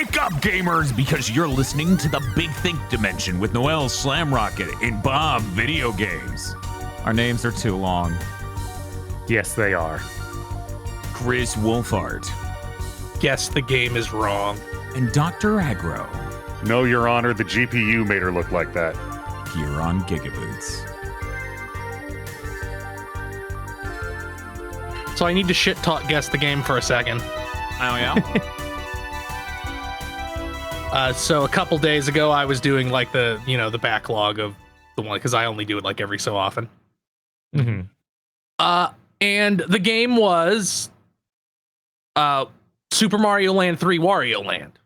Wake up, gamers, because you're listening to the Big Think Dimension with Noel Slamrocket and Bob Video Games. Our names are too long. Yes, they are. Chris Wolfhard. Guess the game is wrong. And Dr. Agro. No, Your Honor, the GPU made her look like that. Here on GigaBoots. So I need to shit talk guess the game for a second. Oh, yeah? So a couple days ago, I was doing like the backlog of the one because I only do it like every so often. Mm-hmm. And the game was Super Mario Land 3 Wario Land.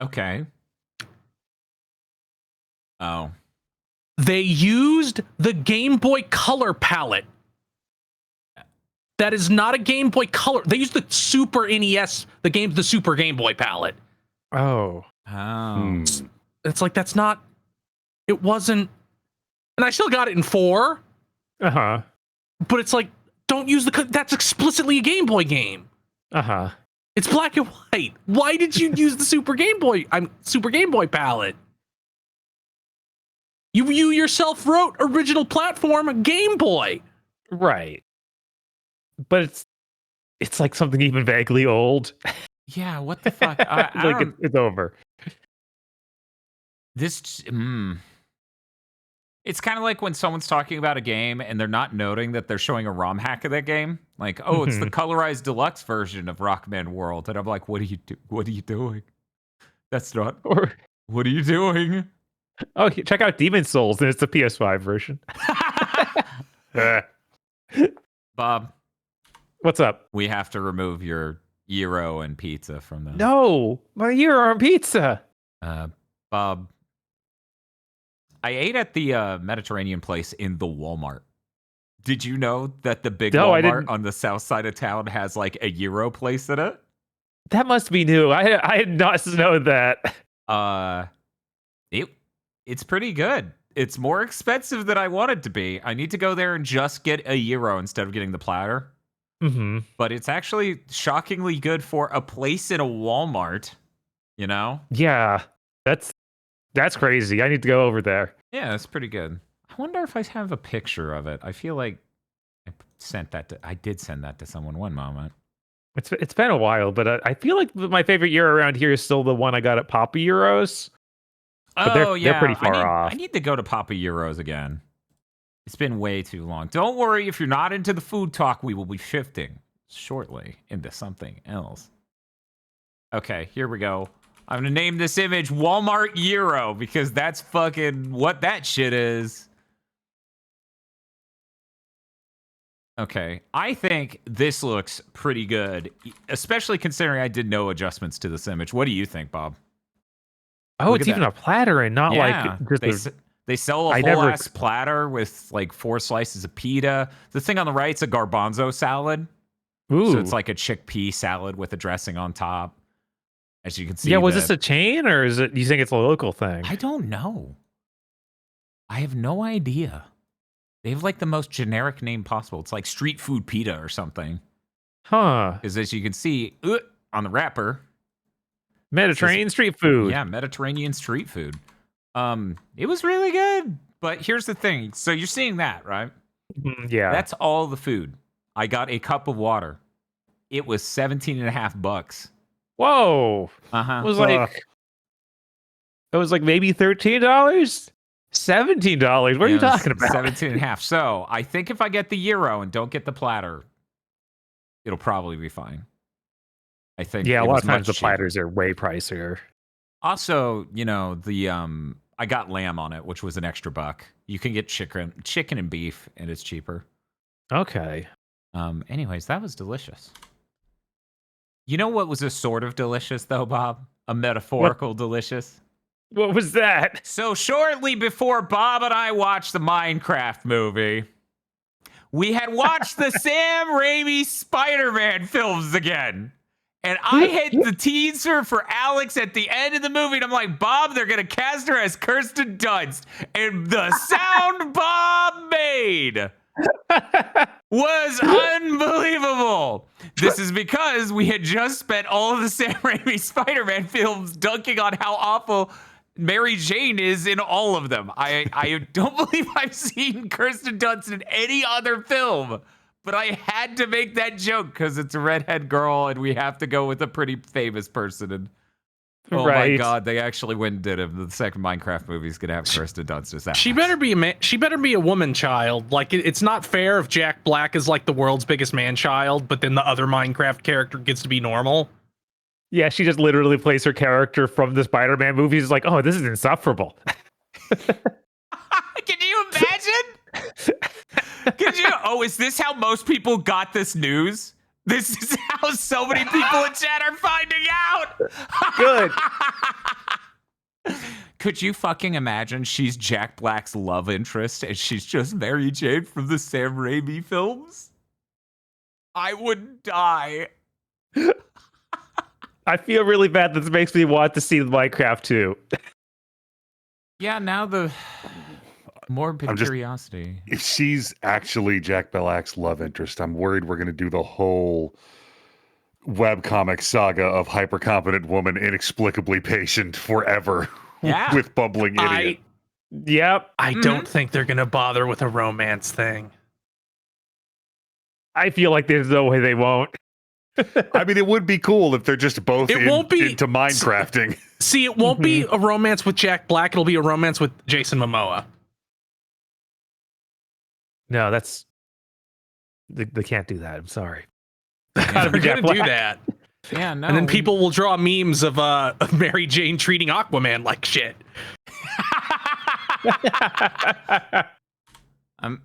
Okay. Oh. They used the Game Boy Color palette. That is not a Game Boy Color. They used the Super NES, the Super Game Boy palette. Oh. Oh. It's like, that's not, it wasn't, and I still got it in 4. Uh-huh. But it's like, don't use that's explicitly a Game Boy game. Uh-huh. It's black and white. Why did you use the Super Game Boy palette? You yourself wrote original platform Game Boy. Right. But it's like something even vaguely old. Yeah, what the fuck? I like it's over. This, It's kind of like when someone's talking about a game and they're not noting that they're showing a ROM hack of that game. Like, oh, it's the colorized deluxe version of Rockman World. And I'm like, what are you doing? That's not... Or, what are you doing? Oh, check out Demon's Souls, and it's the PS5 version. Bob. What's up? We have to remove your gyro and pizza from the... No, my gyro and pizza. Bob, I ate at the Mediterranean place in the Walmart. Did you know that the big Walmart on the south side of town has like a gyro place in it? That must be new. I had not known that. It's pretty good. It's more expensive than I wanted to be. I need to go there and just get a gyro instead of getting the platter. Mm-hmm. But it's actually shockingly good for a place in a Walmart, you know? Yeah, that's crazy. I need to go over there. Yeah, it's pretty good. I wonder if I have a picture of it. I feel like I did send that to someone one moment. It's been a while, but I feel like my favorite gyro around here is still the one I got at Papa Gyros. But they're pretty far off. I need to go to Papa Gyros again. It's been way too long. Don't worry, if you're not into the food talk, we will be shifting shortly into something else. Okay, here we go. I'm going to name this image Walmart Gyro because that's fucking what that shit is. Okay, I think this looks pretty good, especially considering I did no adjustments to this image. What do you think, Bob? Oh, it's even a platter and not like just they sell a whole ass platter with like 4 slices of pita. The thing on the right's a garbanzo salad. Ooh. So it's like a chickpea salad with a dressing on top. As you can see. Yeah, was this a chain or is it? You think it's a local thing? I don't know. I have no idea. They have like the most generic name possible. It's like street food pita or something. Huh. Because as you can see on the wrapper. Mediterranean street food. Yeah, Mediterranean street food. It was really good. But here's the thing. So you're seeing that, right? Yeah. That's all the food. I got a cup of water. It was $17.50. Whoa. Uh-huh. It was like maybe $13? $17. What are you talking about? 17.5. So I think if I get the gyro and don't get the platter, it'll probably be fine. I think. Yeah, a lot of times the platters are way pricier. Also, the I got lamb on it, which was an extra $1. You can get chicken and beef, and it's cheaper. Okay. Anyways, that was delicious. You know what was a sort of delicious though, Bob? A metaphorical delicious. What was that? So shortly before Bob and I watched the Minecraft movie, we had watched the Sam Raimi Spider-Man films again. And I hit the teaser for Alex at the end of the movie, and I'm like, Bob, they're going to cast her as Kirsten Dunst. And the sound Bob made was unbelievable. This is because we had just spent all of the Sam Raimi Spider-Man films dunking on how awful Mary Jane is in all of them. I don't believe I've seen Kirsten Dunst in any other film, but I had to make that joke because it's a redhead girl and we have to go with a pretty famous person. And oh my God, they actually went and did it. The second Minecraft movie is gonna have Kirsten Dunst as that. She better be she better be a woman child. Like it's not fair if Jack Black is like the world's biggest man child, but then the other Minecraft character gets to be normal. Yeah, she just literally plays her character from the Spider-Man movies. It's like, oh, this is insufferable. Can you imagine? Could you? Oh, is this how most people got this news? This is how so many people in chat are finding out. Good. Could you fucking imagine she's Jack Black's love interest and she's just Mary Jane from the Sam Raimi films? I would die. I feel really bad. This makes me want to see Minecraft too. Yeah, now the morbid curiosity. If she's actually Jack Black's love interest, I'm worried we're going to do the whole webcomic saga of hyper-competent woman inexplicably patient forever with bumbling idiot. I don't think they're going to bother with a romance thing. I feel like there's no way they won't. I mean, it would be cool if they're just both into Minecrafting. See, it won't be a romance with Jack Black. It'll be a romance with Jason Momoa. No, that's... They can't do that. I'm sorry. They're going to do that. Yeah, no. And then people will draw memes of Mary Jane treating Aquaman like shit.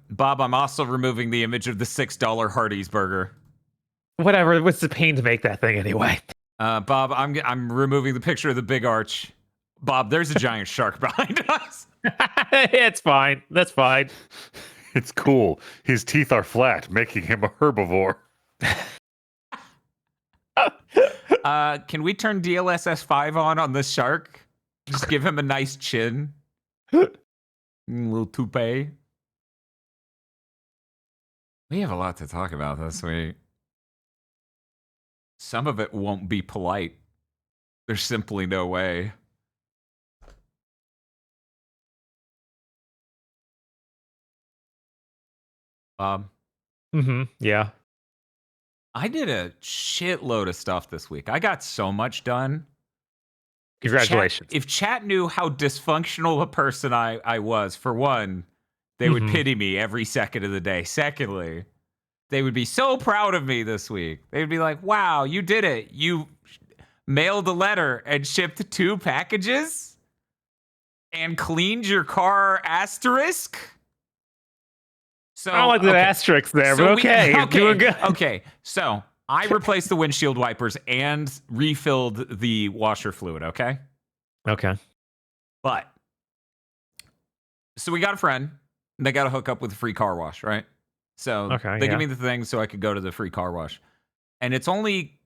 Bob, I'm also removing the image of the $6 Hardee's burger. Whatever. What's the pain to make that thing anyway? Bob, I'm removing the picture of the big arch. Bob, there's a giant shark behind us. It's fine. That's fine. It's cool. His teeth are flat, making him a herbivore. Can we turn DLSS 5 on this shark? Just give him a nice chin. A little toupee. We have a lot to talk about this week. Some of it won't be polite. There's simply no way. Yeah. I did a shitload of stuff this week. I got so much done. Congratulations. If chat knew how dysfunctional a person I was, for one, they would pity me every second of the day. Secondly, they would be so proud of me this week. They'd be like, wow, you did it. You mailed a letter and shipped 2 packages and cleaned your car asterisk. So, I don't like the asterisk there, but okay. You're doing good. Okay, so I replaced the windshield wipers and refilled the washer fluid, okay? Okay. But, so we got a friend. They got to hook up with a free car wash, right? So they give me the thing so I could go to the free car wash. And it's only,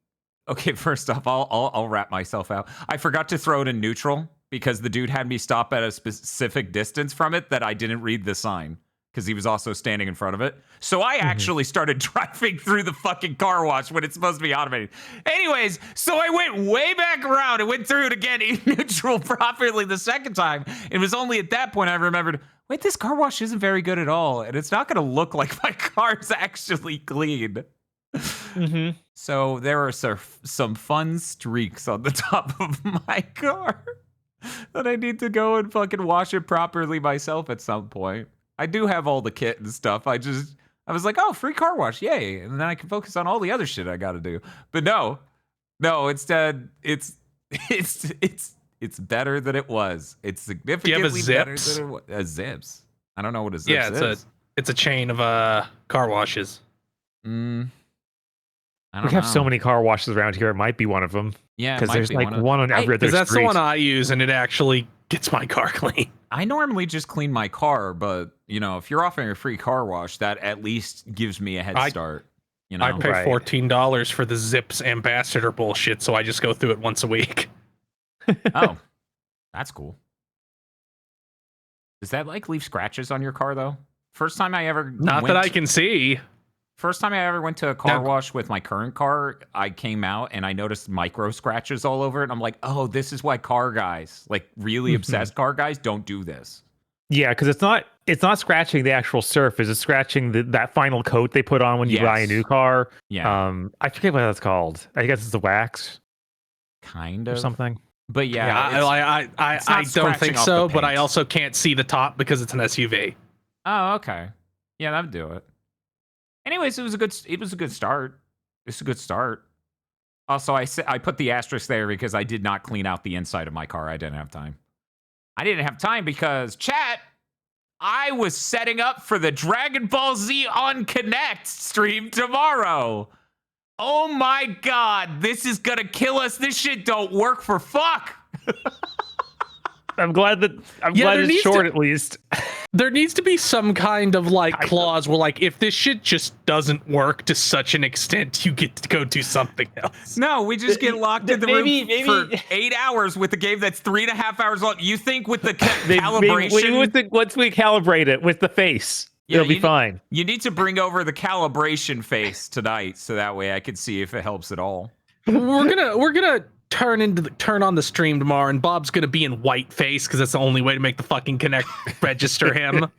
okay, first off, I'll wrap myself out. I forgot to throw it in neutral because the dude had me stop at a specific distance from it that I didn't read the sign, because he was also standing in front of it. So I actually started driving through the fucking car wash when it's supposed to be automated. Anyways, so I went way back around and went through it again in neutral properly the second time. It was only at that point I remembered, wait, this car wash isn't very good at all. And it's not going to look like my car's actually clean. So there are some fun streaks on the top of my car that I need to go and fucking wash it properly myself at some point. I do have all the kit and stuff. I was like, oh, free car wash, yay. And then I can focus on all the other shit I got to do. But no, instead, it's better than it was. It's significantly better than it was. A Zips. I don't know what a Zips is. It's a chain of car washes. We have so many car washes around here. It might be one of them. Yeah, because there's like one on every other street. Because that's the one I use, and it actually gets my car clean. I normally just clean my car, but if you're offering a free car wash, that at least gives me a head start. I pay $14 for the Zips ambassador bullshit, so I just go through it once a week. Oh, that's cool. Does that leave scratches on your car though First time I ever Not that I can see. First time I ever went to a car wash with my current car, I came out and I noticed micro scratches all over it. And I'm like, oh, this is why car guys, like really obsessed car guys, don't do this. Yeah, because it's not scratching the actual surface; it's scratching that final coat they put on when you buy a new car. Yeah. I forget what that's called. I guess it's the wax, kind of or something. But yeah, I don't think so. But I also can't see the top because it's an SUV. Oh, okay. Yeah, that'd do it. Anyways, it was a good start. It's a good start. Also, I put the asterisk there because I did not clean out the inside of my car. I didn't have time. I didn't have time because, chat, I was setting up for the Dragon Ball Z on Connect stream tomorrow. Oh my god, this is gonna kill us. This shit don't work for fuck. I'm glad it's short at least. There needs to be some kind of like clause where like if this shit just doesn't work to such an extent, you get to go do something else. No, we just get locked in the room for 8 hours with a game that's 3.5 hours long. You think with the calibration? Once we calibrate it with the face, it'll be fine. You need to bring over the calibration face tonight, so that way I can see if it helps at all. We're gonna turn on the stream tomorrow, and Bob's gonna be in white face because that's the only way to make the fucking Connect register him.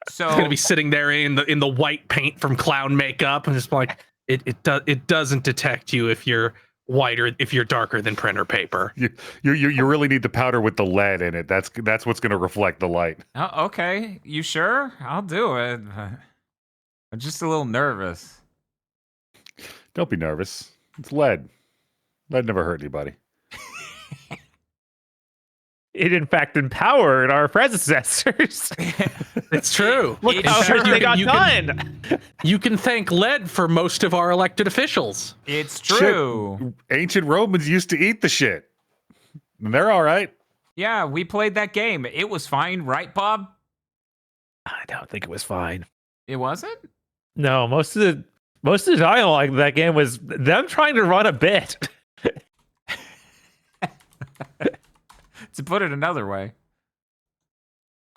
So he's gonna be sitting there in the white paint from clown makeup, and just like it doesn't detect you if you're white or if you're darker than printer paper. You really need the powder with the lead in it. That's what's gonna reflect the light. Oh, okay, you sure? I'll do it. I'm just a little nervous. Don't be nervous. It's lead. Lead never hurt anybody. It in fact empowered our predecessors. It's true. Look how hard they got done. You can thank lead for most of our elected officials. It's true. Shit. Ancient Romans used to eat the shit. And they're all right. Yeah, we played that game. It was fine, right, Bob? I don't think it was fine. It wasn't? No, most of the dialogue in that game was them trying to run a bit. To put it another way.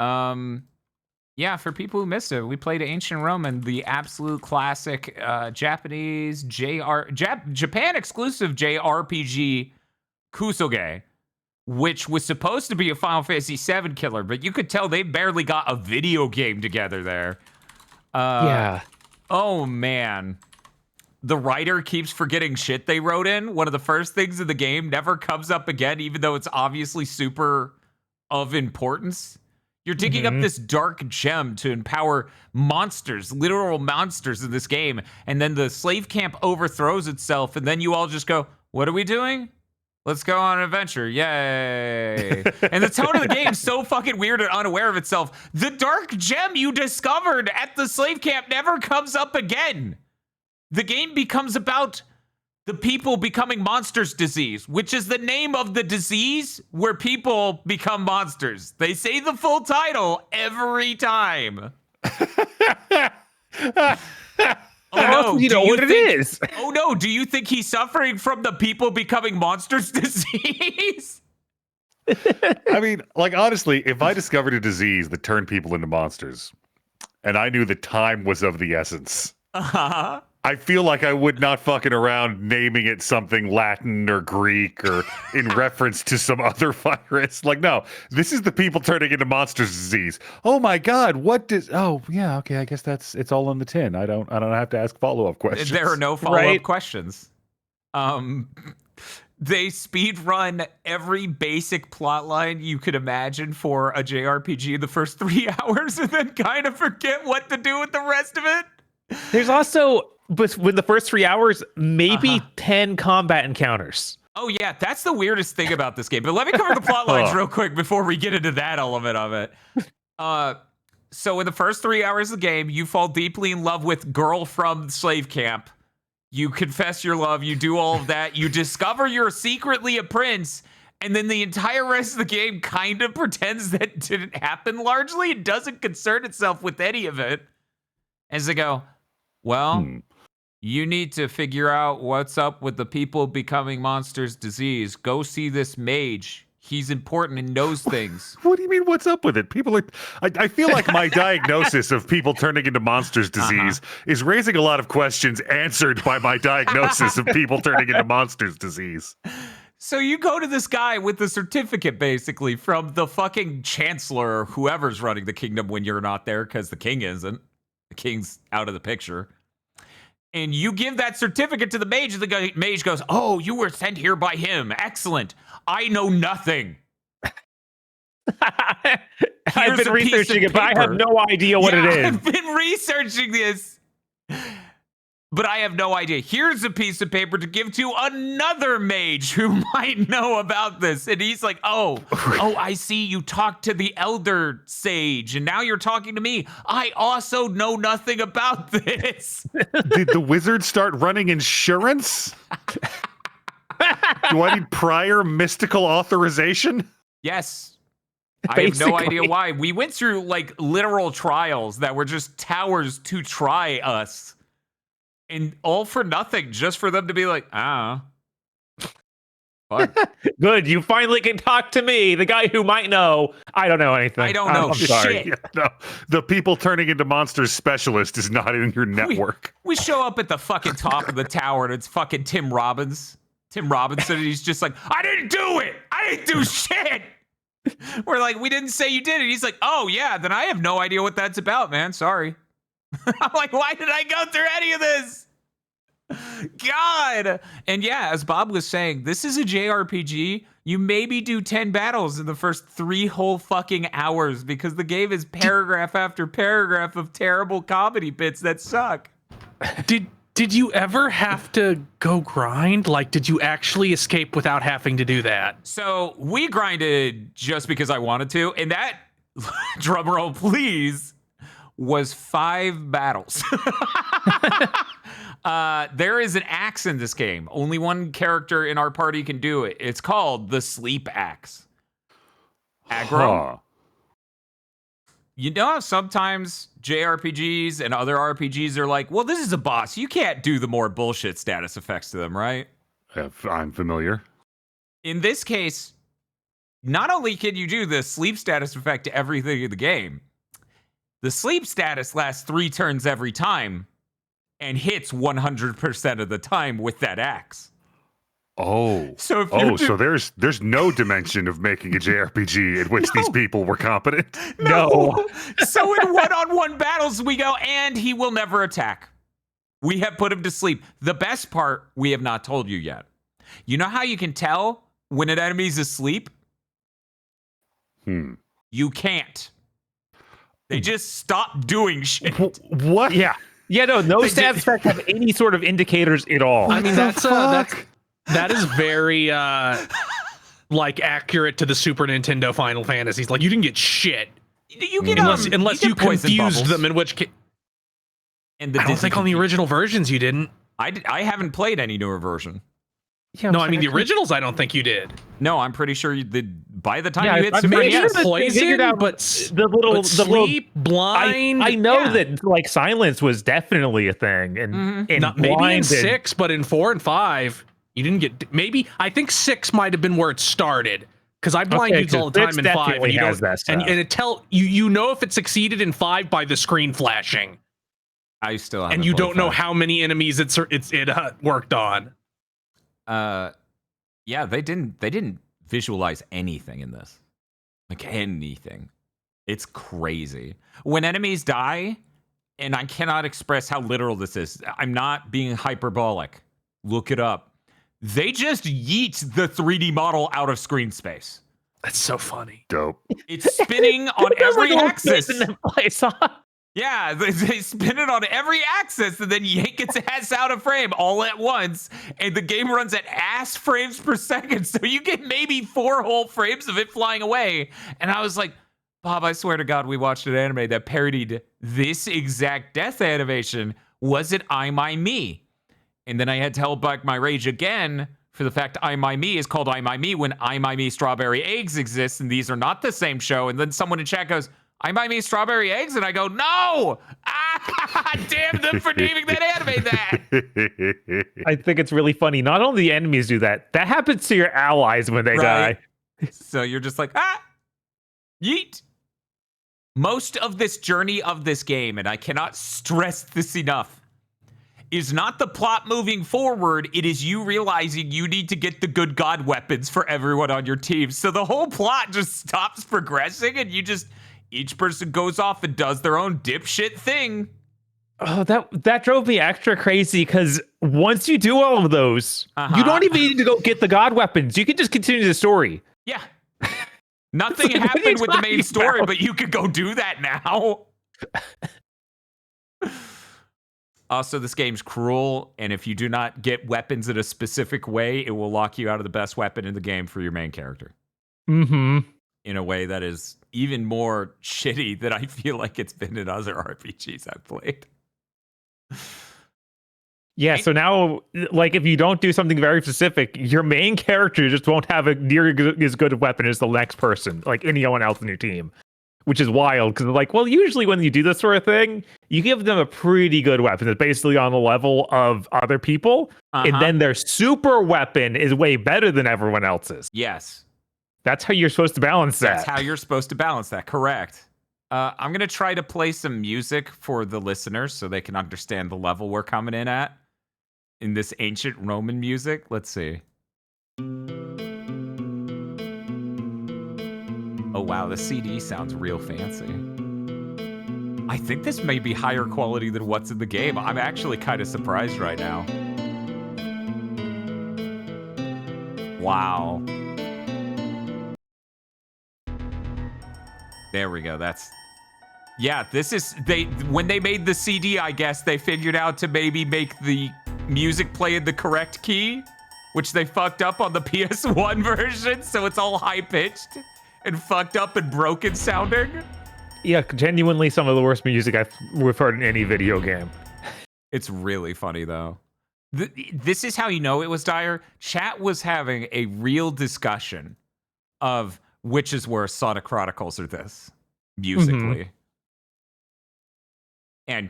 Yeah, for people who missed it, we played Ancient Roman, the absolute classic Japanese Japan exclusive JRPG Kusoge, which was supposed to be a Final Fantasy VII killer, but you could tell they barely got a video game together there. Yeah. Oh man. The writer keeps forgetting shit they wrote in. One of the first things in the game never comes up again, even though it's obviously super of importance. You're digging up this dark gem to empower monsters, literal monsters in this game. And then the slave camp overthrows itself. And then you all just go, what are we doing? Let's go on an adventure. Yay. And the tone of the game is so fucking weird and unaware of itself. The dark gem you discovered at the slave camp never comes up again. The game becomes about the people becoming monsters disease, which is the name of the disease where people become monsters. They say the full title every time. Oh no, you know what it is. Oh no, do you think he's suffering from the people becoming monsters disease? I mean, like, honestly, if I discovered a disease that turned people into monsters and I knew the time was of the essence, I feel like I would not fucking around naming it something Latin or Greek or in reference to some other virus. Like, no, this is the people turning into monsters disease. Oh my God, what does? Oh yeah, okay, I guess it's all in the tin. I don't have to ask follow-up questions. There are no follow-up questions. They speed run every basic plot line you could imagine for a JRPG in the first 3 hours and then kind of forget what to do with the rest of it. There's also, but with the first 3 hours, maybe 10 combat encounters. Oh yeah, that's the weirdest thing about this game. But let me cover the plot lines real quick before we get into that element of it. So in the first 3 hours of the game, you fall deeply in love with girl from slave camp. You confess your love, you do all of that, you discover you're secretly a prince, and then the entire rest of the game kind of pretends that didn't happen largely. It doesn't concern itself with any of it. As they go, well, you need to figure out what's up with the people becoming monsters disease. Go see this mage. He's important and knows things. What do you mean, what's up with it? People are... I feel like my diagnosis of people turning into monsters disease is raising a lot of questions answered by my diagnosis of people turning into monsters disease. So you go to this guy with the certificate, basically, from the fucking chancellor or whoever's running the kingdom when you're not there, because the king isn't. The king's out of the picture. And you give that certificate to the mage, and the mage goes, "Oh, you were sent here by him. Excellent. I know nothing." I've been researching it, but I have no idea what it is. I've been researching this, but I have no idea. Here's a piece of paper to give to another mage who might know about this. And he's like, oh, I see you talked to the elder sage, and now you're talking to me. I also know nothing about this. Did the wizard start running insurance? Do I need prior mystical authorization? Yes. I have no idea why. We went through like literal trials that were just towers to try us. And all for nothing, just for them to be like, fuck. Good, you finally can talk to me, the guy who might know. I don't know anything. I don't know shit. Yeah, no, the people turning into monsters specialist is not in your network. We show up at the fucking top of the tower, and it's fucking Tim Robinson, and he's just like, I didn't do it. I didn't do shit. We're like, we didn't say you did it. He's like, oh yeah, then I have no idea what that's about, man. Sorry. I'm like, why did I go through any of this? God. And yeah, as Bob was saying, this is a JRPG. You maybe do 10 battles in the first 3 whole fucking hours because the game is paragraph after paragraph of terrible comedy bits that suck. Did you ever have to go grind? Like, did you actually escape without having to do that? So we grinded just because I wanted to, and that, drumroll please, was 5 battles. There is an axe in this game. Only one character in our party can do it. It's called the Sleep Axe. Aggro. Huh. You know how sometimes JRPGs and other RPGs are like, well, this is a boss. You can't do the more bullshit status effects to them, right? I'm familiar. In this case, not only can you do the sleep status effect to everything in the game, the sleep status lasts 3 turns every time and hits 100% of the time with that axe. Oh, so if so there's no dimension of making a JRPG in which these people were competent. No. So in one-on-one battles, we go, and he will never attack. We have put him to sleep. The best part, we have not told you yet. You know how you can tell when an enemy's asleep? You can't. They just stop doing shit. What? Yeah, no stats effect have any sort of indicators at all. I mean, that is very like accurate to the Super Nintendo Final Fantasies. Like, you didn't get shit. You get unless you confused them, in which case. And I don't think on the original versions you didn't. I haven't played any newer version. Yeah, no, I mean the originals. I don't think you did. No, I'm pretty sure you did. By the time you hit Super maybe NES, poison, but the sleep, blind. I know that like silence was definitely a thing, and maybe in 6, but in 4 and 5, you didn't get. Maybe I think 6 might have been where it started. Because I blind dudes all the time in 5, and you don't. And it tell you know if it succeeded in 5 by the screen flashing. I still haven't. And you don't know how many enemies it worked on. Yeah, they didn't visualize anything in this. Like anything. It's crazy. When enemies die, and I cannot express how literal this is. I'm not being hyperbolic. Look it up. They just yeet the 3D model out of screen space. That's so funny. Dope. It's spinning on every axis. Place, huh? Yeah, they spin it on every axis and then yank its ass out of frame all at once. And the game runs at ass frames per second. So you get maybe 4 whole frames of it flying away. And I was like, Bob, I swear to God, we watched an anime that parodied this exact death animation. Was it I, My, Me? And then I had to hold back my rage again for the fact I, My, Me is called I, My, Me when I, My, Me Strawberry Eggs exists. And these are not the same show. And then someone in chat goes, I Might Mean Strawberry Eggs? And I go, no! Damn them for naming that anime that! I think it's really funny. Not only the enemies do that, that happens to your allies when they die. So you're just like, yeet. Most of this journey of this game, and I cannot stress this enough, is not the plot moving forward. It is you realizing you need to get the good god weapons for everyone on your team. So the whole plot just stops progressing, and each person goes off and does their own dipshit thing. Oh, that drove me extra crazy because once you do all of those, you don't even need to go get the god weapons. You can just continue the story. Yeah. Nothing happened with the main story, but you could go do that now. Also, this game's cruel, and if you do not get weapons in a specific way, it will lock you out of the best weapon in the game for your main character. Mm-hmm. In a way that is even more shitty than I feel like it's been in other RPGs I've played. Yeah, so now, like, if you don't do something very specific, your main character just won't have a near as good a weapon as the next person, like anyone else in your team, which is wild, because, like, well, usually when you do this sort of thing, you give them a pretty good weapon that's basically on the level of other people, and then their super weapon is way better than everyone else's. Yes. That's how you're supposed to balance that. That's how you're supposed to balance that, correct. I'm going to try to play some music for the listeners so they can understand the level we're coming in at. In this ancient Roman music. Let's see. Oh, wow. The CD sounds real fancy. I think this may be higher quality than what's in the game. I'm actually kind of surprised right now. Wow. There we go. Yeah, this is... When they made the CD, I guess, they figured out to maybe make the music play in the correct key, which they fucked up on the PS1 version, so it's all high-pitched and fucked up and broken sounding. Yeah, genuinely some of the worst music we've heard in any video game. It's really funny, though. This is how you know it was dire. Chat was having a real discussion of which is worse, Sonic Chronicles or this, musically. And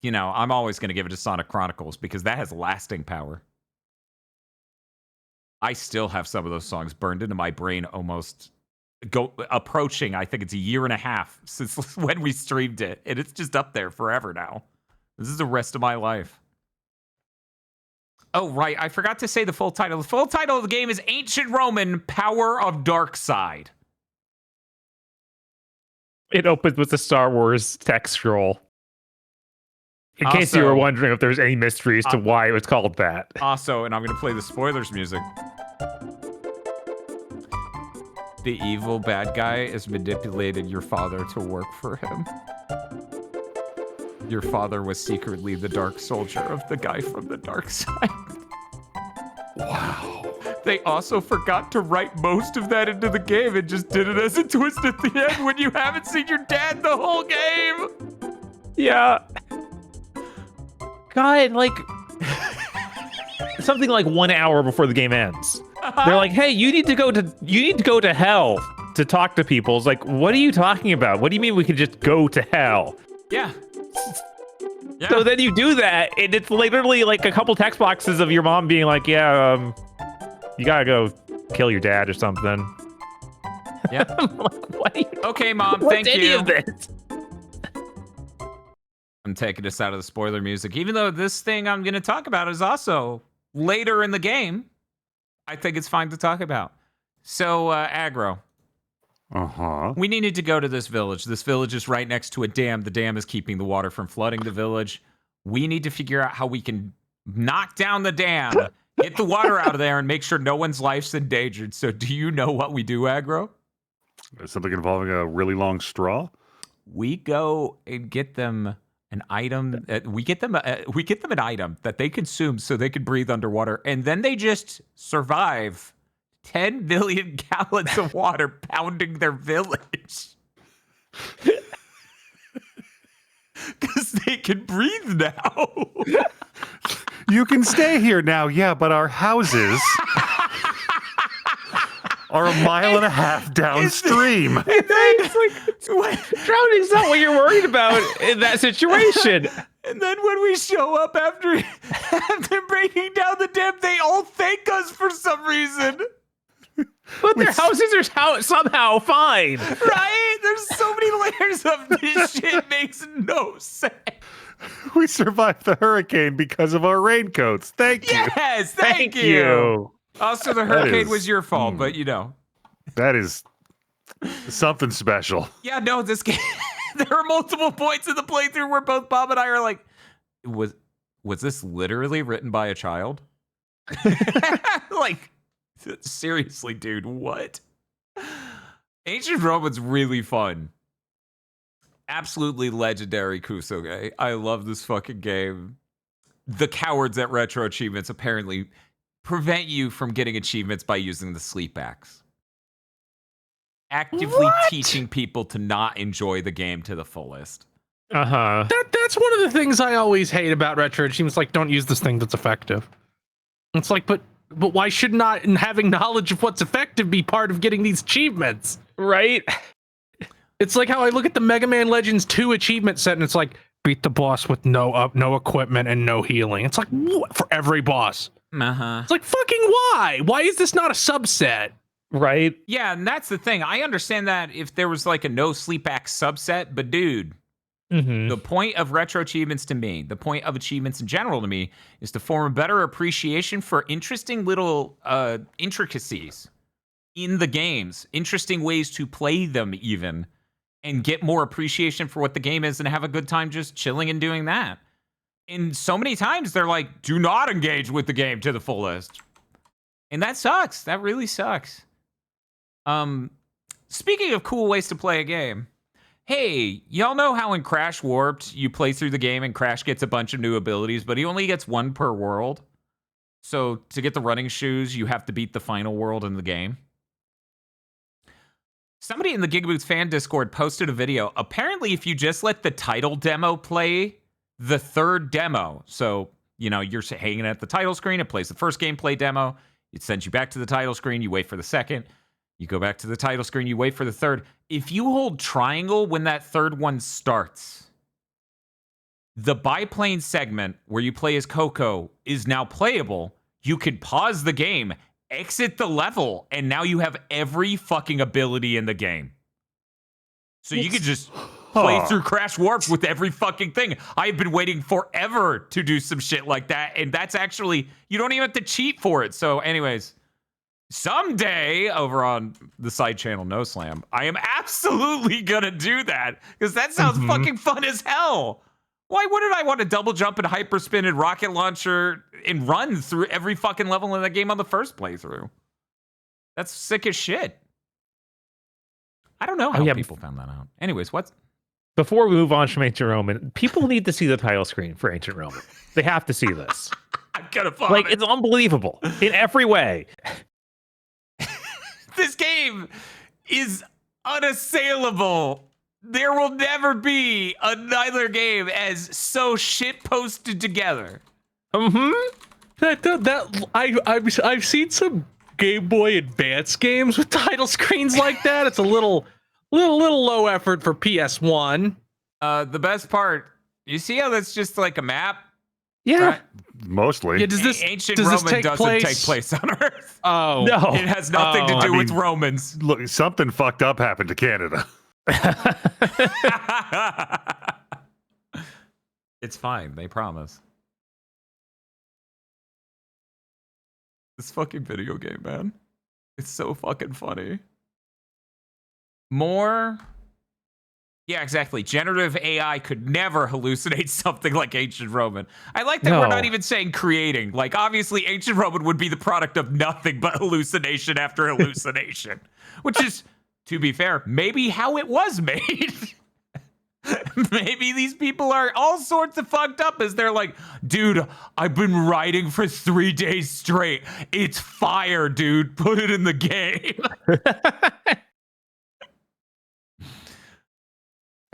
you know, I'm always going to give it to Sonic Chronicles because that has lasting power. I still have some of those songs burned into my brain approaching, I think it's a year and a half since when we streamed it. And it's just up there forever now. This is the rest of my life. Oh, right. I forgot to say the full title. The full title of the game is Ancient Roman Power of Dark Side. It opens with the Star Wars text scroll. In case you were wondering if there's any mysteries to why it was called that. Also, and I'm going to play the spoilers music. The evil bad guy has manipulated your father to work for him. Your father was secretly the dark soldier of the guy from the dark side. Wow. They also forgot to write most of that into the game and just did it as a twist at the end when you haven't seen your dad the whole game. Yeah. God, like something like 1 hour before the game ends. They're like, "Hey, you need to go to hell to talk to people." It's like, what are you talking about? What do you mean we could just go to hell? Yeah. So then you do that, and it's literally like a couple text boxes of your mom being like, "Yeah, you gotta go kill your dad or something." Yeah. Like, okay, Mom. Thank you. Any of this? I'm taking us out of the spoiler music, even though this thing I'm going to talk about is also later in the game. I think it's fine to talk about. So, Aggro. We needed to go to this village. This village is right next to a dam. The dam is keeping the water from flooding the village. We need to figure out how we can knock down the dam, get the water out of there, and make sure no one's life's endangered. So, do you know what we do, Aggro? Something involving a really long straw? We go and get them an item. We get them an item that they consume so they can breathe underwater, and then they just survive 10 million gallons of water pounding their village. Because they can breathe now. You can stay here now, yeah, but our houses are 1.5 miles downstream. And then it's like, drowning's not what you're worried about in that situation. And then when we show up after breaking down the dam, they all thank us for some reason. But their houses are somehow fine. Right? There's so many layers of this shit makes no sense. We survived the hurricane because of our raincoats. Thank you. Yes, thank you. Also, the hurricane was your fault, but That is something special. Yeah, no, this game, there are multiple points in the playthrough where both Bob and I are like, was this literally written by a child? Like, seriously, dude, what? Ancient Roman's really fun. Absolutely legendary Kusoge. I love this fucking game. The cowards at Retro Achievements apparently prevent you from getting achievements by using the sleep axe. Actively teaching people to not enjoy the game to the fullest. Uh-huh. That's one of the things I always hate about Retro Achievements. Like, don't use this thing that's effective. It's like, but why should not having knowledge of what's effective be part of getting these achievements? Right? It's like how I look at the Mega Man Legends 2 achievement set, and it's like, beat the boss with no equipment and no healing. It's like, what? For every boss. Uh-huh. It's like, fucking why? Why is this not a subset? Right? Yeah, and that's the thing. I understand that if there was like a no sleep axe subset, but dude, the point of Retro Achievements to me, the point of achievements in general to me, is to form a better appreciation for interesting little intricacies in the games, interesting ways to play them even, and get more appreciation for what the game is and have a good time just chilling and doing that. And so many times they're like, do not engage with the game to the fullest. And that sucks. That really sucks. Speaking of cool ways to play a game, hey, y'all know how in Crash Warped you play through the game and Crash gets a bunch of new abilities, but he only gets one per world? So to get the running shoes, you have to beat the final world in the game. Somebody in the GigaBoots fan Discord posted a video. Apparently, if you just let the title demo play the third demo, so, you're hanging at the title screen, it plays the first gameplay demo, it sends you back to the title screen, you wait for the second, you go back to the title screen, you wait for the third. If you hold triangle when that third one starts, the biplane segment where you play as Coco is now playable. You can pause the game, exit the level, and now you have every fucking ability in the game. So you could just play through Crash Warped with every fucking thing. I've been waiting forever to do some shit like that, and that's actually, you don't even have to cheat for it. So anyways, someday over on the side channel No Slam, I am absolutely gonna do that because that sounds fucking fun as hell. Why wouldn't I want to double jump and hyperspin and rocket launcher and run through every fucking level in the game on the first playthrough? That's sick as shit. I don't know how people found that out. Anyways, before we move on from Ancient Roman, people need to see the title screen for Ancient Roman. They have to see this. I'm gonna vomit. Like, it's unbelievable in every way. This game is unassailable. There will never be another game as so shit posted together. I've seen some Game Boy Advance games with title screens like that. It's a little low effort for PS1. The best part, you see how that's just like a map? Yeah. Right? Mostly. Yeah, Ancient Roman doesn't take place on Earth. Oh. No. It has nothing to do with Romans. Look, something fucked up happened to Canada. It's fine, they promise. This fucking video game, man. It's so fucking funny. More... Yeah, exactly. Generative AI could never hallucinate something like Ancient Roman. I like that we're not even saying creating. Like, obviously, Ancient Roman would be the product of nothing but hallucination after hallucination. Which is, to be fair, maybe how it was made. Maybe these people are all sorts of fucked up as they're like, dude, I've been writing for 3 days straight. It's fire, dude. Put it in the game.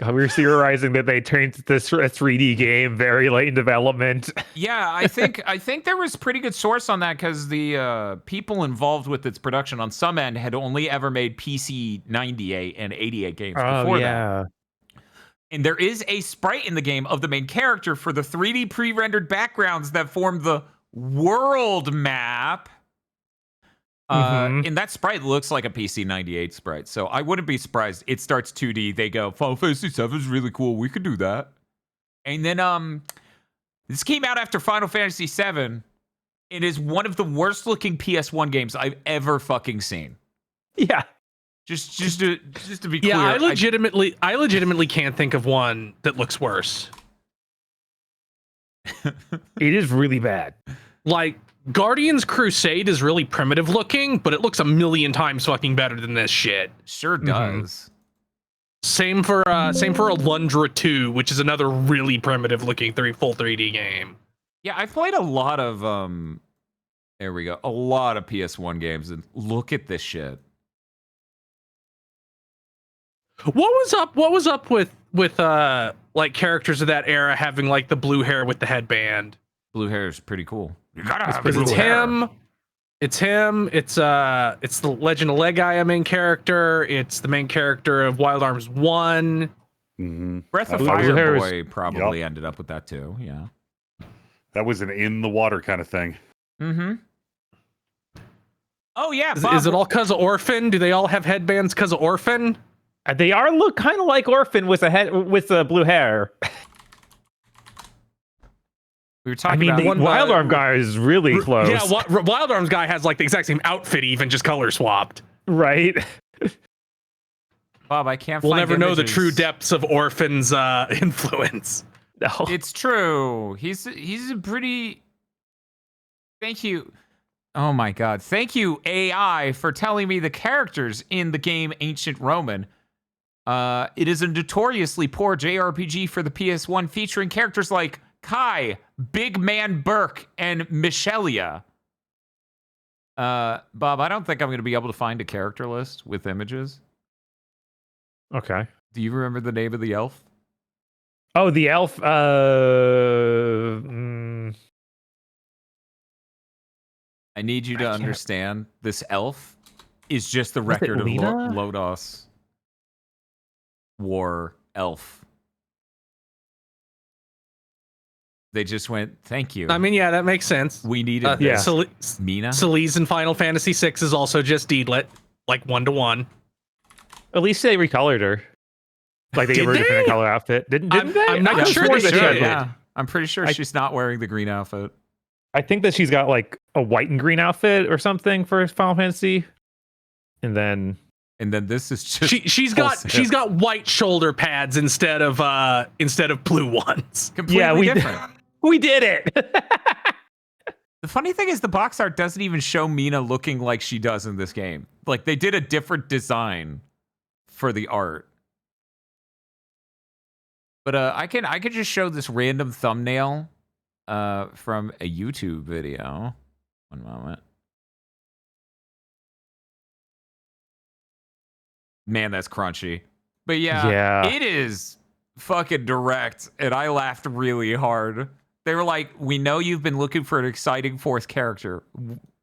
We're theorizing that they turned this a 3D game very late in development. Yeah, I think there was pretty good source on that because the people involved with its production on some end had only ever made PC 98 and 88 games before that. And there is a sprite in the game of the main character for the 3D pre-rendered backgrounds that form the world map. And that sprite looks like a PC 98 sprite, so I wouldn't be surprised. It starts 2D. They go, Final Fantasy VII is really cool. We could do that. And then this came out after Final Fantasy VII. It is one of the worst looking PS1 games I've ever fucking seen. Yeah. Just to be clear. Yeah, I legitimately can't think of one that looks worse. It is really bad. Like, Guardians Crusade is really primitive looking, but it looks a million times fucking better than this shit. Sure does. Same for Alundra 2, which is another really primitive looking full 3D game. Yeah, I've played a lot of there we go. A lot of PS1 games, and look at this shit. What was up with like characters of that era having like the blue hair with the headband? Blue hair is pretty cool. You gotta have blue hair. It's him. It's the Legend of Legaia main character. It's the main character of Wild Arms 1. Mm-hmm. Breath of Fire Boy probably ended up with that too. Yeah. That was an in the water kind of thing. Mm-hmm. Oh yeah. Is it all because of Orphan? Do they all have headbands because of Orphan? They are look kind of like Orphan with blue hair. We were talking about the Wild Arm guy is really close. Yeah, Wild Arms guy has like the exact same outfit, even just color swapped. Right. Bob, I can't. We'll find never know the images. true depths of Orphan's influence. No. It's true. He's a pretty. Thank you. Oh my God. Thank you, AI, for telling me the characters in the game Ancient Roman. It is a notoriously poor JRPG for the PS1, featuring characters like Kai, Big Man Burke, and Michelia. Bob, I don't think I'm going to be able to find a character list with images. Okay. Do you remember the name of the elf? Oh, the elf. I need you to understand this elf is just the record of Lodos War elf. They just went, thank you. I mean, yeah, that makes sense. We needed this. Mina? Celise in Final Fantasy VI is also just Deedlit, like 1-to-1. At least they recolored her. Like they gave her a different color outfit. Didn't they? I'm not sure they should. Yeah. I'm pretty sure she's not wearing the green outfit. I think that she's got like a white and green outfit or something for Final Fantasy. And then this is just she's got white shoulder pads instead of blue ones. Completely different. We did it. The funny thing is the box art doesn't even show Mina looking like she does in this game. Like they did a different design for the art. But I could just show this random thumbnail from a YouTube video. One moment. Man, that's crunchy. But yeah, it is fucking direct, and I laughed really hard. They were like, we know you've been looking for an exciting fourth character.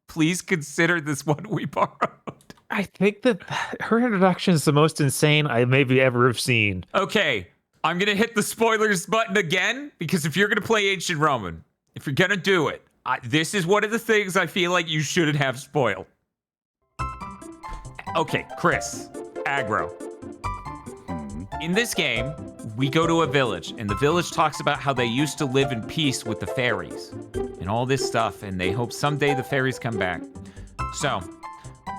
Please consider this one we borrowed. I think that her introduction is the most insane I maybe ever have seen. Okay, I'm going to hit the spoilers button again, because if you're going to play Ancient Roman, if you're going to do it, this is one of the things I feel like you shouldn't have spoiled. Okay, Chris, aggro. In this game, we go to a village, and the village talks about how they used to live in peace with the fairies and all this stuff, and they hope someday the fairies come back. So,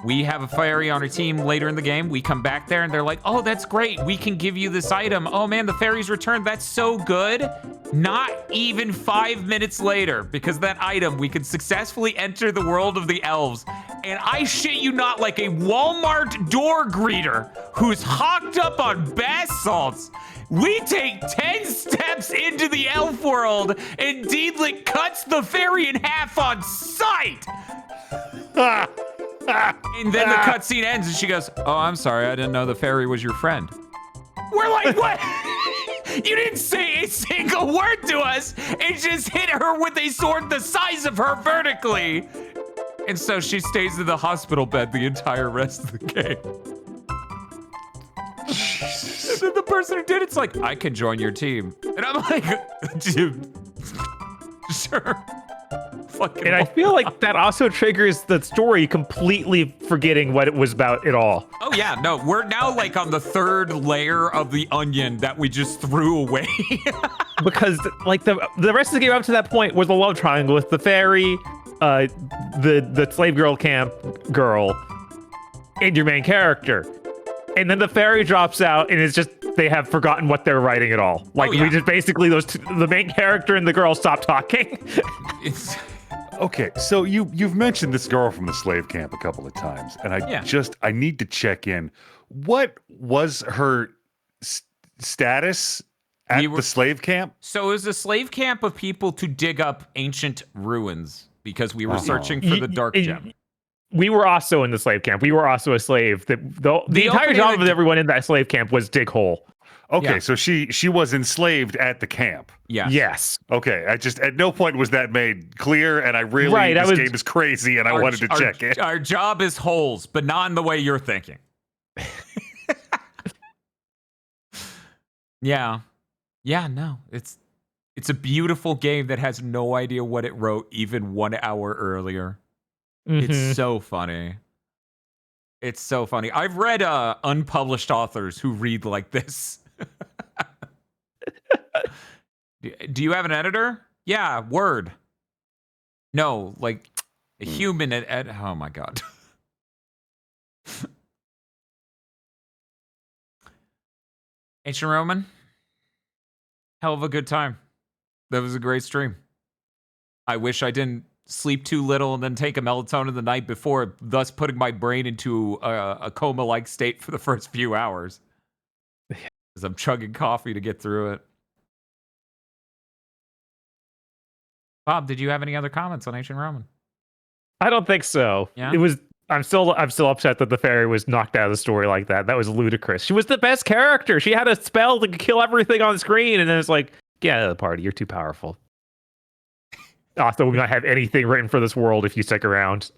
we have a fairy on our team later in the game. We come back there, and they're like, oh, that's great. We can give you this item. Oh, man, the fairies returned. That's so good. Not even 5 minutes later, because that item, we could successfully enter the world of the elves. And I shit you not, like a Walmart door greeter who's hocked up on bath salts. We take 10 steps into the elf world, and Deedlit cuts the fairy in half on sight. And then the cutscene ends, and she goes, oh, I'm sorry, I didn't know the fairy was your friend. We're like, what? You didn't say a single word to us, and just hit her with a sword the size of her vertically. And so she stays in the hospital bed the entire rest of the game. And then the person who did it's like, I can join your team. And I'm like, dude, sure. fucking And I feel like that also triggers the story completely forgetting what it was about at all. Oh yeah, no, we're now like on the third layer of the onion that we just threw away. Because like the rest of the game up to that point was a love triangle with the fairy, the slave girl camp girl, and your main character. And then the fairy drops out, and it's just they have forgotten what they're writing at all. Like we just basically the main character and the girl stop talking. It's okay. So you've mentioned this girl from the slave camp a couple of times, and I need to check in. What was her status at the slave camp? So it was a slave camp of people to dig up ancient ruins because we were searching for the dark gem. We were also in the slave camp. We were also a slave. The entire job of everyone in that slave camp was dig hole. Okay, so she was enslaved at the camp. Yeah. Yes. Okay, I just at no point was that made clear, and I really this game is crazy, and I wanted to check it. Our job is holes, but not in the way you're thinking. Yeah. Yeah, no. It's a beautiful game that has no idea what it wrote even 1 hour earlier. Mm-hmm. It's so funny. It's so funny. I've read unpublished authors who read like this. Do you have an editor? Yeah, Word. No, like a human oh my god. Ancient Roman. Hell of a good time. That was a great stream. I wish I didn't sleep too little and then take a melatonin the night before, thus putting my brain into a coma-like state for the first few hours. As I'm chugging coffee to get through it. Bob, did you have any other comments on Ancient Roman? I don't think so. Yeah? I'm still upset that the fairy was knocked out of the story like that. That was ludicrous. She was the best character. She had a spell to kill everything on screen, and then it's like, get out of the party. You're too powerful. Also, we might have anything written for this world if you stick around.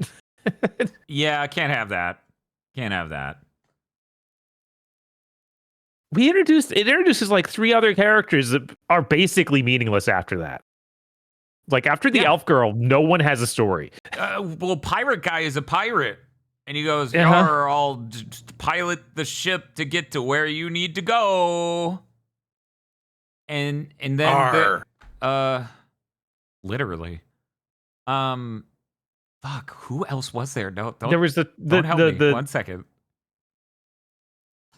Yeah, can't have that. Can't have that. It introduces like 3 other characters that are basically meaningless after that. Like after the elf girl, no one has a story. Well, pirate guy is a pirate, and he goes, I'll pilot the ship to get to where you need to go. And then literally. Fuck, who else was there? No, don't. There was don't help me. 1 second.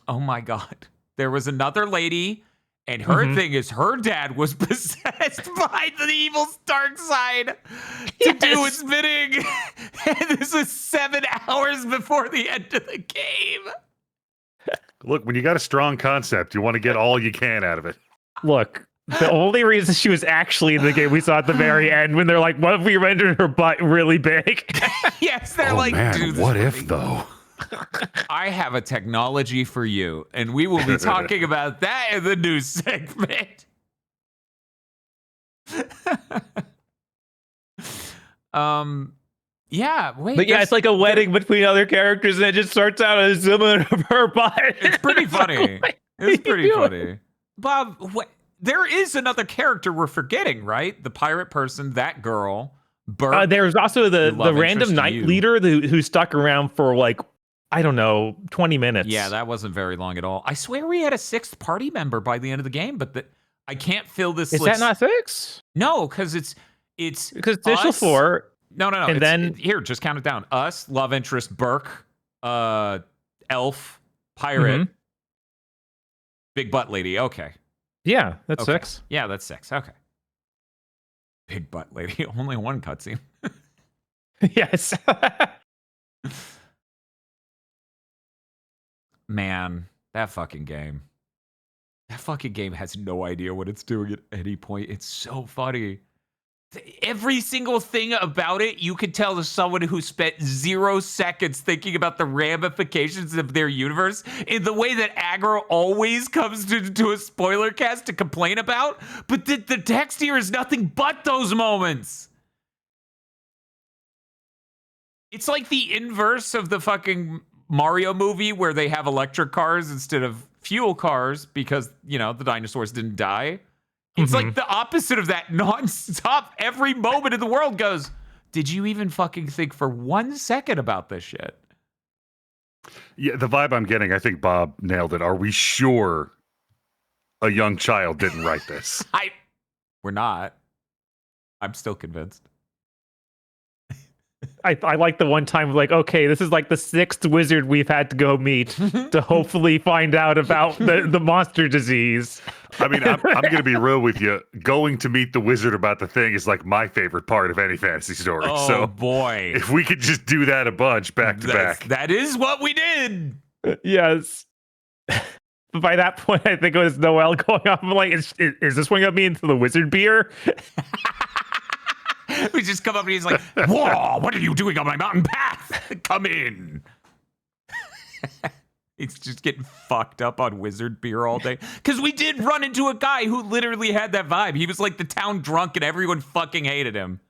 Oh my god. There was another lady, and her thing is her dad was possessed by the evil's dark side to do its bidding. And this is 7 hours before the end of the game. Look, when you got a strong concept, you want to get all you can out of it. Look, the only reason she was actually in the game we saw at the very end when they're like, what if we rendered her butt really big? Yes, they're like, man, dude, what if though? I have a technology for you, and we will be talking about that in the news segment. Yeah, wait. But yeah, it's like a wedding between other characters, and it just starts out as someone of her butt. It's pretty funny. It's pretty funny. Bob, there is another character we're forgetting, right? The pirate person, that girl. Burke, there's also the random knight leader who stuck around for like, I don't know, 20 minutes. Yeah, that wasn't very long at all. I swear we had a 6th party member by the end of the game, but I can't fill this list. Is that not 6? No, because it's because initial 4. No. And then here, just count it down. Us, love interest, Burke, elf, pirate, big butt lady. Okay. Yeah, that's 6. Yeah, that's 6. Okay. Big butt lady. Only one cutscene. Yes. Man, that fucking game. That fucking game has no idea what it's doing at any point. It's so funny. Every single thing about it, you could tell to someone who spent 0 seconds thinking about the ramifications of their universe in the way that Aggro always comes to a spoiler cast to complain about. But the text here is nothing but those moments. It's like the inverse of the fucking Mario movie where they have electric cars instead of fuel cars because, the dinosaurs didn't die. It's like the opposite of that nonstop. Every moment in the world goes, Did you even fucking think for 1 second about this shit? Yeah, the vibe I'm getting, I think Bob nailed it. Are we sure a young child didn't write this? We're not. I'm still convinced. I like the one time, like, okay, this is like the 6th wizard we've had to go meet to hopefully find out about the monster disease. I mean, I'm going to be real with you. Going to meet the wizard about the thing is like my favorite part of any fantasy story. Oh, so boy. If we could just do that a bunch back to back. That is what we did. Yes. But by that point, I think it was Noel going off. I'm like, is this one going to be into the wizard beer? We just come up and he's like, whoa, what are you doing on my mountain path? Come in. He's just getting fucked up on wizard beer all day. Because we did run into a guy who literally had that vibe. He was like the town drunk and everyone fucking hated him.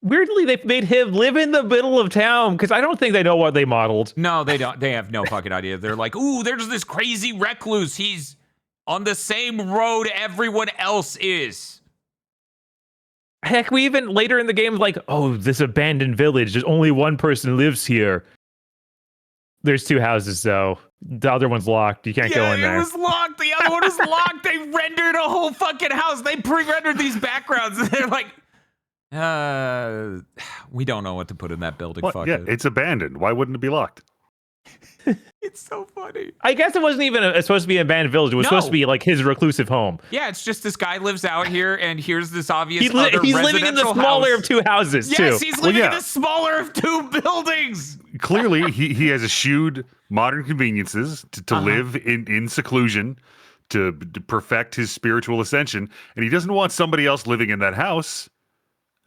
Weirdly, they've made him live in the middle of town because I don't think they know what they modeled. No, they don't. They have no fucking idea. They're like, ooh, there's this crazy recluse. He's on the same road everyone else is. Heck, we even later in the game, like, oh, this abandoned village. There's only one person lives here. There's 2 houses, though. The other one's locked. You can't go in there. Yeah, it was locked. The other one was locked. They rendered a whole fucking house. They pre-rendered these backgrounds. And they're like, we don't know what to put in that building. Well, Fuck yeah, it. it's abandoned. Why wouldn't it be locked? It's so funny. I guess it wasn't even supposed to be an abandoned village. It was supposed to be like his reclusive home. Yeah, it's just this guy lives out here, and here's this obvious He's living in the smaller of 2 houses, too. Yes, he's living in the smaller of 2 buildings. Clearly, he has eschewed modern conveniences to live in seclusion, to perfect his spiritual ascension, and he doesn't want somebody else living in that house,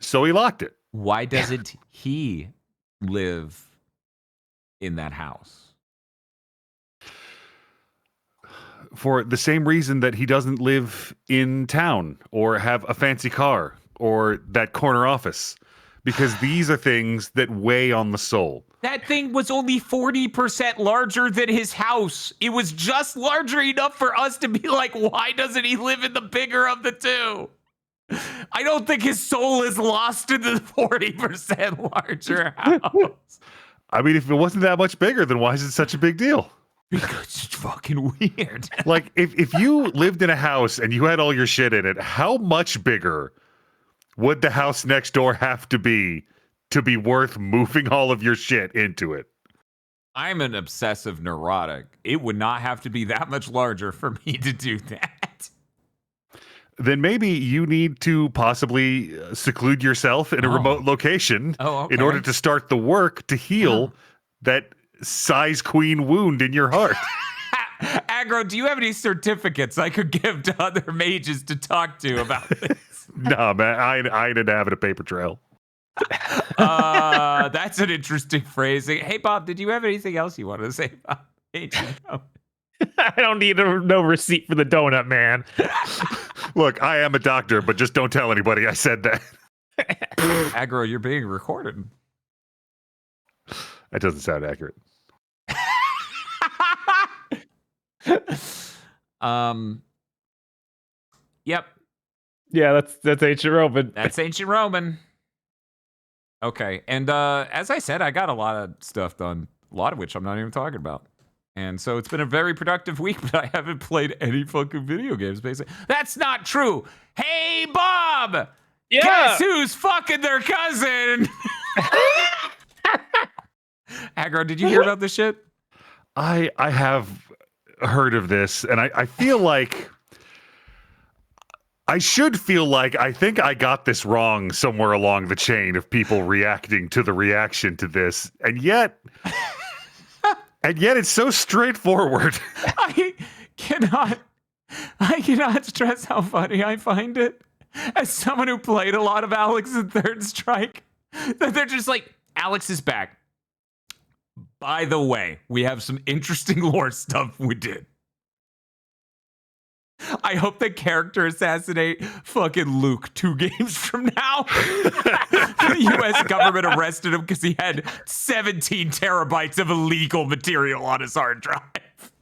so he locked it. Why doesn't he live in that house? For the same reason that he doesn't live in town or have a fancy car or that corner office, because these are things that weigh on the soul. That thing was only 40% larger than his house. It was just larger enough for us to be like, why doesn't he live in the bigger of the 2? I don't think his soul is lost in the 40% larger house. I mean, if it wasn't that much bigger, then why is it such a big deal? Because it's fucking weird. Like, if you lived in a house and you had all your shit in it, how much bigger would the house next door have to be worth moving all of your shit into it? I'm an obsessive neurotic. It would not have to be that much larger for me to do that. Then maybe you need to possibly seclude yourself in a remote location in order to start the work to heal that size queen wound in your heart. Aggro, do you have any certificates I could give to other mages to talk to about this? No, man, I didn't have it a paper trail. That's an interesting phrasing. Hey, Bob, did you have anything else you wanted to say about ancient? I don't need no receipt for the donut, man. Look, I am a doctor, but just don't tell anybody I said that. Aggro, you're being recorded. That doesn't sound accurate. Yep. Yeah, that's ancient Roman. That's ancient Roman. Okay, and as I said, I got a lot of stuff done, a lot of which I'm not even talking about. And so it's been a very productive week, but I haven't played any fucking video games, basically. That's not true. Hey, Bob! Yeah! Guess who's fucking their cousin? Aggro, did you hear about this shit? I have heard of this, and I feel like I should feel like I think I got this wrong somewhere along the chain of people reacting to the reaction to this, and yet it's so straightforward. I cannot stress how funny I find it as someone who played a lot of Alex and Third Strike, that they're just like, Alex is back. By the way, we have some interesting lore stuff we did. I hope they character assassinate fucking Luke 2 games from now. The US government arrested him because he had 17 terabytes of illegal material on his hard drive.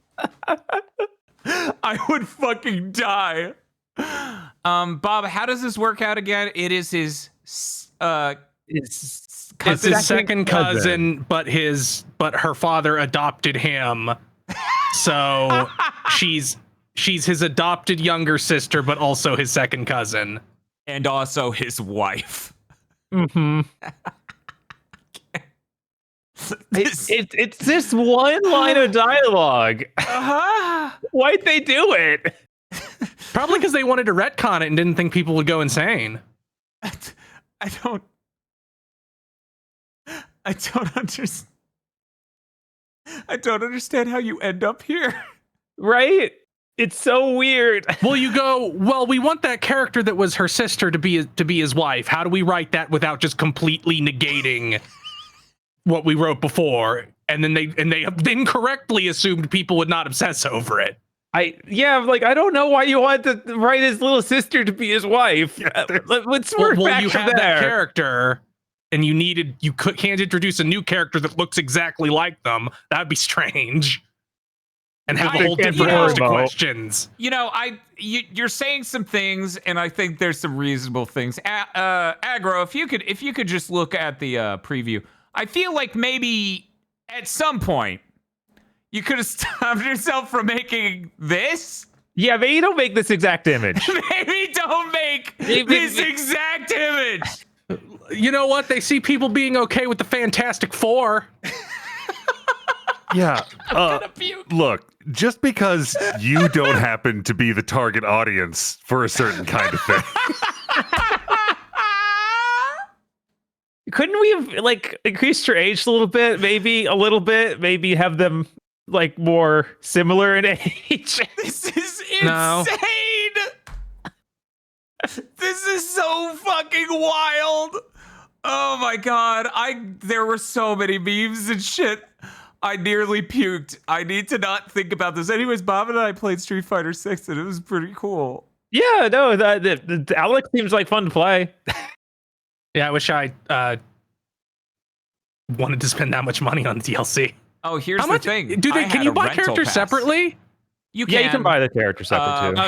I would fucking die. Bob, how does this work out again? It is his It's his second cousin, but her father adopted him. So she's his adopted younger sister, but also his second cousin. And also his wife. Mm-hmm. It's this one line of dialogue. Why'd they do it? Probably because they wanted to retcon it and didn't think people would go insane. I don't understand. I don't understand how you end up here. Right? It's so weird. Well, you go, well, we want that character that was her sister to be his wife. How do we write that without just completely negating what we wrote before? And then they incorrectly assumed people would not obsess over it. I don't know why you want to write his little sister to be his wife. Let's work back you from have there. That character, and you can't introduce a new character that looks exactly like them. That'd be strange. And have a whole different host of questions. You're saying some things, and I think there's some reasonable things. Aggro, if you could just look at the preview, I feel like maybe at some point you could have stopped yourself from making this. Yeah, maybe don't make this exact image. Maybe don't make this exact image. You know what? They see people being okay with the Fantastic Four. Yeah. Look, just because you don't happen to be the target audience for a certain kind of thing. Couldn't we have increased your age a little bit? Maybe a little bit. Maybe have them more similar in age. This is insane. This is so fucking wild. Oh my god. There were so many memes and shit. I nearly puked. I need to not think about this. Anyways, Bob and I played Street Fighter 6 and it was pretty cool. Yeah, no, the Alex seems like fun to play. Yeah, I wish I wanted to spend that much money on DLC. Oh, here's the thing. Can you buy characters separately? You can. Yeah, you can buy the character separate too.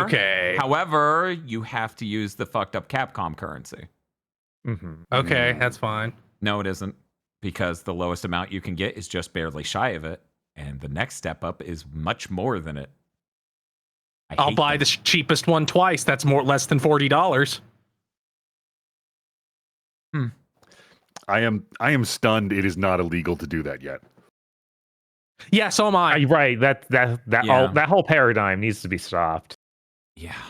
Okay. However, you have to use the fucked up Capcom currency. Mm-hmm. Okay, that's fine. No, it isn't. Because the lowest amount you can get is just barely shy of it. And the next step up is much more than it. I'll buy the cheapest one twice. That's less than $40. I am stunned it is not illegal to do that yet. Yeah, so am I. Right. That whole paradigm needs to be stopped. Yeah.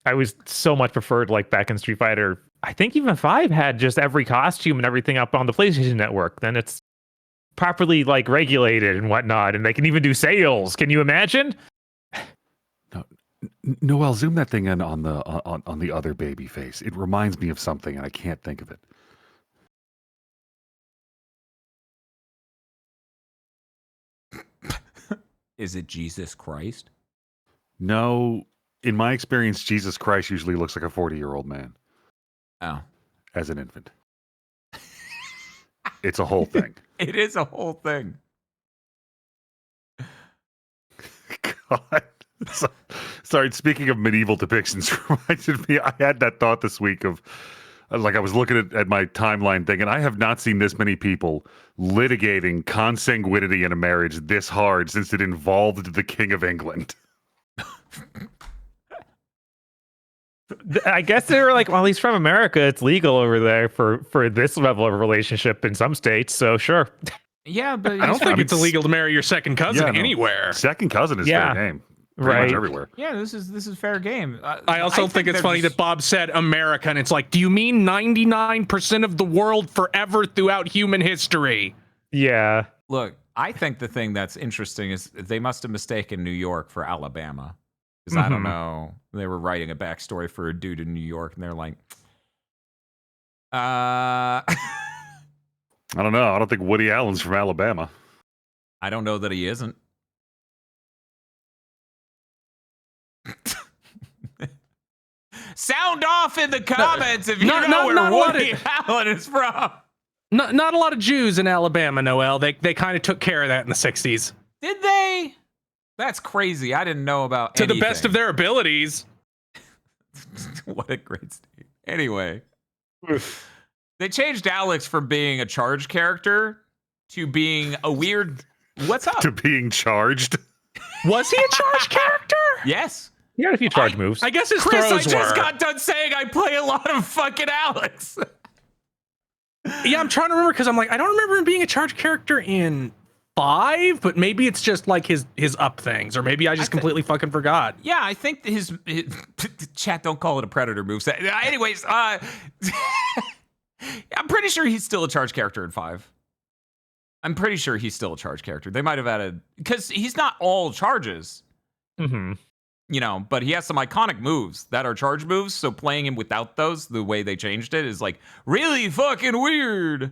I was so much preferred back in Street Fighter. I think even 5 had just every costume and everything up on the PlayStation Network. Then it's properly regulated and whatnot, and they can even do sales. Can you imagine? No, Noel, zoom that thing in on the other baby face. It reminds me of something, and I can't think of it. Is it Jesus Christ? No, in my experience, Jesus Christ usually looks like a 40-year-old man. Oh. As an infant. It's a whole thing. It is a whole thing. God. Sorry, speaking of medieval depictions, reminded me, I had that thought this week of, I was looking at my timeline thing, and I have not seen this many people litigating consanguinity in a marriage this hard since it involved the King of England. I guess they were well, he's from America. It's legal over there for this level of relationship in some states. So sure. Yeah, but I don't think it's illegal to marry your second cousin anywhere. Second cousin is fair game. Pretty much everywhere. Yeah, this is fair game. I also think it's funny that Bob said America, and it's do you mean 99% of the world forever throughout human history? Yeah. Look, I think the thing that's interesting is they must have mistaken New York for Alabama. Because I don't know. They were writing a backstory for a dude in New York, and they're like, I don't know. I don't think Woody Allen's from Alabama. I don't know that he isn't. Sound off in the comments if you know where Woody Allen is from. Not a lot of Jews in Alabama, Noel. They kind of took care of that in the 60s. Did they? That's crazy. I didn't know about anything. To the best of their abilities. What a great state. Anyway. They changed Alex from being a charged character to being a weird. What's up? To being charged. Was he a charged character? Yes. He had a few charge moves. I guess his Chris, throws I just were. got done saying I play a lot of fucking Alex. Yeah, I'm trying to remember because I'm like, I don't remember him being a charged character in 5, but maybe it's just like his up things, or maybe I just completely fucking forgot. Yeah, I think his chat, don't call it a predator moveset. Anyways, I'm pretty sure he's still a charge character in 5. I'm pretty sure he's still a charge character. They might have added, because he's not all charges. Mm-hmm. You know, but he has some iconic moves that are charge moves. So playing him without those, the way they changed it, is like really fucking weird.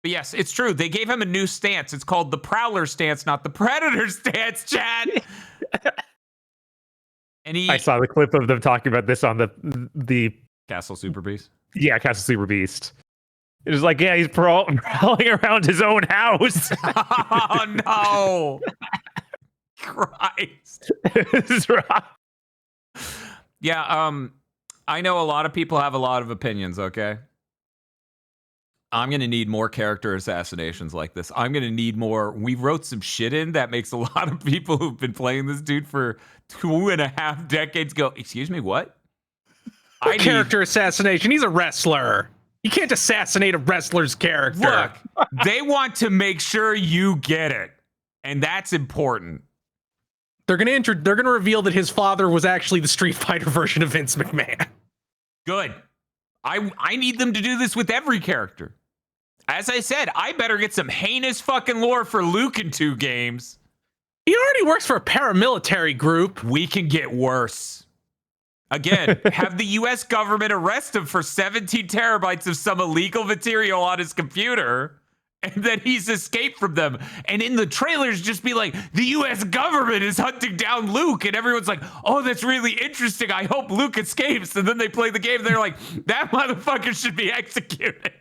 But yes, it's true. They gave him a new stance. It's called the Prowler stance, not the Predator stance, Chad. And I saw the clip of them talking about this on the Castle Super Beast. Yeah, Castle Super Beast. It was like, yeah, he's prowling around his own house. Oh no! Christ. It's right. Yeah, I know a lot of people have a lot of opinions, okay? I'm going to need more character assassinations like this. I'm going to need more. We wrote some shit in that makes a lot of people who've been playing this dude for 2.5 decades go, excuse me, what? Character assassination. He's a wrestler. You can't assassinate a wrestler's character. Look, they want to make sure you get it. And that's important. They're gonna reveal that his father was actually the Street Fighter version of Vince McMahon. Good. I need them to do this with every character. As I said, I better get some heinous fucking lore for Luke in 2 games. He already works for a paramilitary group. We can get worse. Again, have the US government arrest him for 17 terabytes of some illegal material on his computer. And then he's escaped from them. And in the trailers, just be like, the US government is hunting down Luke. And everyone's like, oh, that's really interesting. I hope Luke escapes. And then they play the game. And they're like, that motherfucker should be executed.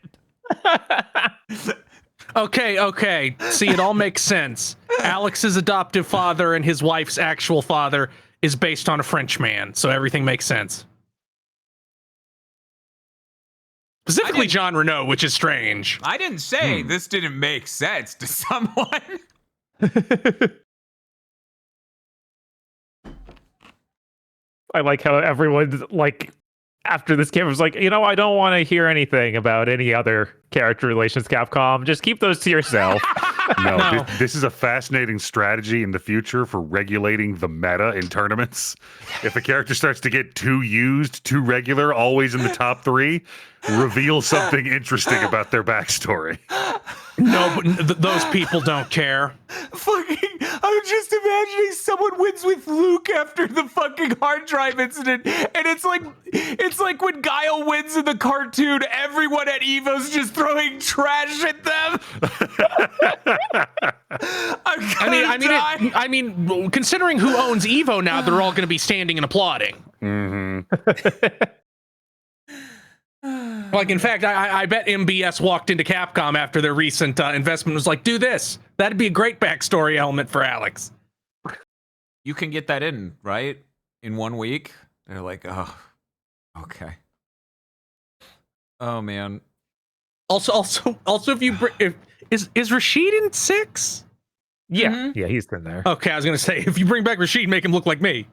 Okay. See, it all makes sense. Alex's adoptive father and his wife's actual father is based on a French man. So everything makes sense. Specifically John Renault, which is strange. I didn't say this didn't make sense to someone. I like how everyone's like, after this game was like, I don't want to hear anything about any other character relations, Capcom. Just keep those to yourself. No. This is a fascinating strategy in the future for regulating the meta in tournaments. If a character starts to get too used, too regular, always in the top 3, reveal something interesting about their backstory. No, but those people don't care. I'm just imagining someone wins with Luke after the fucking hard drive incident, and it's like when Guile wins in the cartoon, everyone at Evo's just throwing trash at them. I mean, considering who owns Evo now, they're all going to be standing and applauding. Mm-hmm. Like, in fact, I bet MBS walked into Capcom after their recent investment was like, do this. That'd be a great backstory element for Alex. You can get that in, right? In 1 week? They're like, oh, okay. Oh, man. Also, is Rashid in 6? Yeah. Mm-hmm. Yeah, he's been there. Okay, I was going to say, if you bring back Rashid, make him look like me.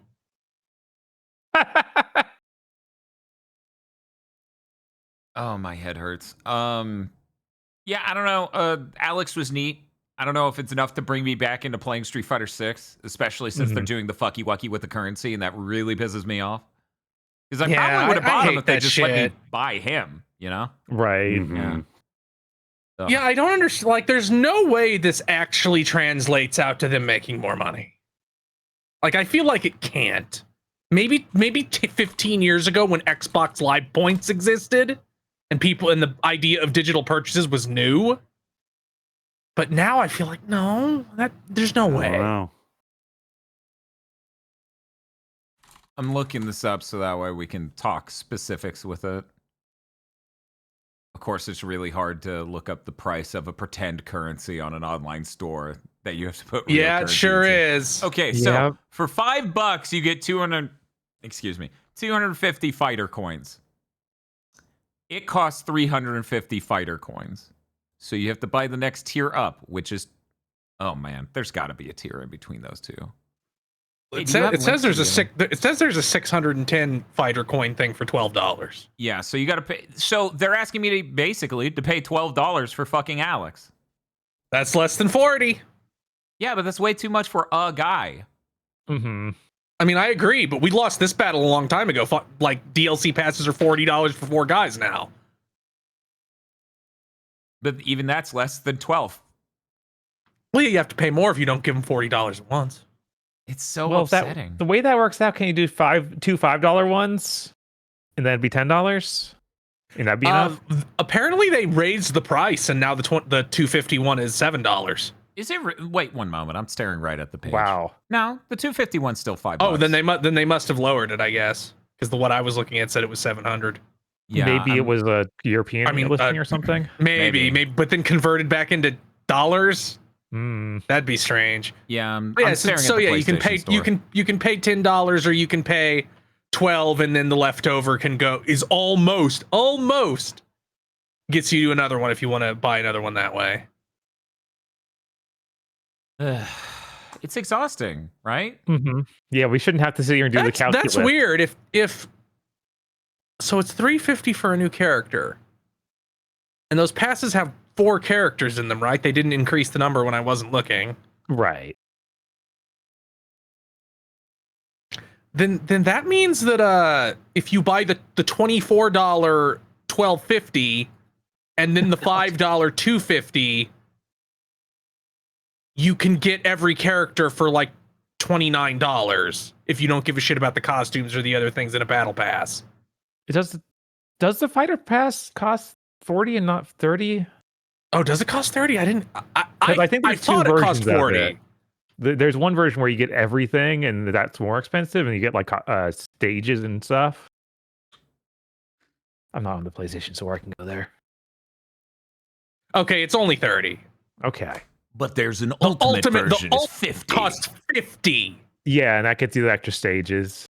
Oh, my head hurts. Yeah, I don't know. Alex was neat. I don't know if it's enough to bring me back into playing Street Fighter 6, especially since they're doing the fucky wucky with the currency, and that really pisses me off. Because I probably would have bought him if they just let me buy him, Right. Mm-hmm. Yeah. So. Yeah, I don't understand. Like, there's no way this actually translates out to them making more money. Like, I feel like it can't. Maybe 15 years ago when Xbox Live Points existed, and the idea of digital purchases was new. But now I feel like, no, there's no way. Wow. I'm looking this up so that way we can talk specifics with it. Of course, it's really hard to look up the price of a pretend currency on an online store that you have to put real it sure into. is. Okay, so for $5 you get 250 fighter coins. It costs 350 fighter coins. So you have to buy the next tier up, which is, oh man, there's got to be a tier in between those two. It says there's a 610 fighter coin thing for $12. Yeah, so you got to pay. So they're asking me to pay $12 for fucking Alex. That's less than 40. Yeah, but that's way too much for a guy. Mm-hmm. I mean, I agree, but we lost this battle a long time ago. Like, DLC passes are $40 for 4 guys now. But even that's less than 12. Well, you have to pay more if you don't give them $40 at once. It's so upsetting. The way that works out, can you do two $5 ones, and then it'd be $10? And that'd be enough? Apparently, they raised the price, and now the 251 is $7. Is it? Wait one moment. I'm staring right at the page. Wow. No, the 251's still $5. Oh, then they must have lowered it, I guess, because the what I was looking at said it was 700. Yeah, maybe it was a European listing or something. Maybe, but then converted back into dollars. That'd be strange. Yeah. You can pay $10 or you can pay 12, and then the leftover is almost gets you another one if you want to buy another one that way. It's exhausting, right? Mm-hmm. Yeah, we shouldn't have to sit here and do the calculus. That's weird. If so, it's $350 for a new character, and those passes have 4 characters in them, right? They didn't increase the number when I wasn't looking. Right. Then that means that if you buy the $24 $12.50 and then the $5 $2.50, you can get every character for like $29 if you don't give a shit about the costumes or the other things in a battle pass. Does the fighter pass cost 40 and not 30? Oh, does it cost 30? I didn't. I think there's two versions. It cost 40. There's one version where you get everything, and that's more expensive, and you get like stages and stuff. I'm not on the PlayStation, so I can go there. Okay, it's only 30. Okay, but there's an ultimate version. The 50 costs 50. Yeah, and that gets you the extra stages,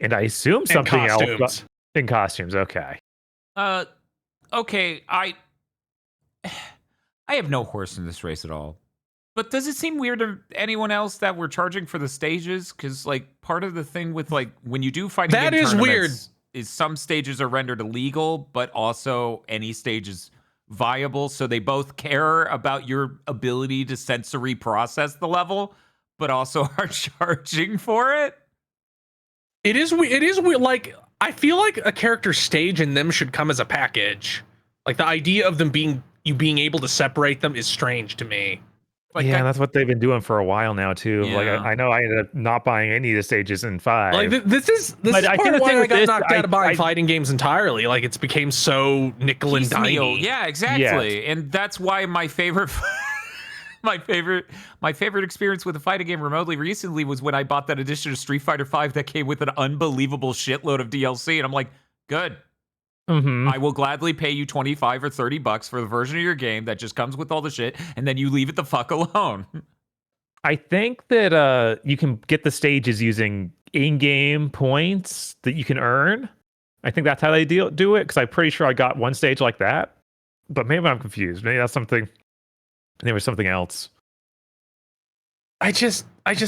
and I assume something else in costumes. Okay. Okay. I have no horse in this race at all. But does it seem weird to anyone else that we're charging for the stages? Because, like, part of the thing with, like, when you do fighting game tournaments weird. Is some stages are rendered illegal, but also any stage is viable. So they both care about your ability to sensory process the level, but also are charging for it. It is weird. Like, I feel like a character's stage in them should come as a package. Like, the idea of them being able to separate them is strange to me. Like, yeah, that's what they've been doing for a while now too. Yeah. Like I know I ended up not buying any of the stages in 5. Like this is part of why I got knocked out of buying fighting games entirely. Like it's became so nickel and dimey. Yeah, exactly. Yes. And that's why my favorite experience with a fighting game remotely recently was when I bought that edition of Street Fighter V that came with an unbelievable shitload of DLC, and I'm like, good. Mm-hmm. I will gladly pay you $25 or $30 for the version of your game that just comes with all the shit, and then you leave it the fuck alone. I think that you can get the stages using in-game points that you can earn. I think that's how they do it, because I'm pretty sure I got one stage like that. But maybe I'm confused. Maybe that's something. There was something else. I just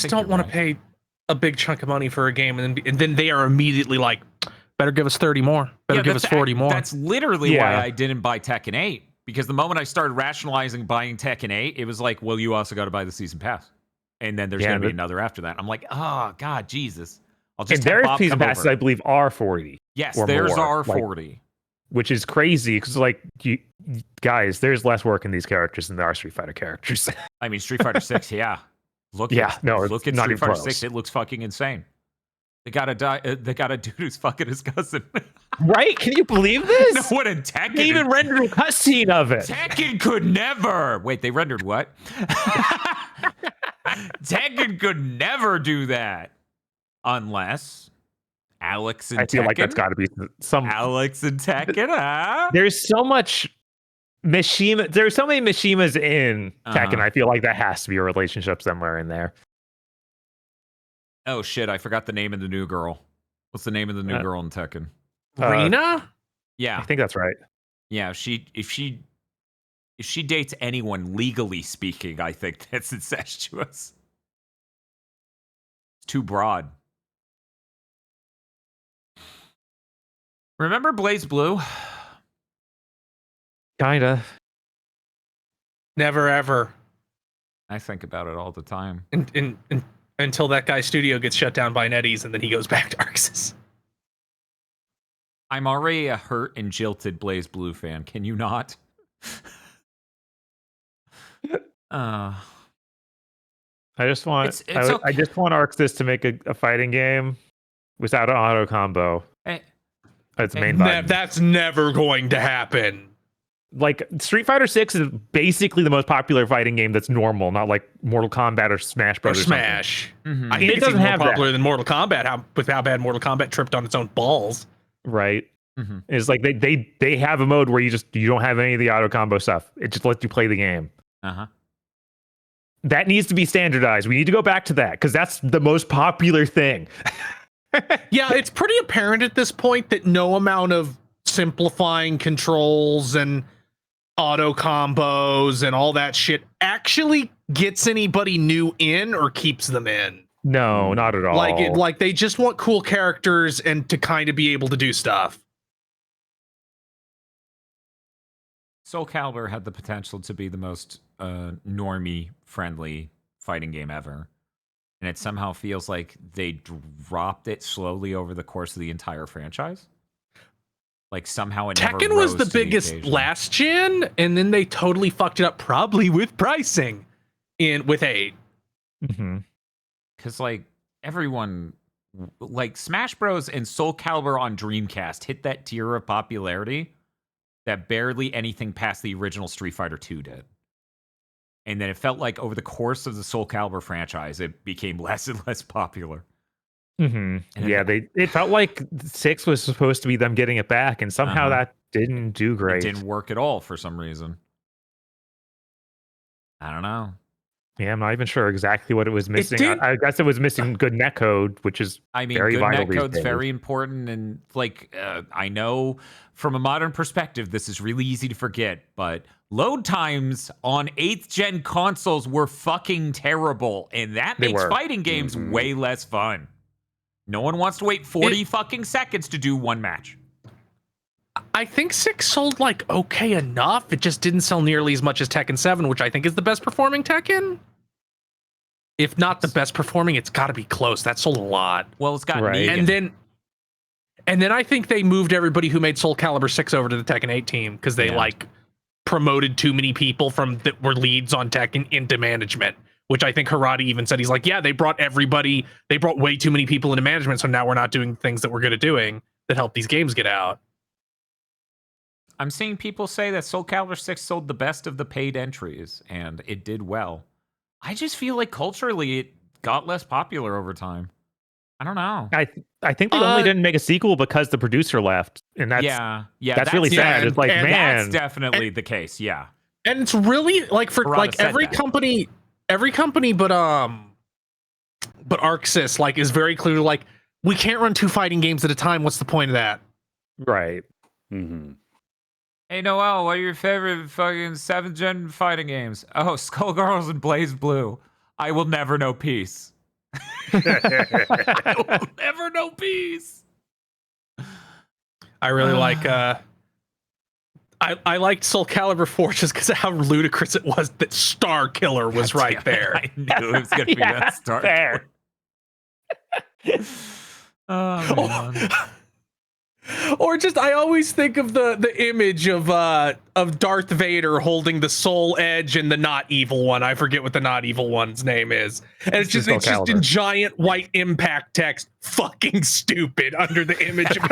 don't want to pay a big chunk of money for a game, and then they are immediately like, better give us 30 more. Better give us 40 more. That's literally why I didn't buy Tekken 8. Because the moment I started rationalizing buying Tekken 8, it was like, well, you also got to buy the season pass. And then there's going to be another after that. I'm like, oh, God, Jesus. I'll just and their season passes, I believe, are 40. Yes, theirs are 40. Like, which is crazy, because, like, guys, there's less work in these characters than there are Street Fighter characters. I mean, Street Fighter 6, yeah. Look at Street Fighter 6. It looks fucking insane. They got a dude who's fucking his cousin. Right? Can you believe this? No, what in Tekken? They even rendered a cutscene of it. Tekken could never. Wait, they rendered what? Tekken could never do that. Unless Alex and Tekken. I feel like that's got to be some... Alex and Tekken, huh? There's so much Mishima. There's so many Mishimas in Tekken. I feel like that has to be a relationship somewhere in there. Oh shit, I forgot the name of the new girl. What's the name of the new girl in Tekken? Rena? Yeah. I think that's right. Yeah, if she dates anyone, legally speaking, I think that's incestuous. It's too broad. Remember Blaze Blue? Kinda. Never ever. I think about it all the time. Until that guy's studio gets shut down by NetEase, and then he goes back to Arxis. I'm already a hurt and jilted Blaze Blue fan. Can you not? I just want it's okay. I just want Arxis to make a fighting game without an auto combo. That's main button. That's never going to happen. Like Street Fighter 6 is basically the most popular fighting game that's normal, not like Mortal Kombat or Smash Bros. Or Smash. Mm-hmm. I think it doesn't have more popular than Mortal Kombat. With how bad Mortal Kombat tripped on its own balls. Right. Mm-hmm. It's like they have a mode where you don't have any of the auto combo stuff. It just lets you play the game. Uh-huh. That needs to be standardized. We need to go back to that because that's the most popular thing. Yeah, it's pretty apparent at this point that no amount of simplifying controls and auto combos and all that shit actually gets anybody new in or keeps them in. No, not at all. Like they just want cool characters and to kind of be able to do stuff. Soul Calibur had the potential to be the most normie friendly fighting game ever. And it somehow feels like they dropped it slowly over the course of the entire franchise. Like somehow it never Tekken was the rose to biggest occasion. last gen, and then they totally fucked it up, probably with pricing with 8. Mm-hmm. Because like everyone, like Smash Bros. And Soul Calibur on Dreamcast hit that tier of popularity that barely anything past the original Street Fighter 2 did. And then it felt like over the course of the Soul Calibur franchise, it became less and less popular. Mm-hmm. Yeah, it felt like 6 was supposed to be them getting it back, and somehow that didn't do great. It didn't work at all for some reason. I don't know. Yeah, I'm not even sure exactly what it was missing. I guess it was missing good netcode, which is very good vital netcode's very important, and like I know from a modern perspective, this is really easy to forget, but load times on 8th gen consoles were fucking terrible, and that makes fighting games way less fun. No one wants to wait 40 fucking seconds to do one match. I think 6 sold like okay enough. It just didn't sell nearly as much as Tekken 7, which I think is the best performing Tekken. If not the best performing, it's got to be close. That sold a lot. Well, it's got Negan. And then I think they moved everybody who made Soul Calibur 6 over to the Tekken 8 team because they like promoted too many people from that were leads on Tekken into management. Which I think Harada even said, he's like, yeah, they brought way too many people into management, so now we're not doing things that we're good at doing that help these games get out. I'm seeing people say that Soul Calibur 6 sold the best of the paid entries, and it did well. I just feel like culturally it got less popular over time. I don't know. I think they only didn't make a sequel because the producer left, and that's that's really sad. It's like, man, that's definitely the case. Yeah, and it's really like for like every company but Arxis like is very clear, like we can't run 2 fighting games at a time. What's the point of that? Right. Mm-hmm. Hey Noel, what are your favorite fucking 7th gen fighting games? Oh, Skullgirls and Blaze Blue. I will never know peace. I will never know peace. I really like I liked Soul Calibur 4 just because of how ludicrous it was that Star Killer was right there. I knew it was going to be that Star Killer. Oh, man. Or just, I always think of the image of Darth Vader holding the Soul Edge and the not evil one. I forget what the not evil one's name is. And it's just in giant white impact text, fucking stupid, under the image of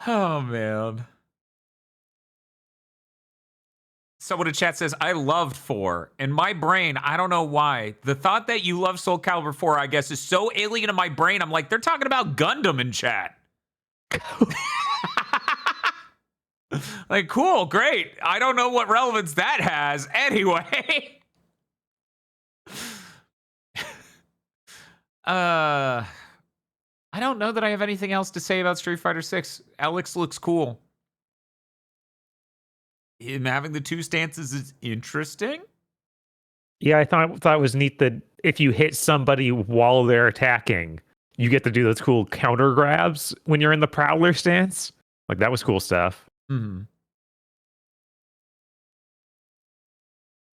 Oh, man. Someone in chat says, I loved 4. In my brain, I don't know why. The thought that you love Soul Calibur 4, I guess, is so alien to my brain. I'm like, they're talking about Gundam in chat. Like, cool, great. I don't know what relevance that has. Anyway. I don't know that I have anything else to say about Street Fighter 6. Alex looks cool. Him having the two stances is interesting. Yeah, I thought it was neat that if you hit somebody while they're attacking, you get to do those cool counter grabs when you're in the Prowler stance. Like, that was cool stuff. Mm-hmm.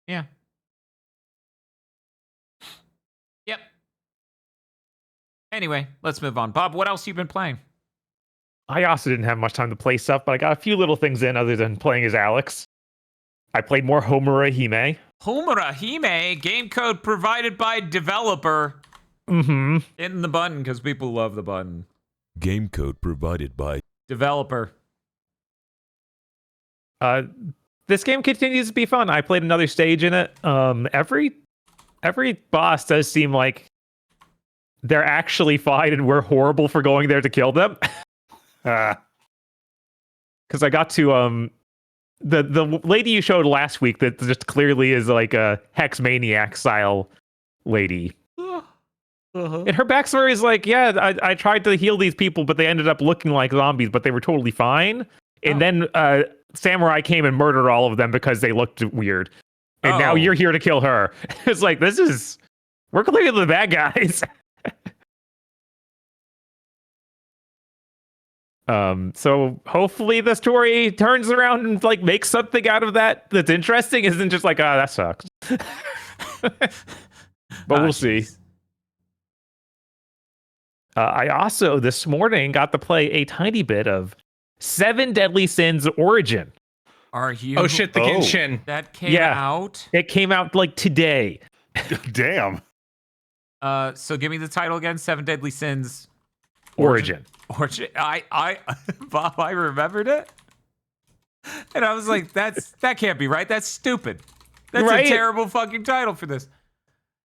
Yeah. Yep. Anyway, let's move on. Bob, what else you been playing? I also didn't have much time to play stuff, but I got a few little things in other than playing as Alex. I played more Homura Hime. Homura Hime, game code provided by developer. Mm-hmm. Hitting the button because people love the button. Game code provided by developer. This game continues to be fun. I played another stage in it. Every boss does seem like they're actually fine and we're horrible for going there to kill them. Because I got to the lady you showed last week that just clearly is like a Hex Maniac style lady. And her backstory is like, yeah, I tried to heal these people, but they ended up looking like zombies, but they were totally fine. And then Samurai came and murdered all of them because they looked weird. And now you're here to kill her. It's like, we're clearly the bad guys. So hopefully the story turns around and like makes something out of that that's interesting. Isn't just like, that sucks. But we'll see. I also this morning got to play a tiny bit of 7 Deadly Sins Origin. Are you? Oh shit, the Genshin. That came out? It came out like today. Damn. So give me the title again. 7 Deadly Sins Origin. I Bob, I remembered it. And I was like, that can't be right. That's stupid. That's a terrible fucking title for this.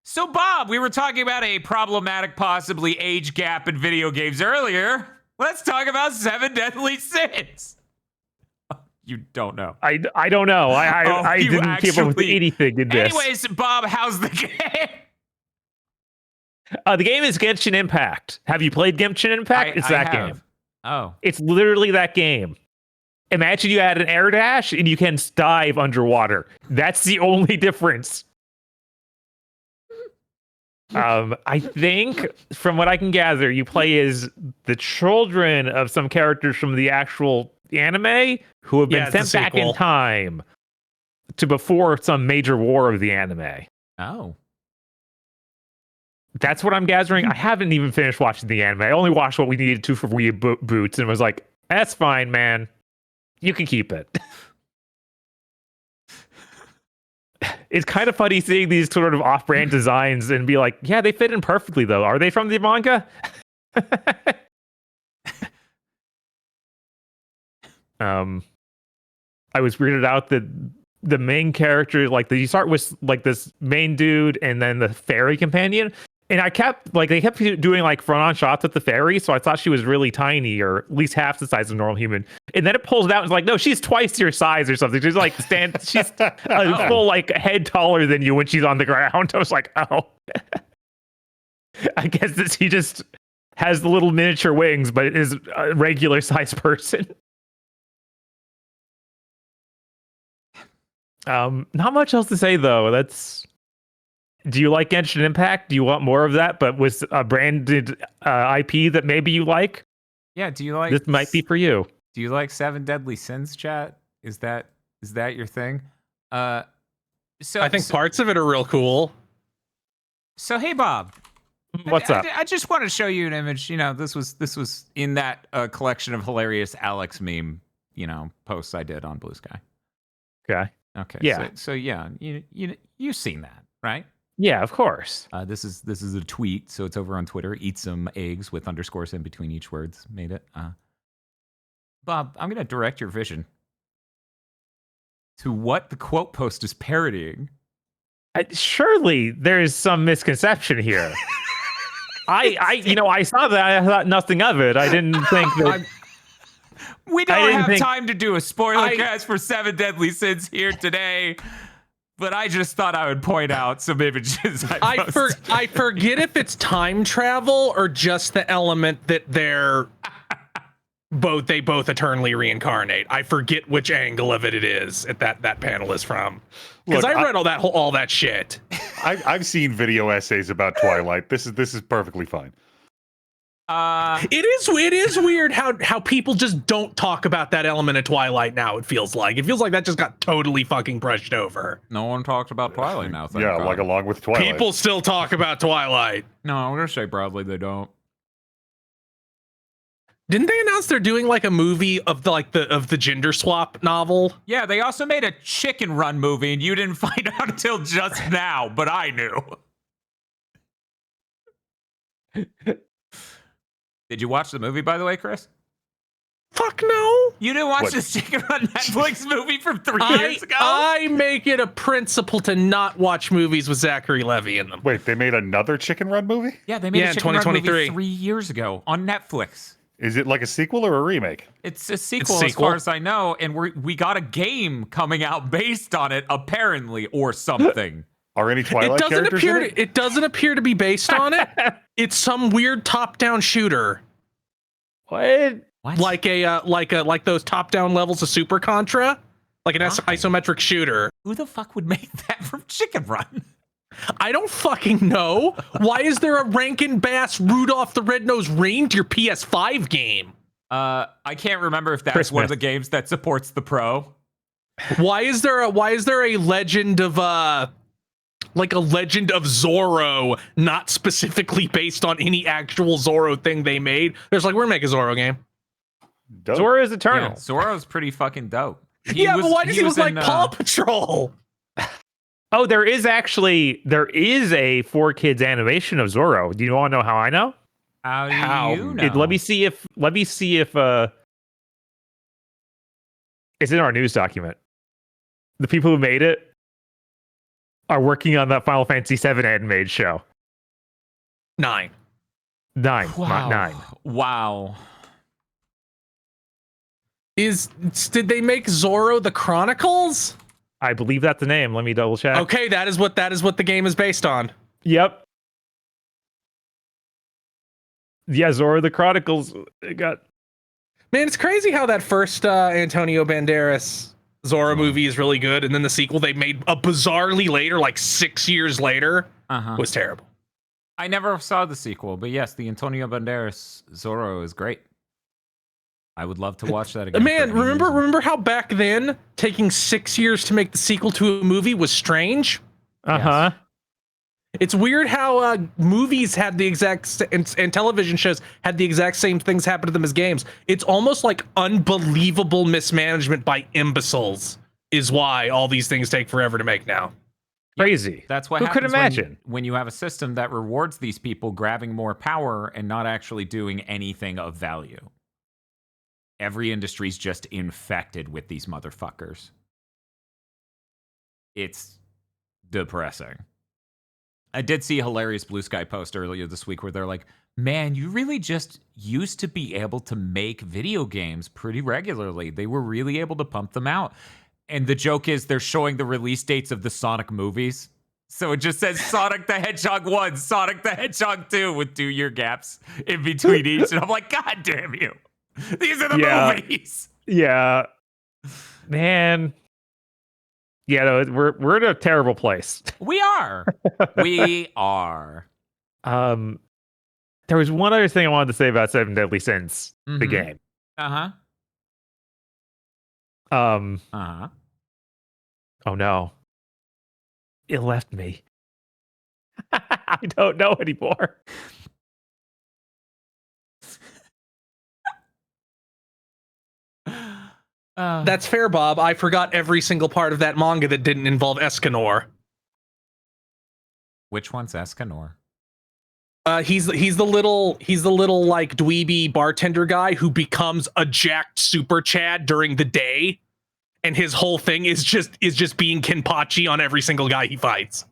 So, Bob, we were talking about a problematic, possibly age gap in video games earlier. Let's talk about 7 Deadly Sins. You don't know. I don't know. I didn't keep up with anything in this. Anyways, Bob, how's the game? The game is Genshin Impact. Have you played Genshin Impact? It's that game. Oh. It's literally that game. Imagine you add an air dash and you can dive underwater. That's the only difference. I think, from what I can gather, you play as the children of some characters from the actual anime who have been sent back in time to before some major war of the anime. Oh. That's what I'm gathering. I haven't even finished watching the anime. I only watched what we needed to for GigaBoots and was like, that's fine, man. You can keep it. It's kind of funny seeing these sort of off-brand designs and be like, yeah, they fit in perfectly, though. Are they from the manga? I was weirded out that the main character, like, you start with like this main dude and then the fairy companion. And they kept doing like front-on shots with the fairy, so I thought she was really tiny, or at least half the size of a normal human. And then it pulls it out and it's like, no, she's twice your size or something. She's like she's a full like head taller than you when she's on the ground. I was like, oh. I guess that she just has the little miniature wings, but is a regular size person. Not much else to say though. Do you like Genshin Impact? Do you want more of that, but with a branded IP that maybe you like? Yeah, do you like... This might be for you. Do you like 7 Deadly Sins, chat? Is that your thing? I think parts of it are real cool. So, hey, Bob. What's up? I just want to show you an image. You know, this was in that collection of hilarious Alex meme, posts I did on Blue Sky. Okay. Yeah. So yeah, you've seen that, right? Yeah, of course. This is a tweet, so it's over on Twitter. Eat some eggs with underscores in between each words. Made it. Bob, I'm gonna direct your vision to what the quote post is parodying. Surely there's some misconception here. I saw that. I thought nothing of it. I didn't think that. We don't have time to do a spoiler cast for 7 Deadly Sins here today. But I just thought I would point out some images. I forget if it's time travel or just the element that they both eternally reincarnate. I forget which angle of it is that panel is from. Because I read all that shit. I've seen video essays about Twilight. This is perfectly fine. It is weird how people just don't talk about that element of Twilight now. It feels like that just got totally fucking brushed over. No one talks about Twilight now. Yeah, God. like along with Twilight. People still talk about Twilight. No, I'm gonna say broadly they don't. Didn't they announce they're doing like a movie of the gender swap novel? Yeah, they also made a Chicken Run movie, and you didn't find out until just now, but I knew. Did you watch the movie, by the way, Chris? Fuck no. You didn't watch this Chicken Run Netflix movie from 3 years ago? I make it a principle to not watch movies with Zachary Levi in them. Wait, they made another Chicken Run movie? Yeah, they made a Chicken Run 2023 movie 3 years ago on Netflix. Is it like a sequel or a remake? It's a sequel as far as I know, and we got a game coming out based on it, apparently, or something. Are any Twilight characters in it? It doesn't appear to be based on it. It's some weird top-down shooter. What? Like those top-down levels of Super Contra, like an isometric shooter. Who the fuck would make that from Chicken Run? I don't fucking know. Why is there a Rankin Bass Rudolph the Red-Nosed Reindeer PS5 game? I can't remember if that's one of the games that supports the Pro. Why is there a legend of like a Legend of Zorro, not specifically based on any actual Zorro thing they made? There's like, we're gonna make a Zorro game. Dope. Zorro is eternal. Yeah, Zorro's pretty fucking dope. But why does he look like Paw Patrol? Oh, there is a 4Kids animation of Zorro. Do you want to know how I know? How do you know? Let me see if it's in our news document. The people who made it are working on that Final Fantasy VII animated show. 9. Wow. Not 9. Wow. Did they make Zorro the Chronicles? I believe that's the name. Let me double check. Okay, that is what the game is based on. Yep. Yeah, Zorro the Chronicles. Man, it's crazy how that first Antonio Banderas Zorro movie is really good, and then the sequel they made bizarrely later, like 6 years later, was terrible. I never saw the sequel, but yes, the Antonio Banderas Zorro is great. I would love to watch that again. Man, remember how back then taking 6 years to make the sequel to a movie was strange? Yes. It's weird how movies had the exact and television shows had the exact same things happen to them as games. It's almost like unbelievable mismanagement by imbeciles is why all these things take forever to make now. Crazy. That's what happens. Who could imagine when you have a system that rewards these people grabbing more power and not actually doing anything of value. Every industry's just infected with these motherfuckers. It's depressing. I did see a hilarious Blue Sky post earlier this week where they're like, man, you really just used to be able to make video games pretty regularly. They were really able to pump them out. And the joke is they're showing the release dates of the Sonic movies. So it just says Sonic the Hedgehog 1, Sonic the Hedgehog 2 with 2-year gaps in between each. And I'm like, God damn you. These are the movies. Yeah. Man. Yeah, no, we're in a terrible place. We are. We are. There was one other thing I wanted to say about Seven Deadly Sins, the game. Uh-huh. Oh no. It left me. I don't know anymore. That's fair, Bob. I forgot every single part of that manga that didn't involve Escanor. Which one's Escanor? He's the little like dweeby bartender guy who becomes a jacked super Chad during the day, and his whole thing is just being Kenpachi on every single guy he fights.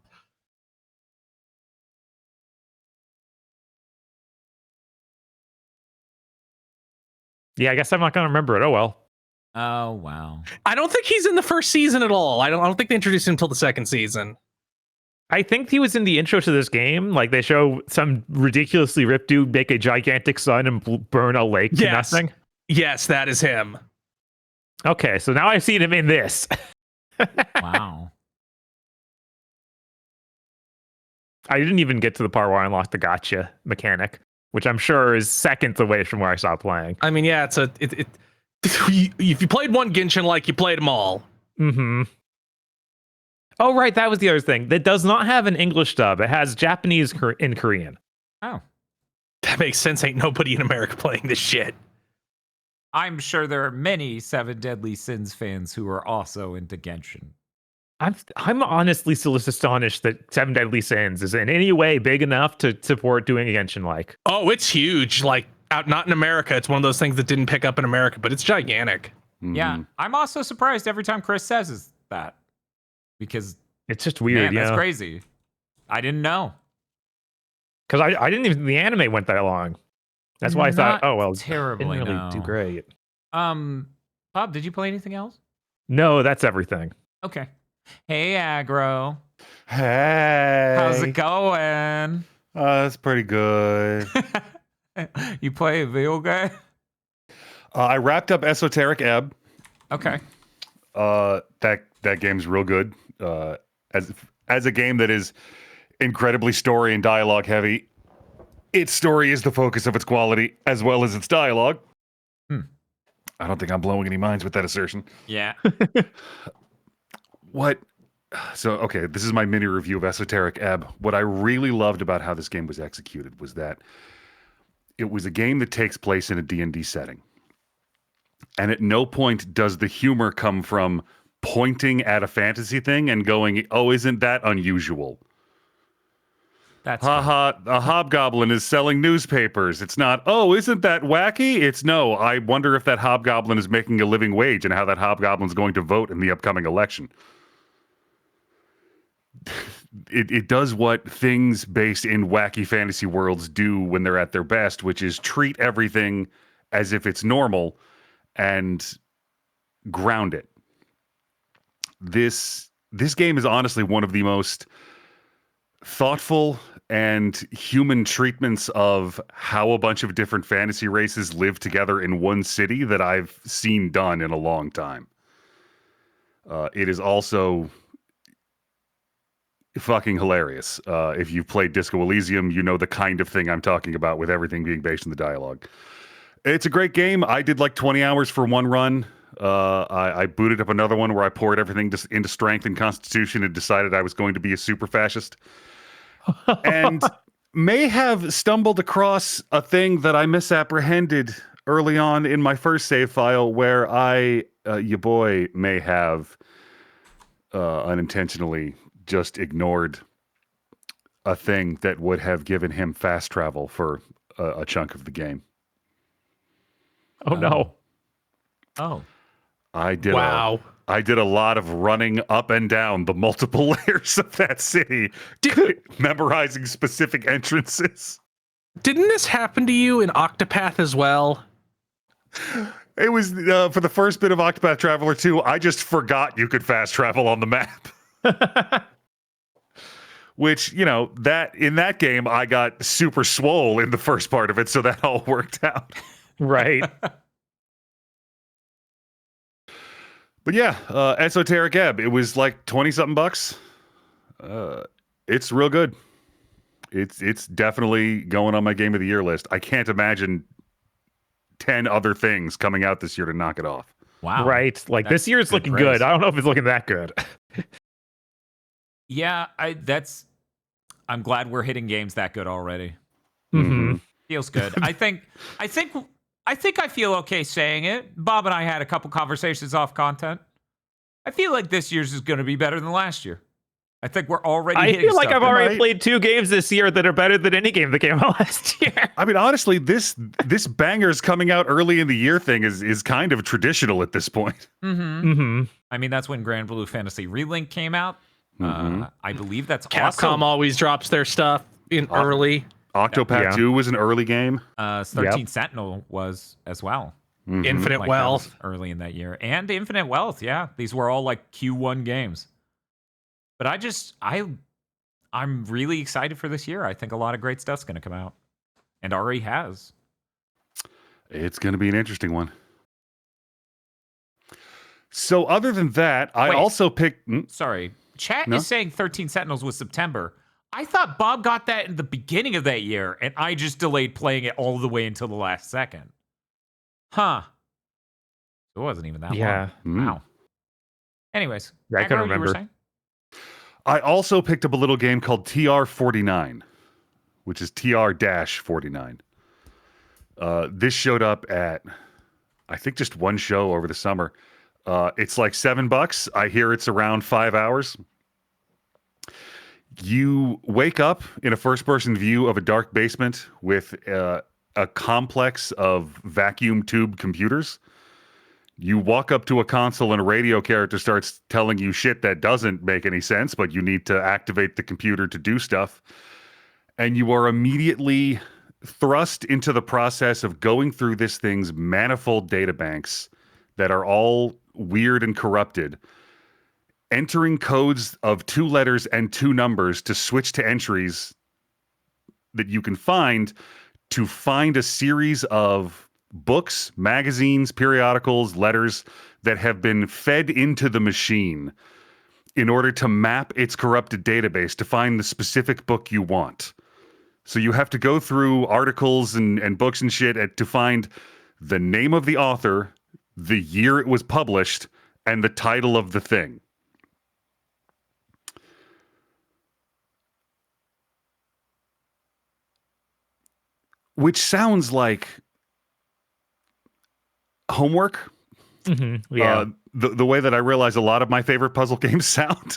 Yeah, I guess I'm not gonna remember it. Oh well. Oh, wow. I don't think he's in the first season at all. I don't think they introduced him until the second season. I think he was in the intro to this game. Like they show some ridiculously ripped dude make a gigantic sun and burn a lake to nothing. Yes, that is him. Okay, so now I've seen him in this. Wow. I didn't even get to the part where I unlocked the gotcha mechanic, which I'm sure is seconds away from where I stopped playing. I mean, yeah, if you played one Genshin like you played them all. Mm-hmm. Oh, right. That was the other thing. That does not have an English dub. It has Japanese in Korean. Oh. That makes sense. Ain't nobody in America playing this shit. I'm sure there are many Seven Deadly Sins fans who are also into Genshin. I'm honestly still astonished that Seven Deadly Sins is in any way big enough to support doing a Genshin-like. Oh, it's huge. Like, not in America. It's one of those things that didn't pick up in America, but it's gigantic. Mm-hmm. Yeah. I'm also surprised every time Chris says that. Because it's just weird. That's crazy. I didn't know. Because I didn't even think the anime went that long. That's why I thought, oh well, terribly didn't really do great. Bob, did you play anything else? No, that's everything. Okay. Hey, Aggro. Hey. How's it going? That's pretty good. You play a video game? I wrapped up Esoteric Ebb. Okay. That game's real good. As a game that is incredibly story and dialogue heavy, its story is the focus of its quality as well as its dialogue. I don't think I'm blowing any minds with that assertion. Yeah. Okay, this is my mini review of Esoteric Ebb. What I really loved about how this game was executed was that it was a game that takes place in a D&D setting. And at no point does the humor come from pointing at a fantasy thing and going, oh, isn't that unusual? That's haha, a hobgoblin is selling newspapers. It's not, oh, isn't that wacky? It's no, I wonder if that hobgoblin is making a living wage and how that hobgoblin is going to vote in the upcoming election. It does what things based in wacky fantasy worlds do when they're at their best, which is treat everything as if it's normal and ground it. This game is honestly one of the most thoughtful and human treatments of how a bunch of different fantasy races live together in one city that I've seen done in a long time. It is also fucking hilarious. If you've played Disco Elysium, you know the kind of thing I'm talking about with everything being based in the dialogue. It's a great game. I did like 20 hours for one run. I booted up another one where I poured everything into strength and constitution and decided I was going to be a super fascist. And may have stumbled across a thing that I misapprehended early on in my first save file where your boy may have unintentionally just ignored a thing that would have given him fast travel for a chunk of the game. Oh, no. Oh. I did wow. I did a lot of running up and down the multiple layers of that city, memorizing specific entrances. Didn't this happen to you in Octopath as well? It was for the first bit of Octopath Traveler 2, I just forgot you could fast travel on the map. Which, that in that game, I got super swole in the first part of it, so that all worked out. Right. But yeah, Esoteric Ebb, it was like 20-something bucks. It's real good. It's definitely going on my Game of the Year list. I can't imagine 10 other things coming out this year to knock it off. Wow. Right. Like this year is looking good. I don't know if it's looking that good. Yeah, I'm glad we're hitting games that good already. Mm-hmm. Feels good. I think I feel okay saying it. Bob and I had a couple conversations off content. I feel like this year's is going to be better than last year. I think we're already. I feel like I've already played 2 games this year that are better than any game that came out last year. I mean, honestly, this bangers coming out early in the year thing is kind of traditional at this point. Mm-hmm. Mm-hmm. I mean, that's when Grand Blue Fantasy Relink came out. Mm-hmm. I believe that's Capcom always drops their stuff in early. Octopath 2 was an early game. 13 Sentinel was as well. Infinite Like, Wealth. Early in that year. And Infinite Wealth, yeah. These were all like Q1 games. But I'm really excited for this year. I think a lot of great stuff's going to come out. And already has. It's going to be an interesting one. So other than that, I also picked... Sorry. Chat is saying 13 Sentinels was September. I thought Bob got that in the beginning of that year, and I just delayed playing it all the way until the last second. Huh. It wasn't even that long. Wow. Anyways, I can remember. I also picked up a little game called TR49, which is TR-49. This showed up at, I think, just one show over the summer. It's like $7. I hear it's around 5 hours. You wake up in a first-person view of a dark basement with a complex of vacuum tube computers. You walk up to a console and a radio character starts telling you shit that doesn't make any sense, but you need to activate the computer to do stuff. And you are immediately thrust into the process of going through this thing's manifold databanks that are all weird and corrupted, entering codes of 2 letters and 2 numbers to switch to entries that you can find to find a series of books, magazines, periodicals, letters that have been fed into the machine in order to map its corrupted database to find the specific book you want. So you have to go through articles and books and shit to find the name of the author, the year it was published, and the title of the thing. Which sounds like homework. Yeah. The way that I realize a lot of my favorite puzzle games sound.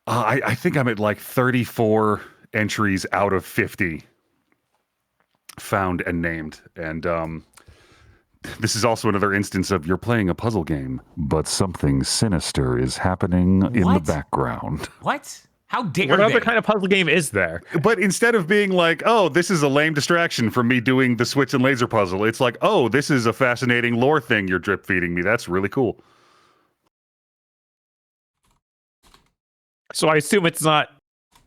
I think I'm at like 34 entries out of 50 found and named. And this is also another instance of you're playing a puzzle game, but something sinister is happening in the background. What? How dare What other kind of puzzle game is there? But instead of being like, oh, this is a lame distraction from me doing the switch and laser puzzle, it's like, oh, this is a fascinating lore thing you're drip feeding me. That's really cool. So I assume it's not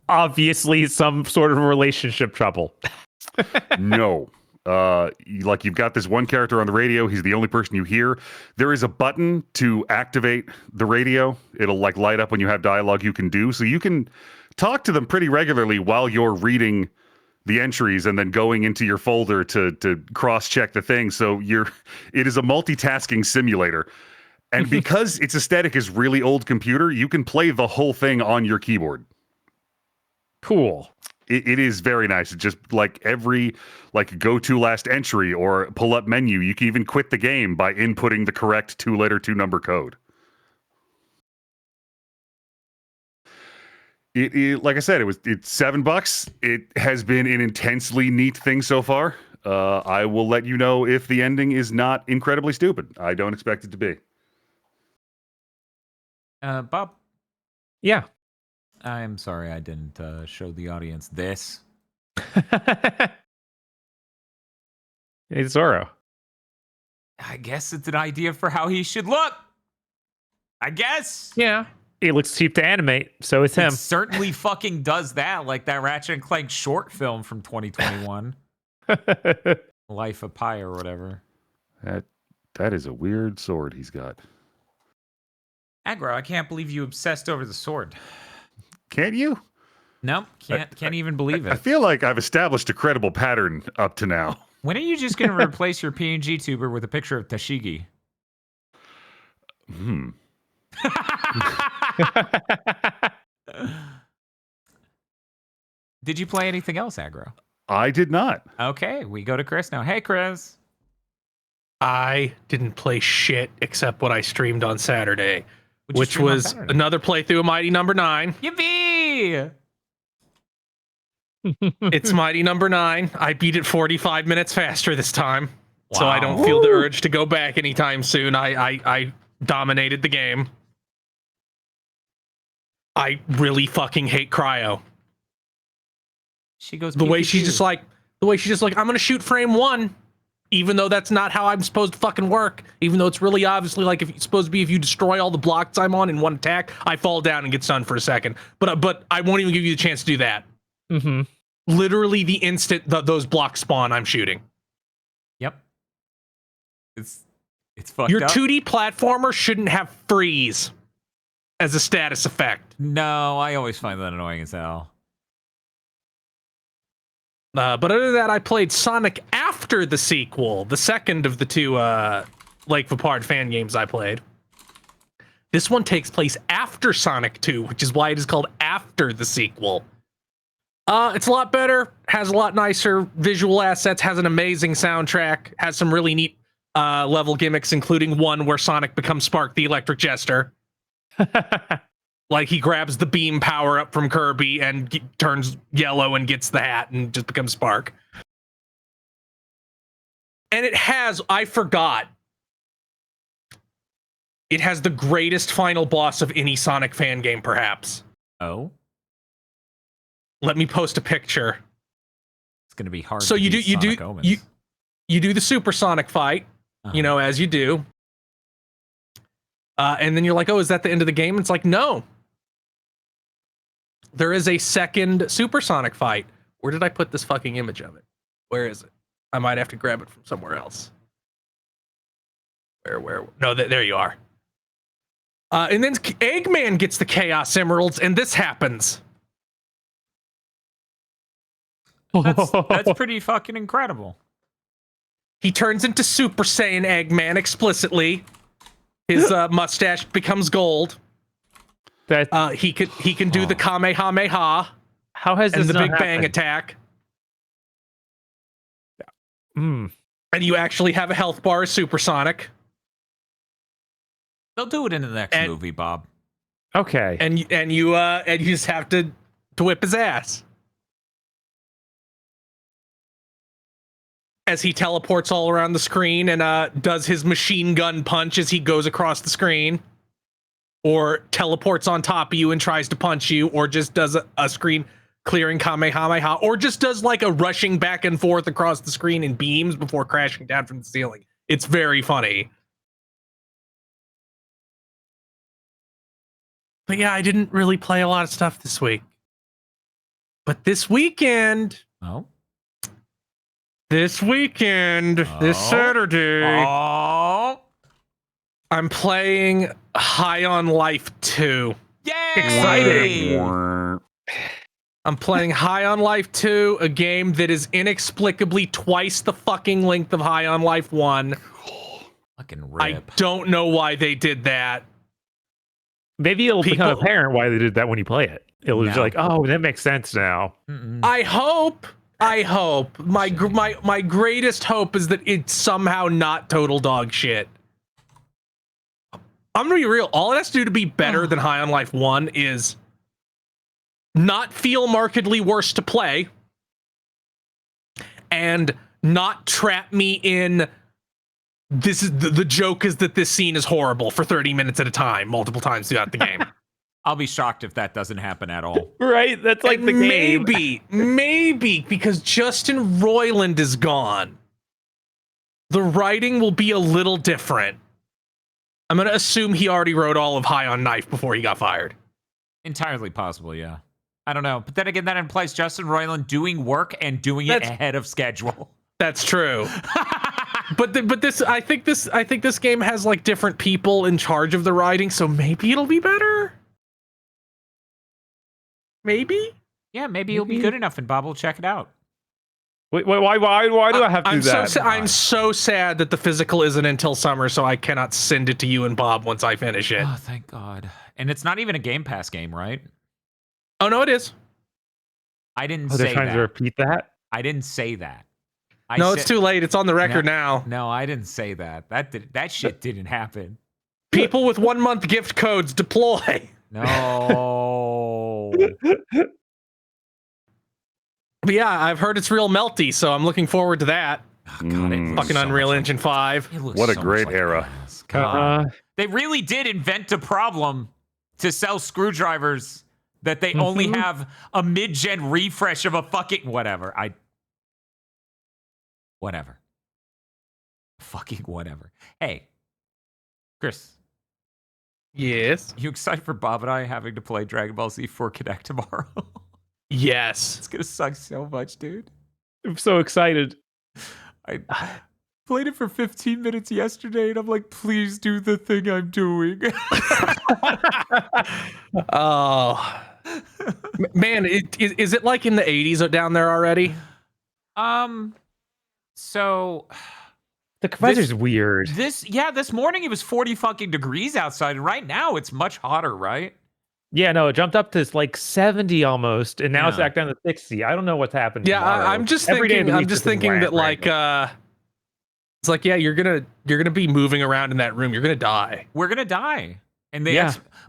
obviously some sort of relationship trouble. No. Like you've got this one character on the radio. He's the only person you hear. There is a button to activate the radio. It'll like light up when you have dialogue you can do. So you can talk to them pretty regularly while you're reading the entries and then going into your folder to cross-check the thing. So it is a multitasking simulator. And because its aesthetic is really old computer, you can play the whole thing on your keyboard. Cool. It is very nice. It's just like every go to last entry or pull up menu, you can even quit the game by inputting the correct 2-letter 2-number code. It like I said, it's $7. It has been an intensely neat thing so far. I will let you know if the ending is not incredibly stupid. I don't expect it to be. Bob? Yeah. I'm sorry I didn't show the audience this. Hey, Zorro. I guess it's an idea for how he should look. I guess. Yeah. He looks cheap to animate, so it's him. It certainly fucking does that, like that Ratchet and Clank short film from 2021. Life of Pi or whatever. That is a weird sword he's got. Aggro, I can't believe you obsessed over the sword. Can't you? Nope, can't even believe it. I feel like I've established a credible pattern up to now. When are you just going to replace your PNG tuber with a picture of Tashigi? Did you play anything else, Aggro? I did not. Okay, we go to Chris now. Hey, Chris. I didn't play shit except what I streamed on Saturday, which was another playthrough of Mighty Number 9. Yippee! It's Mighty Number 9. I beat it 45 minutes faster this time, so I don't feel the urge to go back anytime soon. I dominated the game. I really fucking hate Cryo. She goes the way she's just like, The way she's just like, I'm going to shoot frame 1, even though that's not how I'm supposed to fucking work. Even though it's really obviously like if it's supposed to be if you destroy all the blocks I'm on in one attack, I fall down and get stunned for a second. But I won't even give you the chance to do that. Mm-hmm. Literally the instant those blocks spawn, I'm shooting. Yep. It's fucked Your up. 2D platformer shouldn't have freeze as a status effect. No, I always find that annoying as hell. But other than that, I played Sonic after the sequel, the second of the two Lake Vapard fan games I played. This one takes place after Sonic 2, which is why it is called After the Sequel. It's a lot better, has a lot nicer visual assets, has an amazing soundtrack, has some really neat level gimmicks, including one where Sonic becomes Spark the Electric Jester. Like he grabs the beam power up from Kirby and turns yellow and gets the hat and just becomes Spark. And it has, I forgot, it has the greatest final boss of any Sonic fan game, perhaps. Oh? Let me post a picture. It's going to be hard So to you beat Sonic Omens. you do the supersonic fight, you know, as you do. And then you're like, oh, is that the end of the game? It's like, no. There is a second supersonic fight. Where did I put this fucking image of it? Where is it? I might have to grab it from somewhere else. Where? No, there you are. And then Eggman gets the Chaos Emeralds, and this happens. That's pretty fucking incredible. He turns into Super Saiyan Eggman explicitly. His mustache becomes gold. That he can do the Kamehameha. How has and this the not Big Bang happened? attack? Mm. And you actually have a health bar as Supersonic. They'll do it in the next movie, Bob. Okay. And you just have to whip his ass. As he teleports all around the screen and does his machine gun punch as he goes across the screen. Or teleports on top of you and tries to punch you, or just does a screen clearing Kamehameha, or just does like a rushing back and forth across the screen in beams before crashing down from the ceiling. It's very funny. But yeah, I didn't really play a lot of stuff this week. But this weekend... Oh? This Saturday... Oh! I'm playing High on Life 2. Yay! Exciting. I'm playing High on Life 2, a game that is inexplicably twice the fucking length of High on Life 1. Fucking rip. I don't know why they did that. Maybe it'll become apparent why they did that when you play it. It'll be like, oh, that makes sense now. I hope. My greatest hope is that it's somehow not total dog shit. I'm gonna be real. All it has to do to be better than High on Life 1 is not feel markedly worse to play and not trap me in this is the joke is that this scene is horrible for 30 minutes at a time, multiple times throughout the game. I'll be shocked if that doesn't happen at all. Right? That's like the game. Maybe because Justin Roiland is gone. The writing will be a little different. I'm going to assume he already wrote all of High on Knife before he got fired. Entirely possible, yeah. I don't know. But then again, that implies Justin Roiland doing work and doing it ahead of schedule. That's true. but this I think this game has like different people in charge of the writing, so maybe it'll be better. Maybe? Yeah, maybe it'll be good enough and Bob will check it out. Wait, why do I have to do that? I'm so sad that the physical isn't until summer, so I cannot send it to you and Bob once I finish it. Oh, thank God. And it's not even a Game Pass game, right? Oh, no, it is. I didn't say that. They're trying to repeat that? I didn't say that. It's too late. It's on the record now. No, I didn't say that. That shit didn't happen. People with 1 month gift codes deploy. No. But yeah, I've heard it's real melty, so I'm looking forward to that. Oh, God, fucking Unreal Engine 5. What a great era. They really did invent a problem to sell screwdrivers that they only have a mid-gen refresh of a fucking whatever. Whatever. Fucking whatever. Hey, Chris. Yes. You excited for Bob and I having to play Dragon Ball Z 4 Connect tomorrow? Yes. It's gonna suck so much, dude. I'm so excited. I played it for 15 minutes yesterday, and I'm like, please do the thing I'm doing. Oh. Man, is it like in the 80s down there already? So the weather's weird. This morning it was 40 fucking degrees outside, and right now it's much hotter, right? Yeah, no, it jumped up to like 70 almost, and now it's back down to 60. I don't know what's happened. Yeah, I'm just thinking that like it's like, yeah, you're gonna be moving around in that room. You're gonna die. We're gonna die. And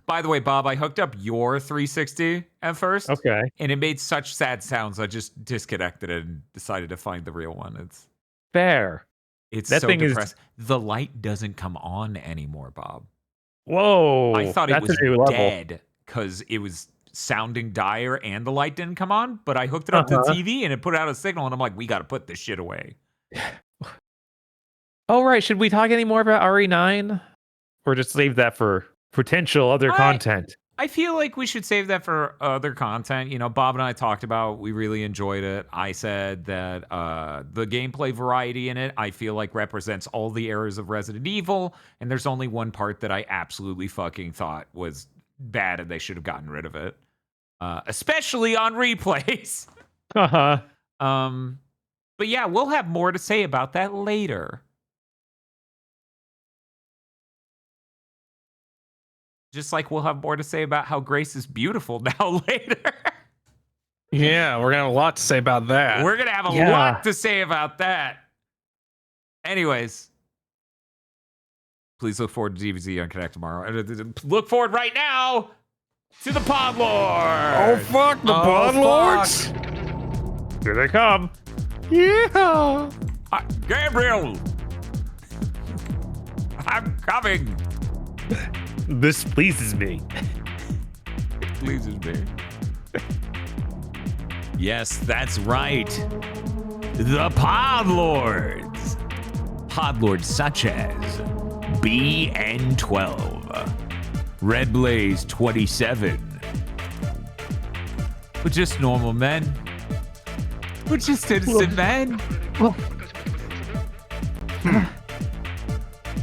by the way, Bob, I hooked up your 360 at first. Okay. And it made such sad sounds. I just disconnected it and decided to find the real one. It's fair. It's that so thing depressing. The light doesn't come on anymore, Bob. Whoa. I thought it was dead because it was sounding dire and the light didn't come on. But I hooked it up to the TV and it put out a signal. And I'm like, we got to put this shit away. Oh, right. Should we talk any more about RE9? Or just save that for potential other content? I feel like we should save that for other content. You know, Bob and I talked about, we really enjoyed it. I said that the gameplay variety in it, I feel like represents all the eras of Resident Evil. And there's only one part that I absolutely fucking thought was bad and they should have gotten rid of it. Especially on replays. But yeah, we'll have more to say about that later. Just like we'll have more to say about how Grace is beautiful now later. Yeah, we're going to have a lot to say about that. We're going to have a lot to say about that. Anyways, please look forward to DBZ on Connect tomorrow. Look forward right now to the Pod Lords. Oh, fuck, the Pod Lords. Here they come. Yeah. Gabriel. I'm coming. This pleases me. It pleases me. Yes, that's right. The Pod Lords. Pod Lords such as BN12, Red Blaze 27. We're just normal men. We're just innocent men.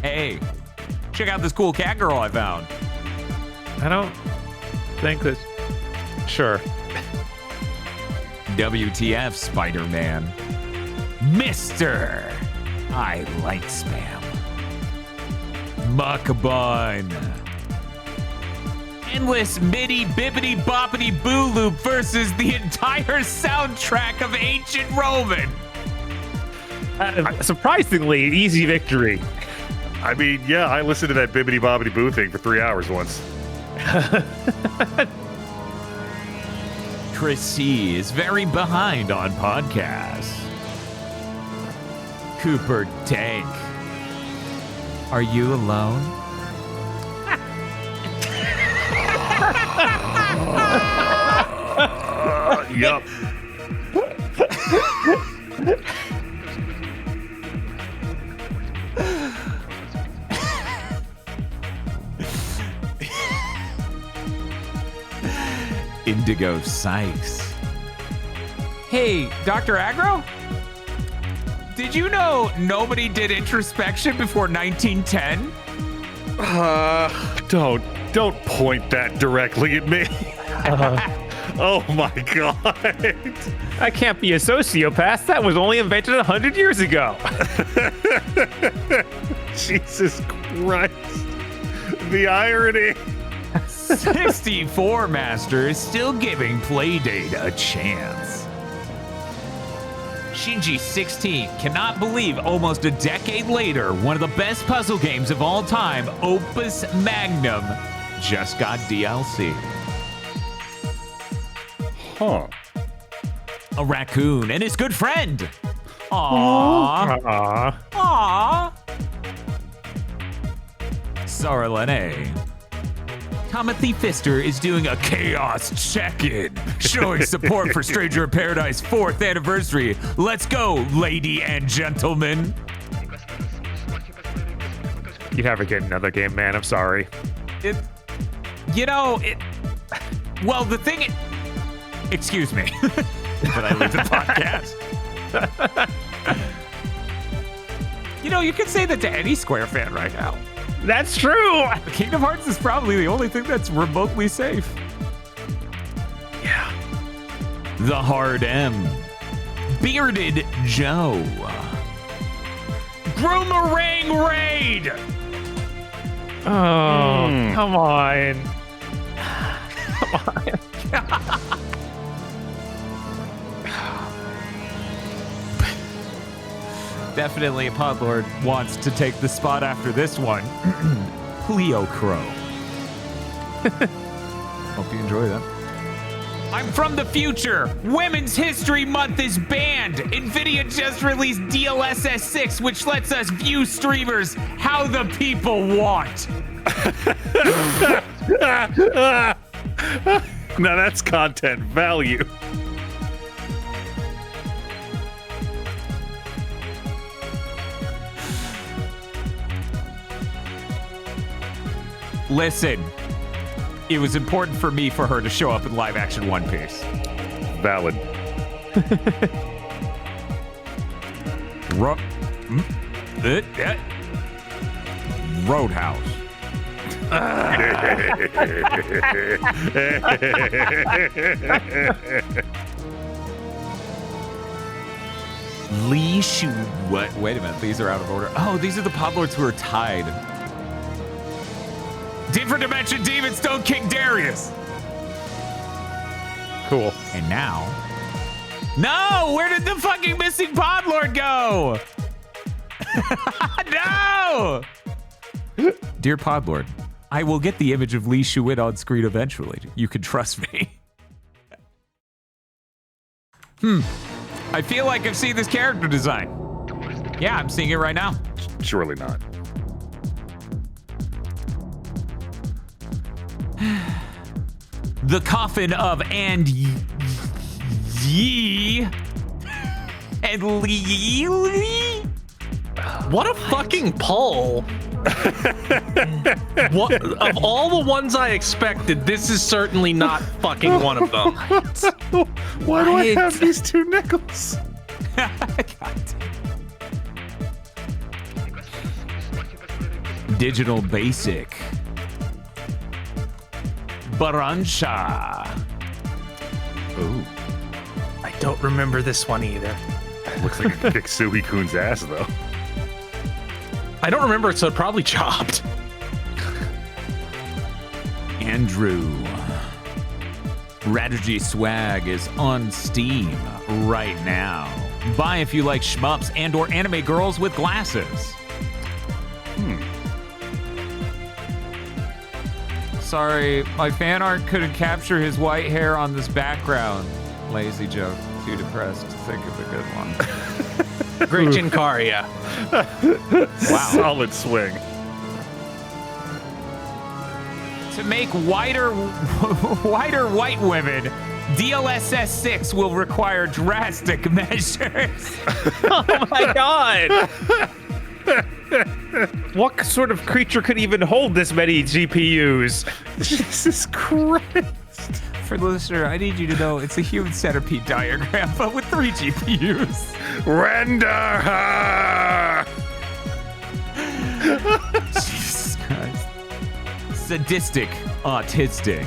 Hey. Check out this cool cat girl I found. I don't think that... Sure. WTF, Spider-Man. Mr. I like spam. Muckbun. Endless MIDI bibbity boppity boo loop versus the entire soundtrack of Ancient Roman. Surprisingly, easy victory. I mean, yeah, I listened to that bibbity bobbity boo thing for 3 hours once. Chris C is very behind on podcasts. Cooper Tank. Are you alone? Yup. Indigo Sykes. Hey, Dr. Agro? Did you know nobody did introspection before 1910? Don't point that directly at me. Oh my god. I can't be a sociopath. That was only invented 100 years ago. Jesus Christ. The irony. 64 Master is still giving Playdate a chance. Shinji 16 cannot believe almost a decade later, one of the best puzzle games of all time, Opus Magnum, just got DLC. Huh. A raccoon and his good friend. Aww. Aww. Sarah Lene. Timothy Pfister is doing a chaos check-in, showing support for Stranger in Paradise 4th anniversary. Let's go, lady and gentlemen. You never get another game, man. I'm sorry. Well, the thing... Excuse me. But I leave the podcast. You can say that to any Square fan right now. That's true. Kingdom Hearts is probably the only thing that's remotely safe. Yeah. The Hard M. Bearded Joe. Groomerang Raid. Oh, come on. Come on. Definitely a Podlord wants to take the spot after this one. Cleo Crow. Hope you enjoy that. I'm from the future. Women's History Month is banned. NVIDIA just released DLSS 6, which lets us view streamers how the people want. Now that's content value. Listen, it was important for me for her to show up in live action One Piece. Valid. Roadhouse. Lee Shu. What? Wait a minute. These are out of order. Oh, these are the Podlords who are tied. Different Dimension Demon Stone King Darius. Cool. And now... No! Where did the fucking missing Podlord go? No! Dear Podlord, I will get the image of Lee Shu-in on screen eventually. You can trust me. I feel like I've seen this character design. Yeah, I'm seeing it right now. Surely not. The coffin of and Yi and Lee. What a fucking pull. What, of all the ones I expected, this is certainly not fucking one of them. Why do I have these two nickels? Digital Basic. Baransha. Ooh. I don't remember this one either. Looks like it kicked Suhi-kun's ass, though. I don't remember it, so it probably chopped. Andrew. Radigy Swag is on Steam right now. Buy if you like shmups and or anime girls with glasses. Sorry, my fan art couldn't capture his white hair on this background. Lazy joke. Too depressed to think of a good one. Great Jinkaria. Wow. Solid swing. To make whiter white women, DLSS 6 will require drastic measures. Oh my god. What sort of creature could even hold this many GPUs? Jesus Christ. For the listener, I need you to know it's a human centipede diagram, but with 3 GPUs. Render her! Jesus Christ. Sadistic, autistic.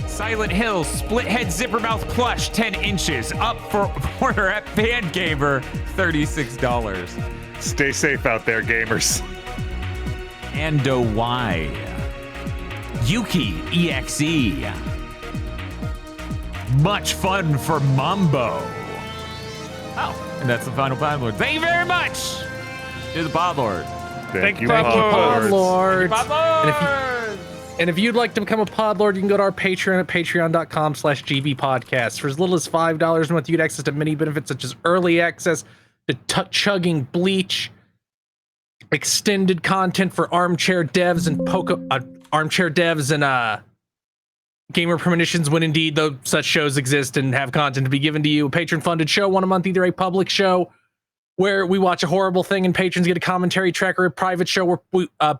Silent Hill split head zipper mouth plush 10 inches up for order at Fangamer $36. Stay safe out there, gamers. Ando Y. Yuki EXE. Much fun for Mambo. Oh, and that's the final Podlord. Thank you very much to the Podlord. Thank you, Podlord. Podlord. And if you'd like to become a Podlord, you can go to our Patreon at patreon.com/gbpodcast. For as little as $5 a month, you get access to many benefits such as early access to chugging Bleach, extended content for armchair devs and gamer premonitions when indeed though such shows exist and have content to be given to you. A patron-funded show, one a month, either a public show where we watch a horrible thing and patrons get a commentary track, or a private show where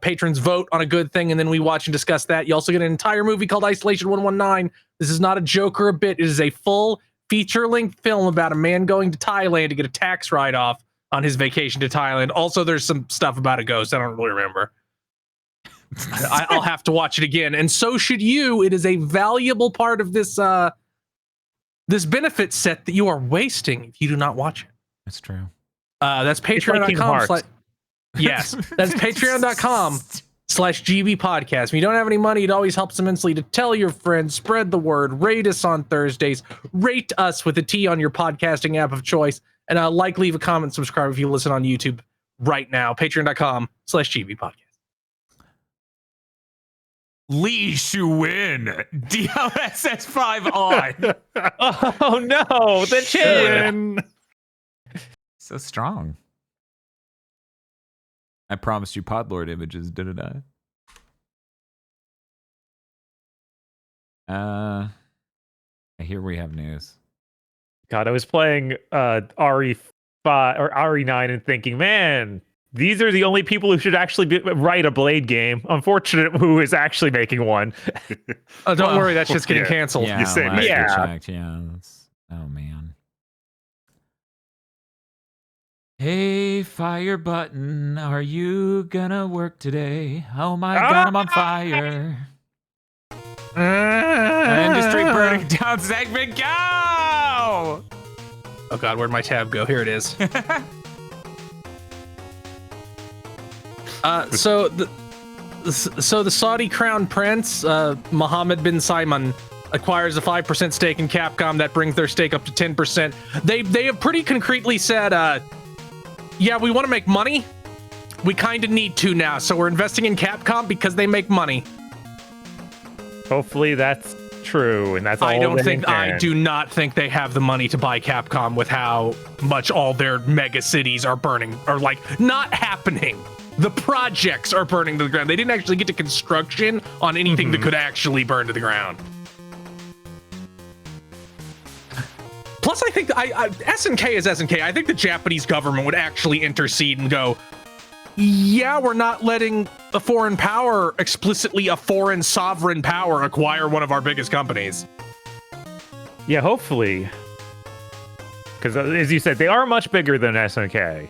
patrons vote on a good thing and then we watch and discuss that. You also get an entire movie called Isolation 119. This is not a joke or a bit. It is a full feature-length film about a man going to Thailand to get a tax write-off on his vacation to Thailand. Also, there's some stuff about a ghost. I don't really remember. I'll have to watch it again. And so should you. It is a valuable part of this this benefit set that you are wasting if you do not watch it. That's true. That's patreon.com. Yes, that's patreon.com/GB podcast. If you don't have any money, it always helps immensely to tell your friends, spread the word, rate us on Thursdays, rate us with a T on your podcasting app of choice, and leave a comment, subscribe if you listen on YouTube right now. Patreon.com/GB podcast. Lee Shuin, DLSS 5 on. Oh no, the chin. So strong. I promised you Podlord images, didn't I? Here we have news. God, I was playing RE5 or RE9 and thinking, man, these are the only people who should actually write a Blade game. Unfortunate who is actually making one. Don't worry, that shit's getting canceled. Yeah, you say checked. Yeah, oh man. Hey, fire button, are you gonna work today? Oh my god, I'm on fire. Industry burning down segment, go! Oh god, where'd my tab go? Here it is. So the Saudi crown prince, Mohammed bin Salman, acquires a 5% stake in Capcom. That brings their stake up to 10%. They have pretty concretely said, yeah, we want to make money. We kind of need to now, so we're investing in Capcom because they make money. Hopefully that's true, and that's all. I do not think they have the money to buy Capcom with how much all their mega cities are burning, or like not happening. The projects are burning to the ground. They didn't actually get to construction on anything that could actually burn to the ground. Plus, I think SNK is SNK. I think the Japanese government would actually intercede and go, yeah, we're not letting a foreign power, explicitly a foreign sovereign power, acquire one of our biggest companies. Yeah, hopefully. Because as you said, they are much bigger than SNK.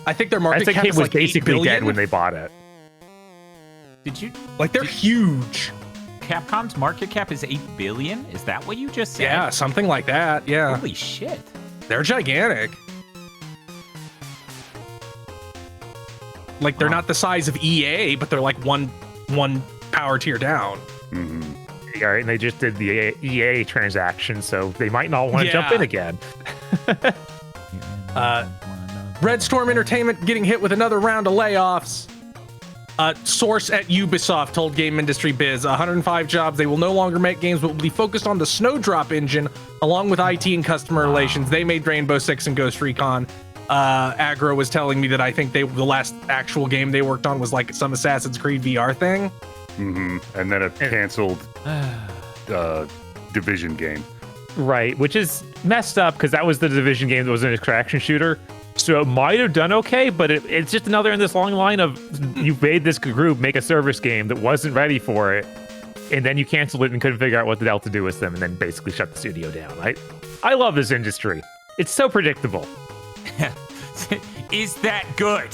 I think their market cap is was like basically dead when they bought it. Did you? Like, they're huge. Capcom's market cap is 8 billion? Is that what you just said? Yeah, something like that. Yeah. Holy shit. They're gigantic. Like, they're not the size of EA, but they're like one power tier down. Mm-hmm. Yeah, and they just did the EA transaction, so they might not want to jump in again. Red Storm Entertainment getting hit with another round of layoffs. Source at Ubisoft told Game Industry Biz, 105 jobs. They will no longer make games, but will be focused on the Snowdrop engine, along with IT and customer relations. They made Rainbow Six and Ghost Recon. Aggro was telling me that I think the last actual game they worked on was like some Assassin's Creed VR thing. Mm-hmm. And then a canceled Division game. Right, which is messed up because that was the Division game that was an extraction shooter. So it might have done okay, but it's just another in this long line of you made this group make a service game that wasn't ready for it, and then you canceled it and couldn't figure out what the hell to do with them, and then basically shut the studio down. I love this industry. It's so predictable. Is that good?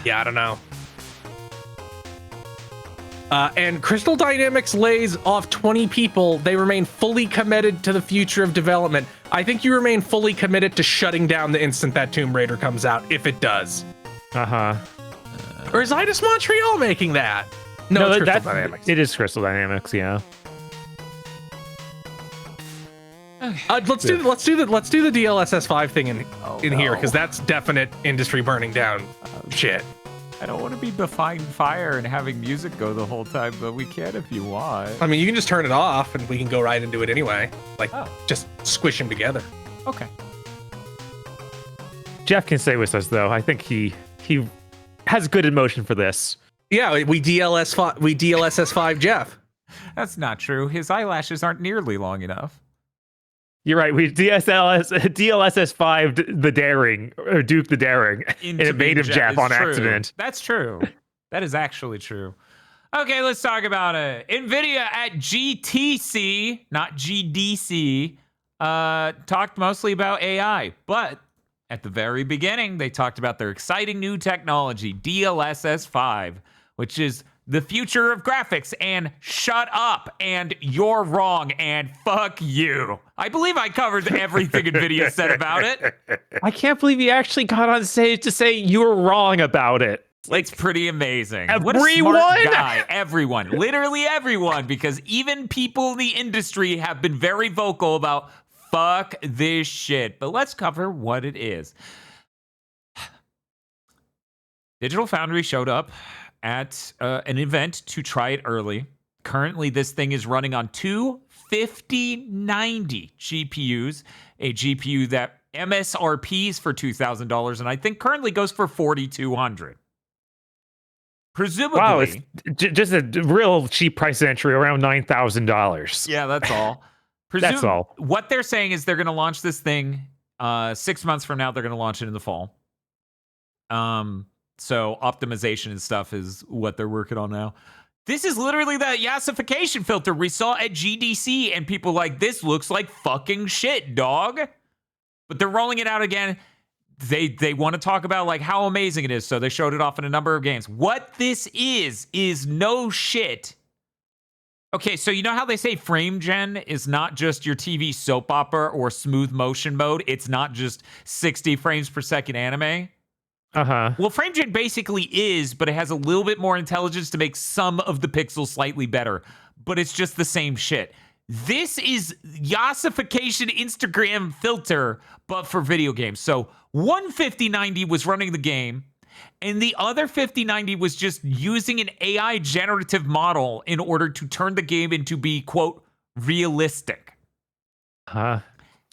Yeah, I don't know. And Crystal Dynamics lays off 20 people. They remain fully committed to the future of development. I think you remain fully committed to shutting down the instant that Tomb Raider comes out, if it does. Uh-huh. Or is Eidos Montreal making that? No, it's Crystal Dynamics. It is Crystal Dynamics, yeah. Let's do the DLSS 5 thing in here, because that's definite industry burning down shit. I don't want to be defying fire and having music go the whole time, but we can if you want. I mean, you can just turn it off and we can go right into it anyway. Like, just squish them together. Okay. Jeff can stay with us though. I think he has good emotion for this. Yeah, we DLSS5 Jeff. That's not true. His eyelashes aren't nearly long enough. You're right. We DLSS5 the Daring, or Duke the Daring, and it made him Jeff on accident. That's true. That is actually true. Okay, let's talk about it. NVIDIA at GTC, not GDC, talked mostly about AI, but at the very beginning, they talked about their exciting new technology, DLSS5, which is the future of graphics, and shut up, and you're wrong, and fuck you. I believe I covered everything NVIDIA said about it. I can't believe he actually got on stage to say you were wrong about it. It's pretty amazing. Everyone? What a smart guy. Everyone. Literally everyone, because even people in the industry have been very vocal about fuck this shit. But let's cover what it is. Digital Foundry showed up at an event to try it early. Currently, this thing is running on two 5090 GPUs, a GPU that MSRPs for $2,000, and I think currently goes for $4,200. Presumably, wow, it's just a real cheap price entry, around $9,000. Yeah, that's all. That's all. What they're saying is they're going to launch this thing 6 months from now. They're going to launch it in the fall. So optimization and stuff is what they're working on now. This is literally the yassification filter we saw at GDC, and people like, this looks like fucking shit, dog. But they're rolling it out again. They want to talk about like how amazing it is, so they showed it off in a number of games. What this is no shit. Okay, so you know how they say frame gen is not just your TV soap opera or smooth motion mode? It's not just 60 frames per second anime? Uh-huh. Well, frame gen basically is, but it has a little bit more intelligence to make some of the pixels slightly better. But it's just the same shit. This is yassification Instagram filter, but for video games. So one 5090 was running the game, and the other 5090 was just using an AI generative model in order to turn the game into be, quote, realistic.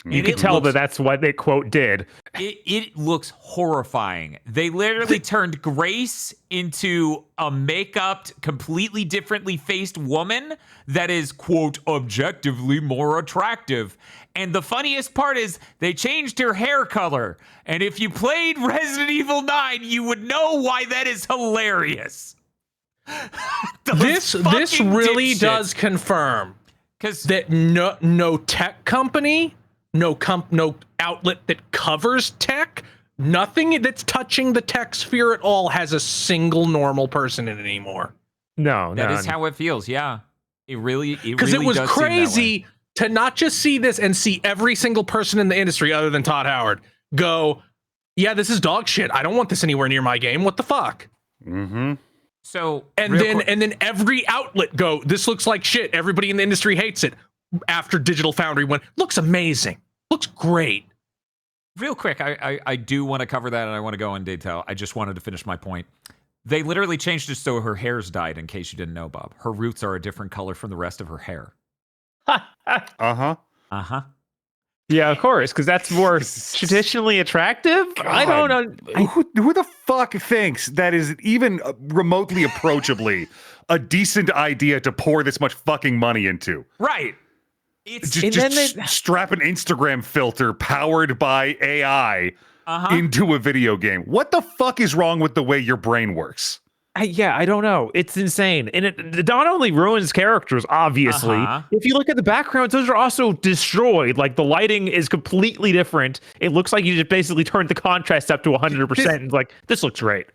You can tell that that's what they, quote, did. It looks horrifying. They literally turned Grace into a make-upped, completely differently faced woman that is, quote, objectively more attractive. And the funniest part is they changed her hair color. And if you played Resident Evil 9, you would know why that is hilarious. This really does confirm that no tech company, no outlet that covers tech, nothing that's touching the tech sphere at all has a single normal person in it anymore. No, that is how it feels. Yeah, it really because it was crazy to not just see this and see every single person in the industry other than Todd Howard go, yeah, this is dog shit. I don't want this anywhere near my game. What the fuck? Mm-hmm. So and then every outlet go, this looks like shit. Everybody in the industry hates it. After Digital Foundry went, looks amazing. Looks great. Real quick, I do want to cover that, and I want to go in detail. I just wanted to finish my point. They literally changed it so her hair's dyed, in case you didn't know, Bob. Her roots are a different color from the rest of her hair. Uh-huh. Uh-huh. Yeah, of course, because that's more traditionally attractive. God. I don't know. Who the fuck thinks that is even remotely approachably a decent idea to pour this much fucking money into? Right. It's just strap an Instagram filter powered by AI into a video game. What the fuck is wrong with the way your brain works? I don't know. It's insane. And it not only ruins characters, obviously. If you look at the backgrounds, those are also destroyed. Like, the lighting is completely different. It looks like you just basically turned the contrast up to 100%. And like, this looks great.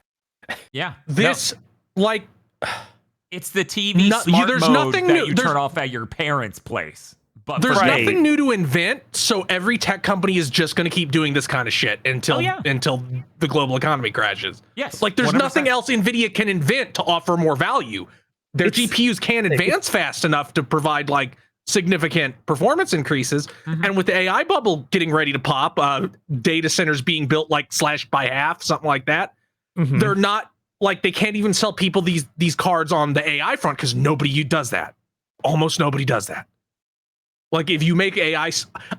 Yeah. It's the TV smart there's mode nothing that new. you turn off at your parents' place. But there's nothing new to invent, so every tech company is just going to keep doing this kind of shit until the global economy crashes. Yes, like there's 100%. Nothing else NVIDIA can invent to offer more value. Their GPUs can't advance fast enough to provide like significant performance increases. And with the AI bubble getting ready to pop, data centers being built like slashed by half, something like that. They're not like, they can't even sell people these cards on the AI front because nobody does that. Almost nobody does that. Like if you make AI,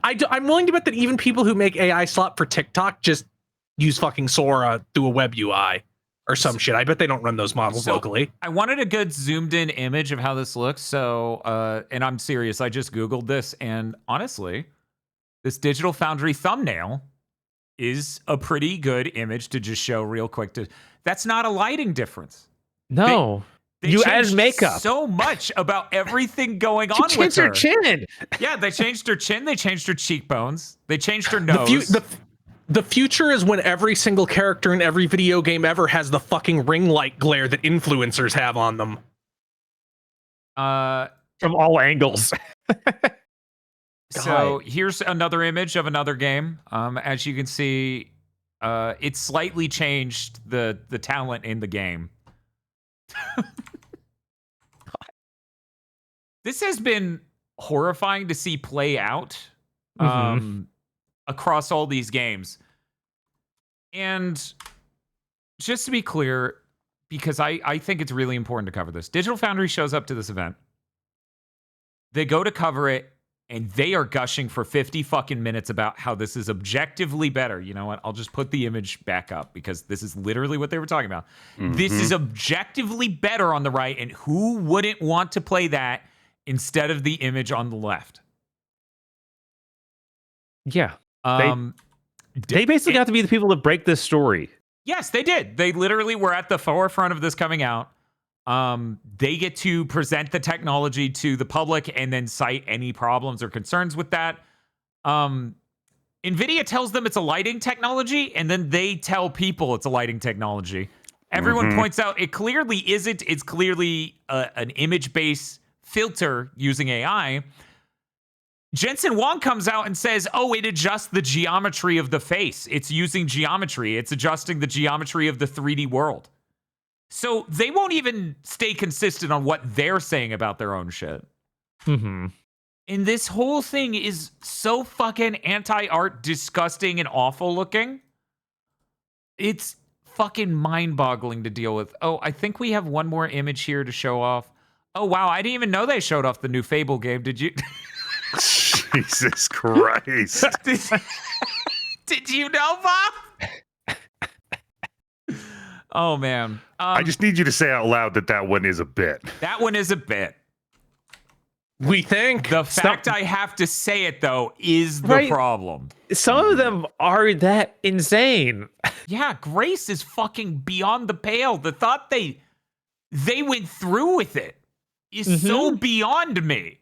I'm willing to bet that even people who make AI slop for TikTok just use fucking Sora through a web UI or some shit. I bet they don't run those models locally. I wanted a good zoomed in image of how this looks. So, and I'm serious. I just Googled this, and honestly, this Digital Foundry thumbnail is a pretty good image to just show real quick. That's not a lighting difference. No. You added makeup. So much about everything going on with her. She changed her chin. Yeah, they changed her chin. They changed her cheekbones. They changed her nose. The future is when every single character in every video game ever has the fucking ring light glare that influencers have on them. From all angles. So here's another image of another game. As you can see, it slightly changed the talent in the game. This has been horrifying to see play out across all these games. And just to be clear, because I think it's really important to cover this, Digital Foundry shows up to this event. They go to cover it, and they are gushing for 50 fucking minutes about how this is objectively better. You know what? I'll just put the image back up because this is literally what they were talking about. This is objectively better on the right, and who wouldn't want to play that instead of the image on the left? Yeah. They basically have to be the people that break this story. Yes, they did. They literally were at the forefront of this coming out. They get to present the technology to the public and then cite any problems or concerns with that. NVIDIA tells them it's a lighting technology, and then they tell people it's a lighting technology. Everyone points out it clearly isn't. It's clearly an image-based filter using AI. Jensen Huang comes out and says, oh, it adjusts the geometry of the face. It's using geometry. It's adjusting the geometry of the 3D world. So they won't even stay consistent on what they're saying about their own shit. And this whole thing is so fucking anti-art, disgusting, and awful looking. It's fucking mind-boggling to deal with. Oh, I think we have one more image here to show off. Oh, wow, I didn't even know they showed off the new Fable game. Did you? Jesus Christ. Did you know, Bob? Oh, man. I just need you to say out loud that one is a bit. That one is a bit. We think. The fact I have to say it, though, is the problem. Some of them are that insane. Yeah, Grace is fucking beyond the pale. The thought they went through with it is so beyond me.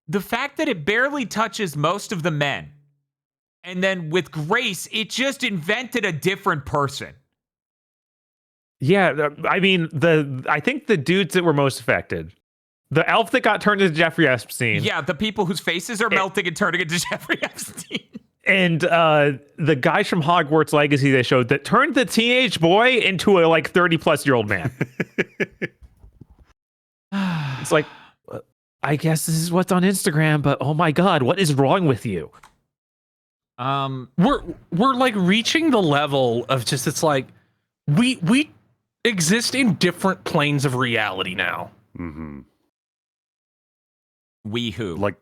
The fact that it barely touches most of the men, and then with Grace, it just invented a different person. Yeah, I mean, I think the dudes that were most affected, the elf that got turned into Jeffrey Epstein. Yeah, the people whose faces are melting and turning into Jeffrey Epstein. And the guys from Hogwarts Legacy they showed that turned the teenage boy into a 30-plus-year-old man. It's like, I guess this is what's on Instagram, but oh my God, what is wrong with you? We're reaching the level of just, it's like we exist in different planes of reality now. We who?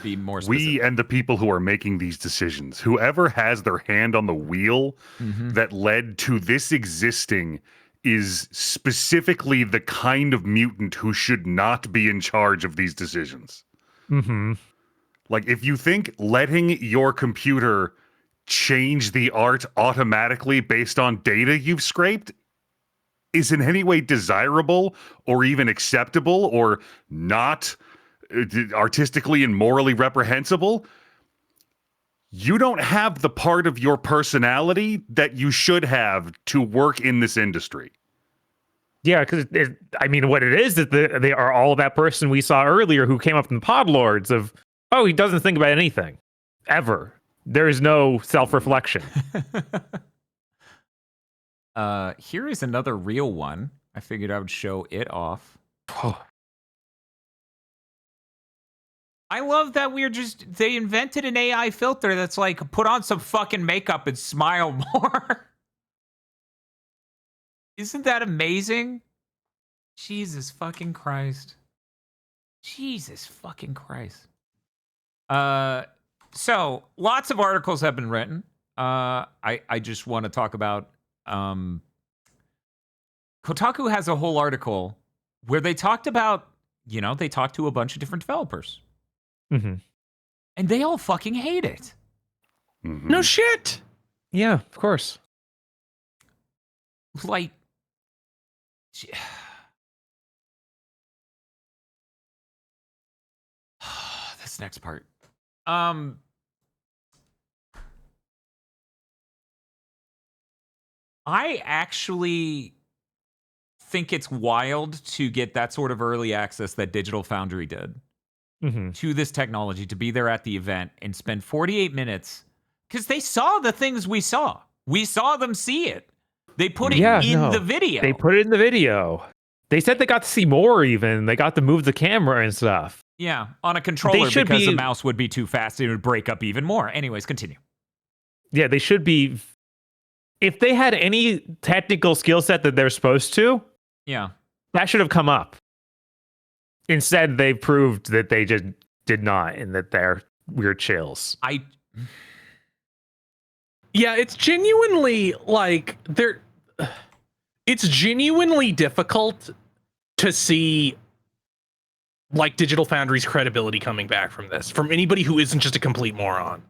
Be more specific. We and the people who are making these decisions, whoever has their hand on the wheel that led to this existing, is specifically the kind of mutant who should not be in charge of these decisions. If you think letting your computer change the art automatically based on data you've scraped is in any way desirable or even acceptable or not artistically and morally reprehensible, you don't have the part of your personality that you should have to work in this industry. Yeah, because what it is that they are all that person we saw earlier who came up in Podlords of, oh, he doesn't think about anything ever. There is no self-reflection. Here is another real one. I figured I would show it off. I love that they invented an AI filter that's like, put on some fucking makeup and smile more. Isn't that amazing? Jesus fucking Christ. Jesus fucking Christ. So lots of articles have been written. I just want to talk about Kotaku has a whole article where they talked about, they talked to a bunch of different developers. Mm-hmm. And they all fucking hate it. Mm-hmm. No shit. Yeah, of course. Like, this next part. I actually think it's wild to get that sort of early access that Digital Foundry did to this technology, to be there at the event and spend 48 minutes, because they saw the things we saw. We saw them see it. They put it in the video. They put it in the video. They said they got to see more even. They got to move the camera and stuff. Yeah, on a controller because the mouse would be too fast. It would break up even more. Anyways, continue. Yeah, they should be. If they had any technical skill set that they're supposed to, that should have come up. Instead, they proved that they just did not, and that they're weird chills. Yeah, it's genuinely like it's genuinely difficult to see like Digital Foundry's credibility coming back from this, from anybody who isn't just a complete moron.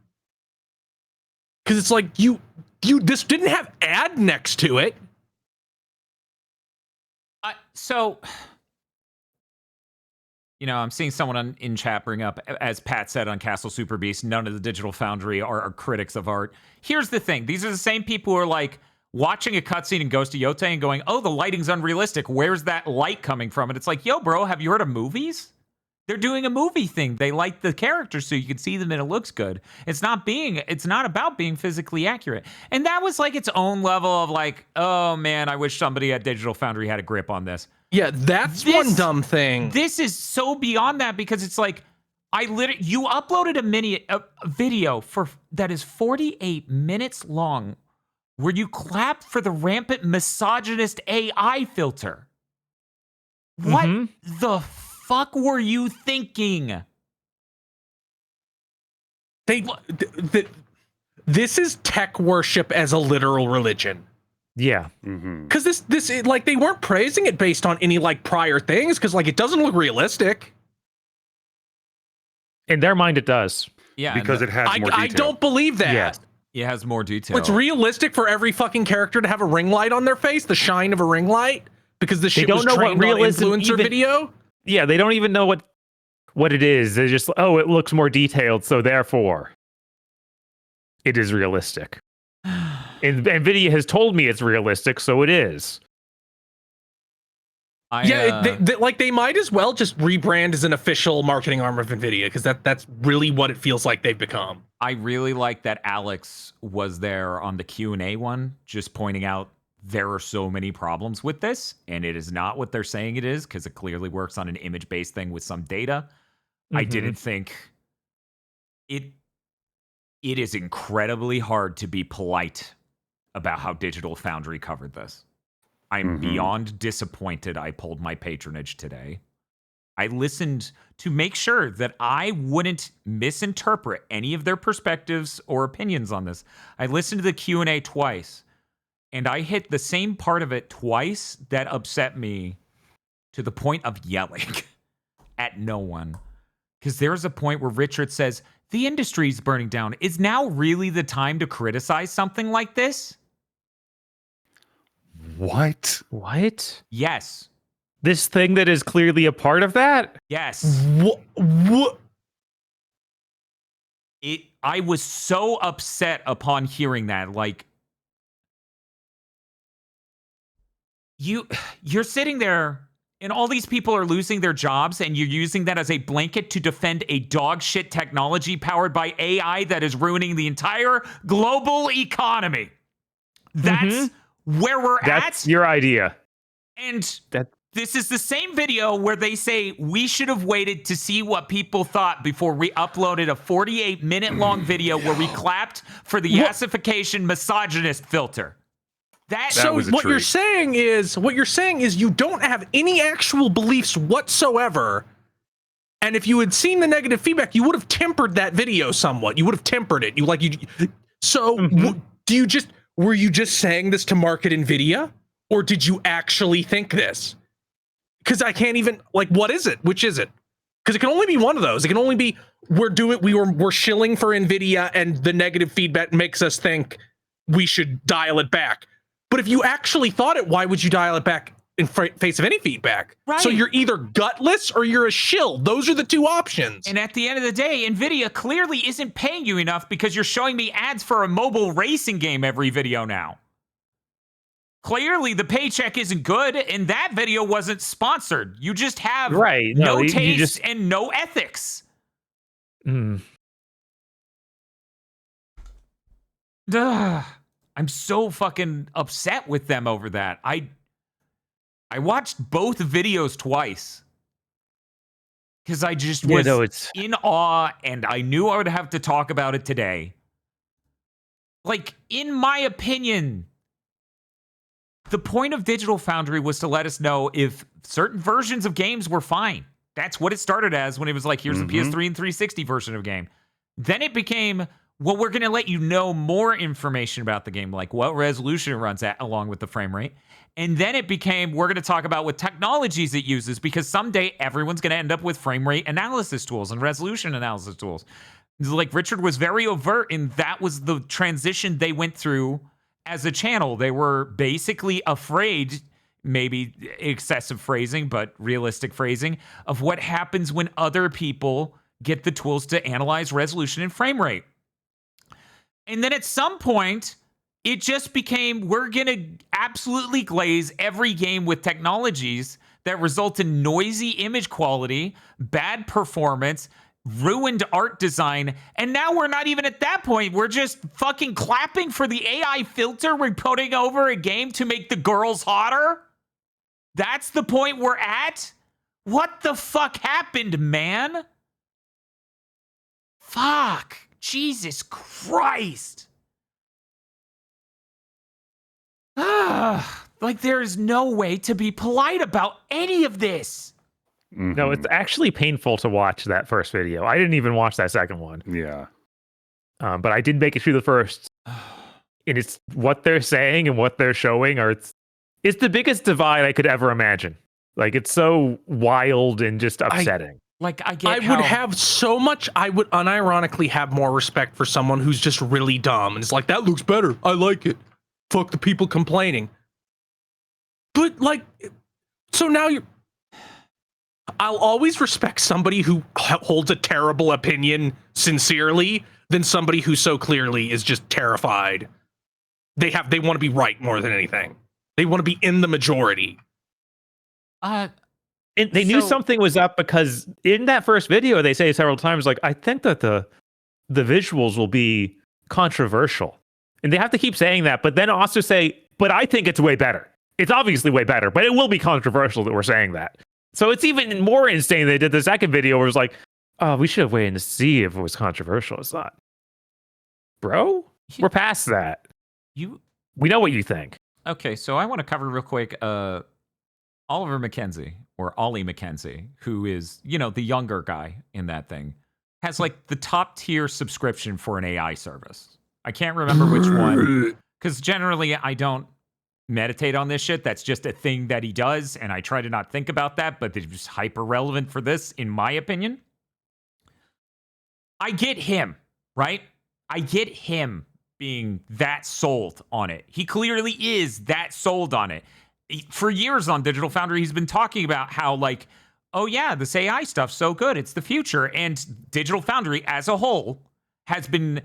Because it's like this didn't have ad next to it. So, I'm seeing someone in chat bring up, as Pat said on Castle Super Beast, none of the Digital Foundry are critics of art. Here's the thing. These are the same people who are like watching a cutscene in Ghost of Yotei and going, oh, the lighting's unrealistic. Where's that light coming from? And it's like, yo, bro, have you heard of movies? They're doing a movie thing. They light the characters so you can see them and it looks good. It's not about being physically accurate. And that was like its own level of like, oh man, I wish somebody at Digital Foundry had a grip on this. Yeah, that's one dumb thing. This is so beyond that, because it's like, you uploaded a video that is 48 minutes long where you clapped for the rampant misogynist AI filter. What the fuck were you thinking? This is tech worship as a literal religion. Yeah. Because this like, they weren't praising it based on any like prior things, because like it doesn't look realistic. In their mind, it does. Yeah, because it has more detail. I don't believe that. Yeah. It has more detail. It's realistic for every fucking character to have a ring light on their face, the shine of a ring light, because this shit was trained on influencer video. Yeah, they don't even know what it is. They just, it looks more detailed, so therefore it is realistic. And NVIDIA has told me it's realistic, so it is. They might as well just rebrand as an official marketing arm of NVIDIA, because that's really what it feels like they've become. I really like that Alex was there on the Q&A one, just pointing out there are so many problems with this, and it is not what they're saying it is, because it clearly works on an image-based thing with some data. I didn't think it is incredibly hard to be polite about how Digital Foundry covered this. I'm beyond disappointed I pulled my patronage today. I listened to make sure that I wouldn't misinterpret any of their perspectives or opinions on this. I listened to the Q&A twice, and I hit the same part of it twice that upset me to the point of yelling at no one. Because there's a point where Richard says, the industry's burning down. Is now really the time to criticize something like this? What? Yes. This thing that is clearly a part of that? Yes. What? I was so upset upon hearing that. Like, you're sitting there and all these people are losing their jobs, and you're using that as a blanket to defend a dog shit technology powered by AI that is ruining the entire global economy. That's where we're at. That's your idea. And this is the same video where they say we should have waited to see what people thought before we uploaded a 48-minute long video where we clapped for the yassification misogynist filter. So what you're saying is you don't have any actual beliefs whatsoever And if you had seen the negative feedback, you would have tempered that video somewhat. You would have tempered it. Were you just saying this to market NVIDIA? Or did you actually think this? Because I can't even, what is it? Which is it? Because it can only be one of those. It can only be, we're shilling for NVIDIA and the negative feedback makes us think we should dial it back. But if you actually thought it, why would you dial it back in face of any feedback? Right. So you're either gutless or you're a shill. Those are the two options. And at the end of the day, NVIDIA clearly isn't paying you enough because you're showing me ads for a mobile racing game every video now. Clearly, the paycheck isn't good, and that video wasn't sponsored. You just have no taste and no ethics. Mm. I'm so fucking upset with them over that. I watched both videos twice because I just was in awe, and I knew I would have to talk about it today. In my opinion, the point of Digital Foundry was to let us know if certain versions of games were fine. That's what it started as when it was here's the PS3 and 360 version of a game. Then it became, well, we're going to let you know more information about the game, like what resolution it runs at along with the frame rate. And then it became, we're going to talk about what technologies it uses, because someday everyone's going to end up with frame rate analysis tools and resolution analysis tools. Richard was very overt, and that was the transition they went through as a channel. They were basically afraid, maybe excessive phrasing, but realistic phrasing, of what happens when other people get the tools to analyze resolution and frame rate. And then at some point, it just became, we're going to absolutely glaze every game with technologies that result in noisy image quality, bad performance, ruined art design, and now we're not even at that point. We're just fucking clapping for the AI filter we're putting over a game to make the girls hotter. That's the point we're at? What the fuck happened, man? Fuck. Jesus Christ. There's no way to be polite about any of this. Mm-hmm. No, it's actually painful to watch that first video. I didn't even watch that second one. Yeah. But I did make it through the first. And it's what they're saying and what they're showing it's the biggest divide I could ever imagine. It's so wild and just upsetting. I would have so much, I would unironically have more respect for someone who's just really dumb. And it's that looks better. I like it. Fuck the people complaining. But so now I'll always respect somebody who holds a terrible opinion sincerely than somebody who so clearly is just terrified. They want to be right more than anything. They want to be in the majority. They knew something was up because in that first video, they say several times, I think that the visuals will be controversial. And they have to keep saying that, but then also say, but I think it's way better. It's obviously way better, but it will be controversial that we're saying that. So it's even more insane they did the second video where it was we should have waited to see if it was controversial. It's not. Bro, we're past that. We know what you think. Okay, so I want to cover real quick Oliver McKenzie, or Ollie McKenzie, who is, the younger guy in that thing, has the top tier subscription for an AI service. I can't remember which one, because generally I don't meditate on this shit. That's just a thing that he does, and I try to not think about that, but it's just hyper relevant for this, in my opinion. I get him, right? I get him being that sold on it. He clearly is that sold on it. For years on Digital Foundry, he's been talking about how oh yeah, this AI stuff's so good, it's the future. And Digital Foundry as a whole has been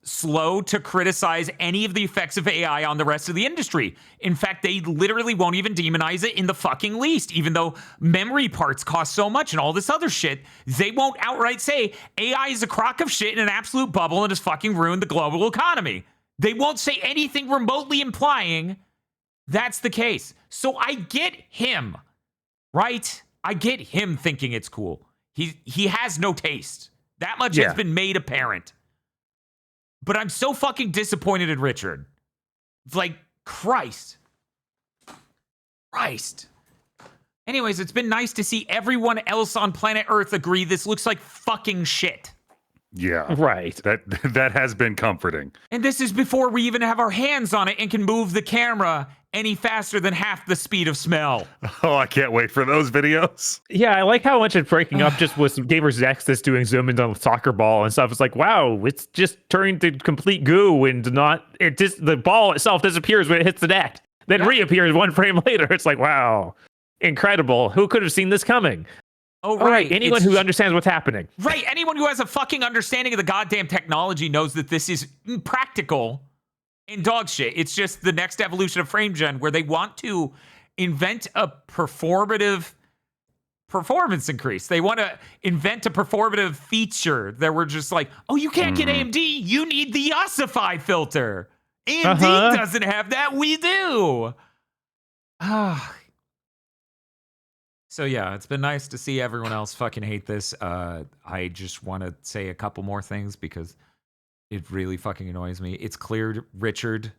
slow to criticize any of the effects of AI on the rest of the industry. In fact, they literally won't even demonize it in the fucking least, even though memory parts cost so much and all this other shit. They won't outright say AI is a crock of shit and an absolute bubble and has fucking ruined the global economy. They won't say anything remotely implying that's the case. So I get him, right? I get him thinking it's cool. He has no taste. That much has been made apparent. But I'm so fucking disappointed in Richard. Christ. Anyways, it's been nice to see everyone else on planet Earth agree this looks like fucking shit. Yeah. Right. That has been comforting. And this is before we even have our hands on it and can move the camera any faster than half the speed of smell. Oh, I can't wait for those videos. Yeah, I like how much it's breaking up just with Gamer's Nexus doing zoom ins on the soccer ball and stuff. It's like, wow, it's just turning to complete goo and the ball itself disappears when it hits the net, then reappears 1 frame later. It's like, wow, incredible. Who could have seen this coming? Oh, right. All right. Anyone who understands what's happening. Right. Anyone who has a fucking understanding of the goddamn technology knows that this is practical and dog shit. It's just the next evolution of frame gen where they want to invent a performative performance increase. They want to invent a performative feature that we're just like, oh, you can't get AMD. You need the ossify filter. AMD doesn't have that. We do. So yeah, it's been nice to see everyone else fucking hate this. I just want to say a couple more things because it really fucking annoys me. It's clear Richard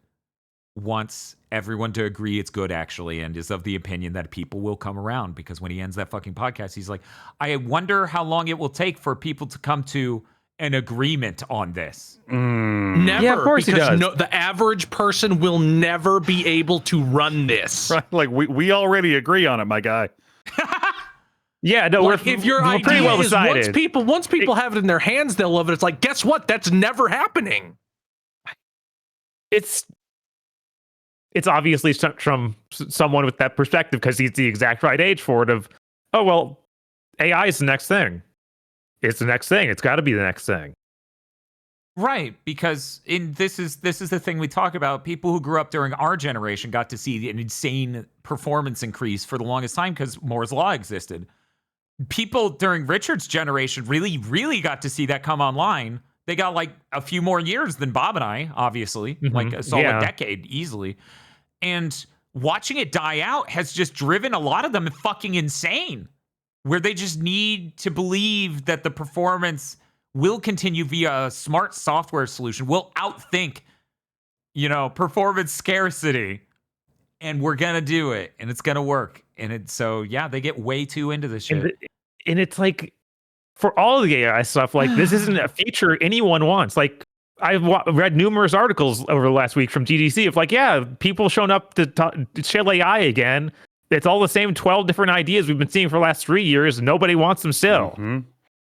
wants everyone to agree it's good, actually, and is of the opinion that people will come around, because when he ends that fucking podcast, he's like, I wonder how long it will take for people to come to an agreement on this. Never. Yeah, of course he does. The average person will never be able to run this. Right? Like, we already agree on it, my guy. Yeah, no, like, if your we're pretty well decided. Once people have it in their hands, they'll love it. It's like, guess what? That's never happening. It's obviously from someone with that perspective, because he's the exact right age for it. Of, oh well, AI is the next thing. It's the next thing. It's got to be the next thing. Right, because this is the thing we talk about. People who grew up during our generation got to see an insane performance increase for the longest time because Moore's Law existed. People during Richard's generation really, really got to see that come online. They got like a few more years than Bob and I, obviously, like a solid decade easily. And watching it die out has just driven a lot of them fucking insane, where they just need to believe that the performance will continue via a smart software solution. We'll outthink, performance scarcity, and we're gonna do it, and it's gonna work. And so they get way too into this shit. And it's like, for all of the AI stuff, like, this isn't a feature anyone wants. Like, I've read numerous articles over the last week from GDC of like, yeah, people showing up to shell AI again. It's all the same 12 different ideas we've been seeing for the last 3 years. Nobody wants them still.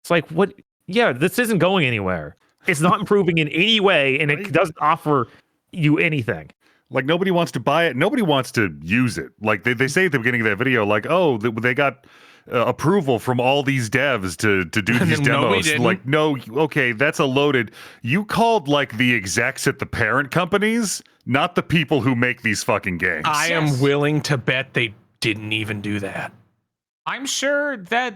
It's like, what? Yeah, this isn't going anywhere. It's not improving in any way, and it doesn't offer you anything. Like, nobody wants to buy it. Nobody wants to use it. Like, they say at the beginning of that video, like, oh, they got approval from all these devs to do these demos. Like, no, okay, that's a loaded. You called, like, the execs at the parent companies, not the people who make these fucking games. I am willing to bet they didn't even do that. I'm sure they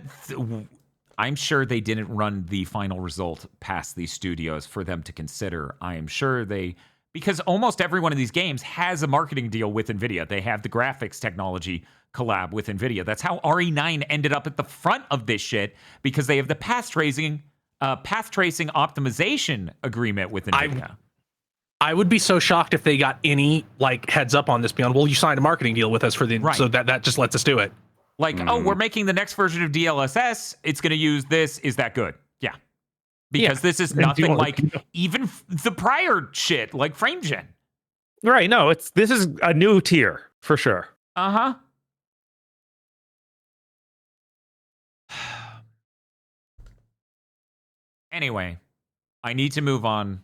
didn't run the final result past these studios for them to consider. I am sure because almost every one of these games has a marketing deal with NVIDIA. They have the graphics technology collab with NVIDIA. That's how RE9 ended up at the front of this shit, because they have the path tracing optimization agreement with NVIDIA. I would be so shocked if they got any heads up on this beyond, well, you signed a marketing deal with us for so that just lets us do it. Like, oh, we're making the next version of DLSS. It's going to use this. Is that good? Yeah. Because this is nothing like even the prior shit, like frame gen. Right. No, this is a new tier for sure. Uh-huh. Anyway, I need to move on.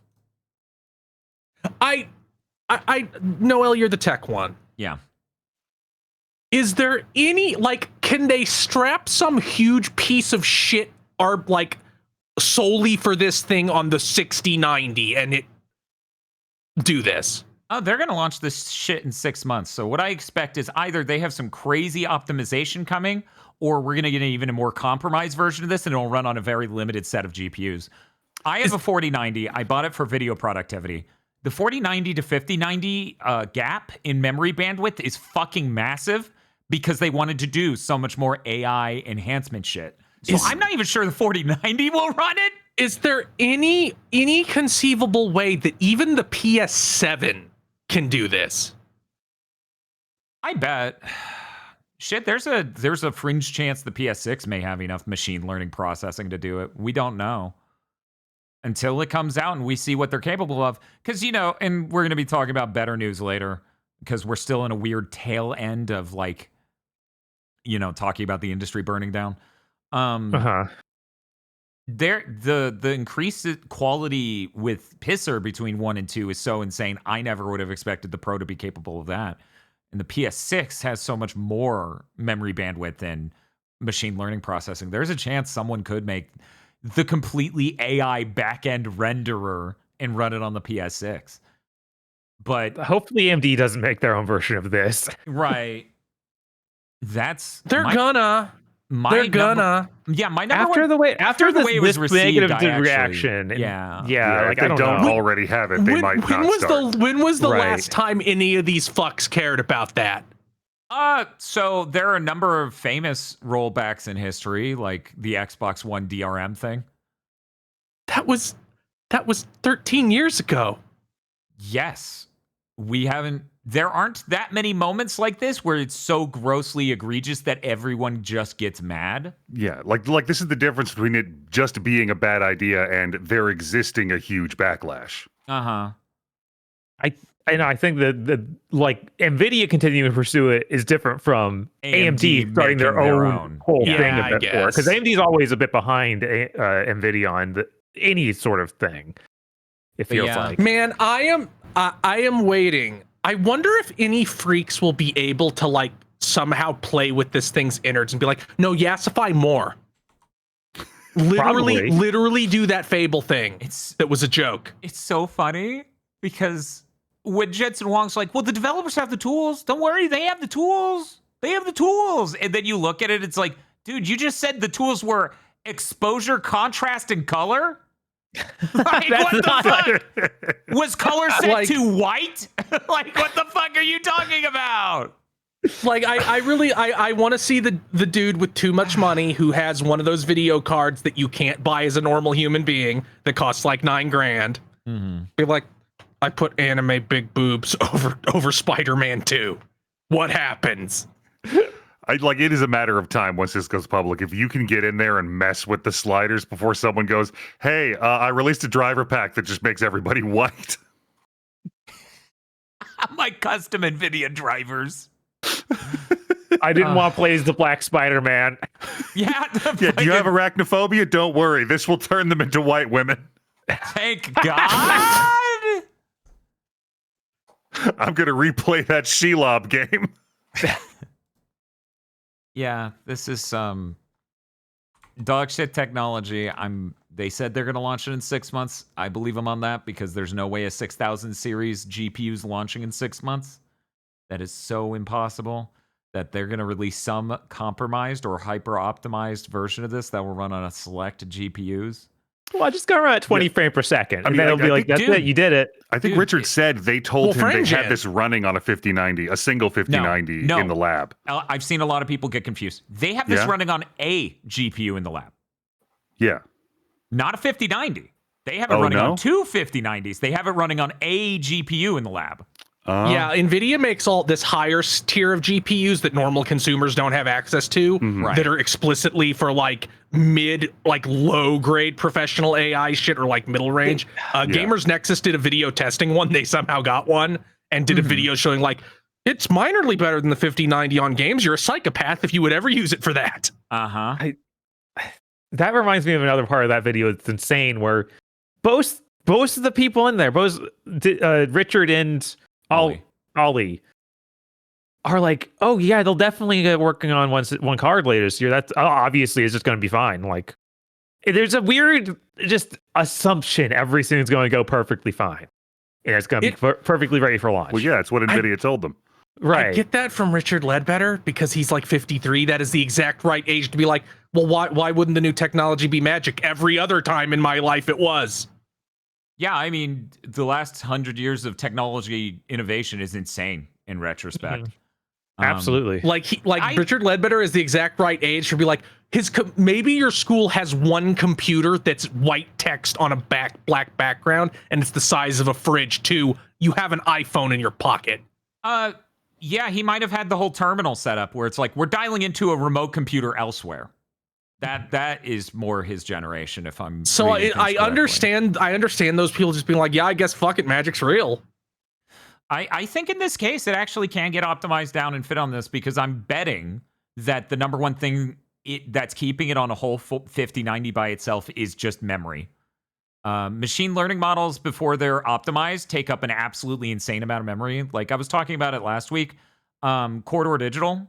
I Noel, you're the tech one. Yeah. Is there any, can they strap some huge piece of shit solely for this thing on the 6090 and it do this? Oh, they're going to launch this shit in 6 months. So what I expect is either they have some crazy optimization coming, or we're going to get an even more compromised version of this, and it'll run on a very limited set of GPUs. I have a 4090. I bought it for video productivity. The 4090 to 5090 gap in memory bandwidth is fucking massive, because they wanted to do so much more AI enhancement shit. So I'm not even sure the 4090 will run it. Is there any conceivable way that even the PS7 can do this? I bet. Shit, there's a fringe chance the PS6 may have enough machine learning processing to do it. We don't know until it comes out and we see what they're capable of. Because, and we're going to be talking about better news later because we're still in a weird tail end of like, talking about the industry burning down. The increased quality with Pisser between 1 and 2 is so insane. I never would have expected the Pro to be capable of that. And the PS6 has so much more memory bandwidth and machine learning processing. There's a chance someone could make the completely AI backend renderer and run it on the PS6. But hopefully AMD doesn't make their own version of this. Right. They're gonna. My number after the way it was received, negative reaction. Like if they don't already have it, they might not start. When was the last time any of these fucks cared about that? So there are a number of famous rollbacks in history, like the Xbox One DRM thing. That was 13 years ago. Yes. There aren't that many moments like this where it's so grossly egregious that everyone just gets mad. Yeah, like this is the difference between it just being a bad idea and there existing a huge backlash. Uh-huh. I think that like NVIDIA continuing to pursue it is different from AMD starting their own whole thing a bit more. Because AMD is always a bit behind NVIDIA on any sort of thing. It feels like. Man, I am waiting. I wonder if any freaks will be able to like somehow play with this thing's innards and be like, no, yassify more. Literally do that Fable thing. That was a joke. It's so funny because when Jensen Huang's like, well, the developers have the tools. Don't worry, they have the tools. They have the tools. And then you look at it, it's like, dude, you just said the tools were exposure, contrast, and color? Like, what the fuck? Was color set to white? Like, what the fuck are you talking about? Like, I want to see the dude with too much money who has one of those video cards that you can't buy as a normal human being that costs like $9,000. Mm-hmm. Be like, I put anime big boobs over Spider-Man 2. What happens? It is a matter of time once this goes public. If you can get in there and mess with the sliders before someone goes, hey, I released a driver pack that just makes everybody white. My custom NVIDIA drivers. I didn't want to play as the Black Spider-Man. Yeah. Do you have arachnophobia? Don't worry. This will turn them into white women. Thank God. I'm going to replay that Shelob game. Yeah, this is some dog shit technology. They said they're going to launch it in 6 months. I believe them on that because there's no way a 6000 series GPU's launching in 6 months. That is so impossible that they're going to release some compromised or hyper optimized version of this that will run on a select GPUs. Well, I just got around at 20 frames per second. And then it'll be like, that's it, you did it. I think Richard said they told him they had this running on a 5090, a single 5090 in the lab. I've seen a lot of people get confused. They have this running on a GPU in the lab. Yeah. Not a 5090. They have it running on two 5090s. They have it running on a GPU in the lab. Yeah, NVIDIA makes all this higher tier of GPUs that normal consumers don't have access to, that are explicitly for like low grade professional AI shit or like middle range. Gamers Nexus did a video testing one. They somehow got one and did a video showing like, it's minorly better than the 5090 on games. You're a psychopath if you would ever use it for that. That reminds me of another part of that video. It's insane where both of the people in there, both Richard and Ollie are like, oh yeah, they'll definitely get working on one card later this year. That's obviously is just going to be fine. Like, there's a weird just assumption everything's going to go perfectly fine, and it's going to be perfectly ready for launch. Well, yeah, it's what NVIDIA told them. Right. I get that from Richard Ledbetter because he's like 53. That is the exact right age to be like, well, why wouldn't the new technology be magic? Every other time in my life it was. Yeah, I mean, the last 100 years of technology innovation is insane in retrospect. Absolutely. Richard Ledbetter is the exact right age to be like, maybe your school has one computer that's white text on a black background and it's the size of a fridge too. You have an iPhone in your pocket. Yeah, he might have had the whole terminal set up where it's like we're dialing into a remote computer elsewhere. That is more his generation. If I'm I understand those people just being like, yeah, I guess fuck it, magic's real. I think in this case it actually can get optimized down and fit on this because I'm betting that the number one thing that's keeping it on a whole 5090 by itself is just memory. Machine learning models, before they're optimized, take up an absolutely insane amount of memory. Like I was talking about it last week. Corridor Digital,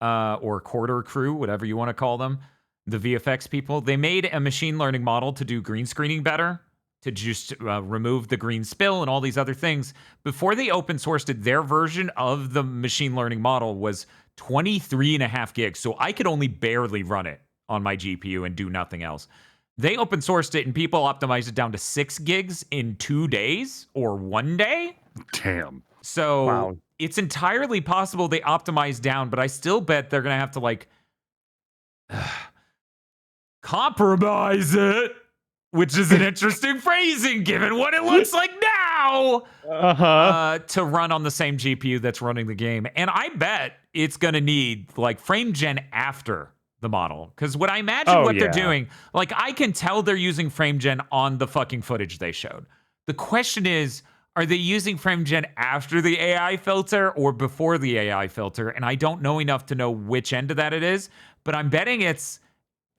or Corridor Crew, whatever you want to call them, the VFX people, they made a machine learning model to do green screening better, to just remove the green spill and all these other things. Before they open sourced it, their version of the machine learning model was 23.5 gigs. So I could only barely run it on my GPU and do nothing else. They open sourced it and people optimized it down to 6 gigs in 2 days or 1 day. Damn. So wow. It's entirely possible they optimized down, but I still bet they're going to have to like compromise it, which is an interesting phrasing given what it looks like now, to run on the same GPU that's running the game. And I bet it's going to need like frame gen after the model. Because what I imagine they're doing, like I can tell they're using frame gen on the fucking footage they showed. The question is, are they using frame gen after the AI filter or before the AI filter? And I don't know enough to know which end of that it is, but I'm betting it's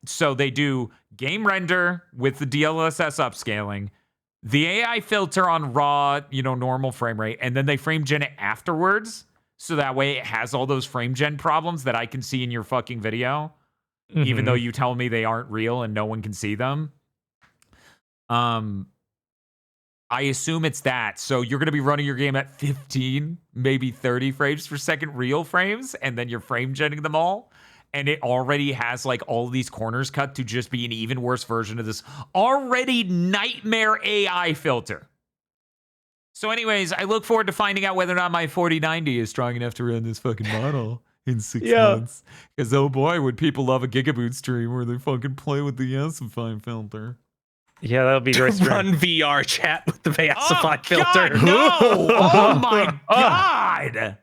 so they do game render with the DLSS upscaling, the AI filter on raw, normal frame rate, and then they frame gen it afterwards. So that way it has all those frame gen problems that I can see in your fucking video, even though you tell me they aren't real and no one can see them. I assume it's that. So you're going to be running your game at 15, maybe 30 frames per second real frames, and then you're frame genning them all. And it already has like all these corners cut to just be an even worse version of this already nightmare AI filter. So anyways, I look forward to finding out whether or not my 4090 is strong enough to run this fucking model in 6 months. Because oh boy, would people love a GigaBoots stream where they fucking play with the Yasify filter. Yeah, that'll be great. Run VR chat with the Yasify filter. God, no! Oh my god!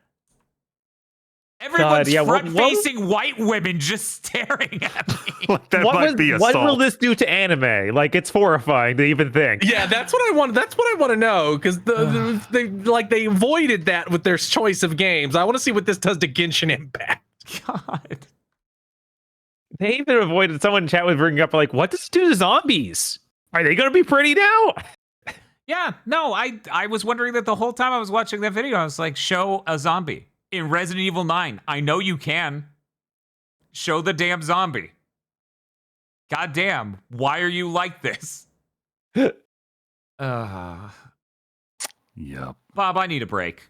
Everyone's front-facing white women just staring at me. That might be assault. What will this do to anime? Like, it's horrifying to even think. Yeah, that's what I want. That's what I want to know because they avoided that with their choice of games. I want to see what this does to Genshin Impact. God, they even avoided someone in chat was bringing up like, what does it do to zombies? Are they going to be pretty now? Yeah, no, I was wondering that the whole time I was watching that video. I was like, show a zombie. In Resident Evil 9, I know you can. Show the damn zombie. God damn, why are you like this? Yep. Bob, I need a break.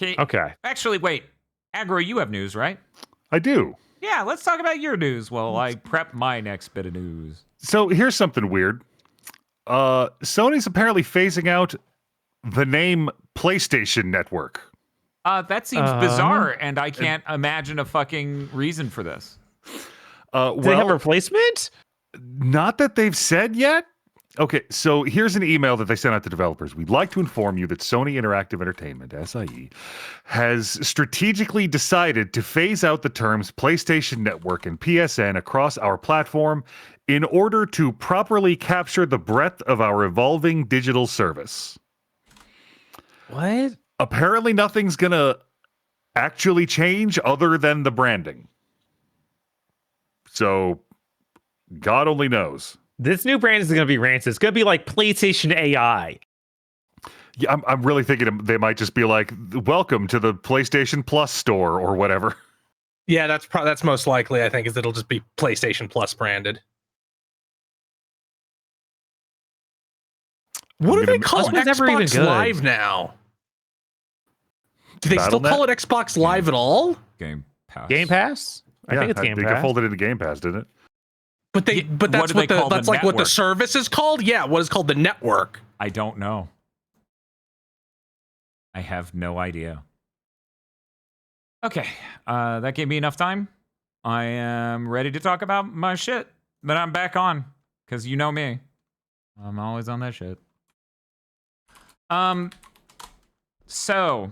Okay. Actually, wait. Aggro, you have news, right? I do. Yeah, let's talk about your news while I prep my next bit of news. So here's something weird. Sony's apparently phasing out the name PlayStation Network. That seems bizarre, and I can't imagine a fucking reason for this. Do they have a replacement? Not that they've said yet. Okay, so here's an email that they sent out to developers. We'd like to inform you that Sony Interactive Entertainment, SIE, has strategically decided to phase out the terms PlayStation Network and PSN across our platform in order to properly capture the breadth of our evolving digital service. What? Apparently nothing's gonna actually change other than the branding. So, God only knows. This new brand is going to be rancid. It's going to be like PlayStation AI. Yeah, I'm really thinking they might just be like, welcome to the PlayStation Plus store or whatever. Yeah, that's most likely, I think, is it'll just be PlayStation Plus branded. What do they call Xbox Live now? Do they still call it Xbox Live at all? Game Pass. Game Pass? I think it's Game Pass. They folded into Game Pass, didn't it? But that's like what the service is called? Yeah, what is called the network? I don't know. I have no idea. Okay, that gave me enough time. I am ready to talk about my shit that I'm back on, because you know me. I'm always on that shit. So,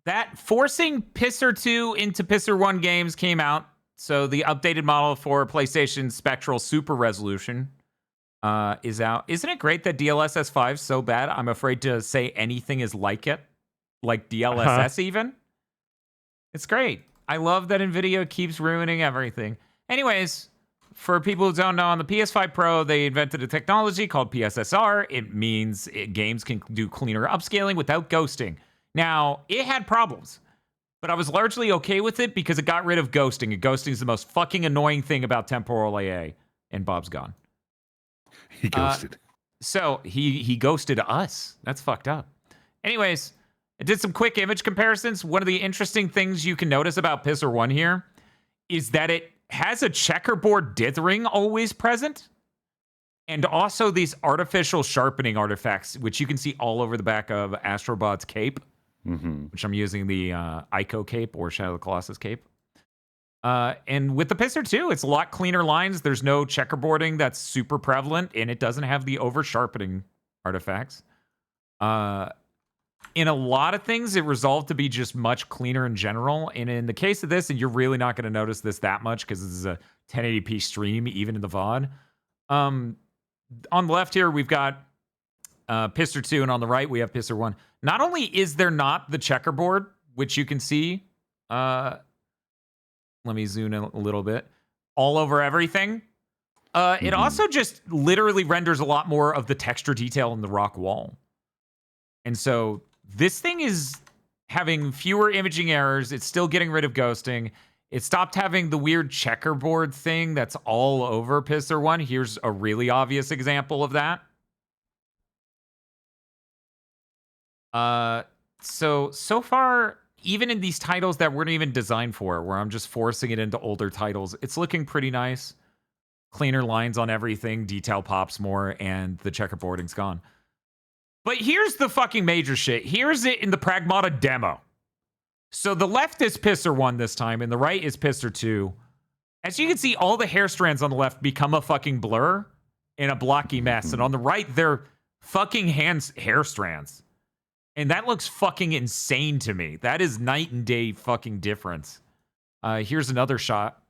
that forcing Pisser 2 into Pisser 1 games came out. So the updated model for PlayStation Spectral Super Resolution is out. Isn't it great that DLSS 5 is so bad? I'm afraid to say anything is like it. Like DLSS even. It's great. I love that NVIDIA keeps ruining everything. Anyways, for people who don't know, on the PS5 Pro, they invented a technology called PSSR. It means games can do cleaner upscaling without ghosting. Now, it had problems, but I was largely okay with it because it got rid of ghosting. And ghosting is the most fucking annoying thing about temporal AA. And Bob's gone. He ghosted. So he ghosted us. That's fucked up. Anyways, I did some quick image comparisons. One of the interesting things you can notice about Pisser 1 here is that it has a checkerboard dithering always present. And also these artificial sharpening artifacts, which you can see all over the back of Astrobot's cape, which I'm using the Ico cape or Shadow of the Colossus cape. And with the Pisser 2, it's a lot cleaner lines. There's no checkerboarding that's super prevalent, and it doesn't have the over-sharpening artifacts. In a lot of things, it resolved to be just much cleaner in general. And in the case of this, and you're really not going to notice this that much because this is a 1080p stream, even in the VOD. On the left here, we've got Pisser 2, and on the right, we have Pisser 1. Not only is there not the checkerboard, which you can see, let me zoom in a little bit, all over everything. It also just literally renders a lot more of the texture detail in the rock wall. And so this thing is having fewer imaging errors. It's still getting rid of ghosting. It stopped having the weird checkerboard thing that's all over Pisser 1. Here's a really obvious example of that. So far, even in these titles that weren't even designed for, where I'm just forcing it into older titles, it's looking pretty nice. Cleaner lines on everything, detail pops more, and the checkerboarding's gone. But here's the fucking major shit. Here's it in the Pragmata demo. So the left is Pisser 1 this time, and the right is Pisser 2. As you can see, all the hair strands on the left become a fucking blur in a blocky mess. And on the right, they're fucking hair strands. And that looks fucking insane to me. That is night and day fucking difference. Here's another shot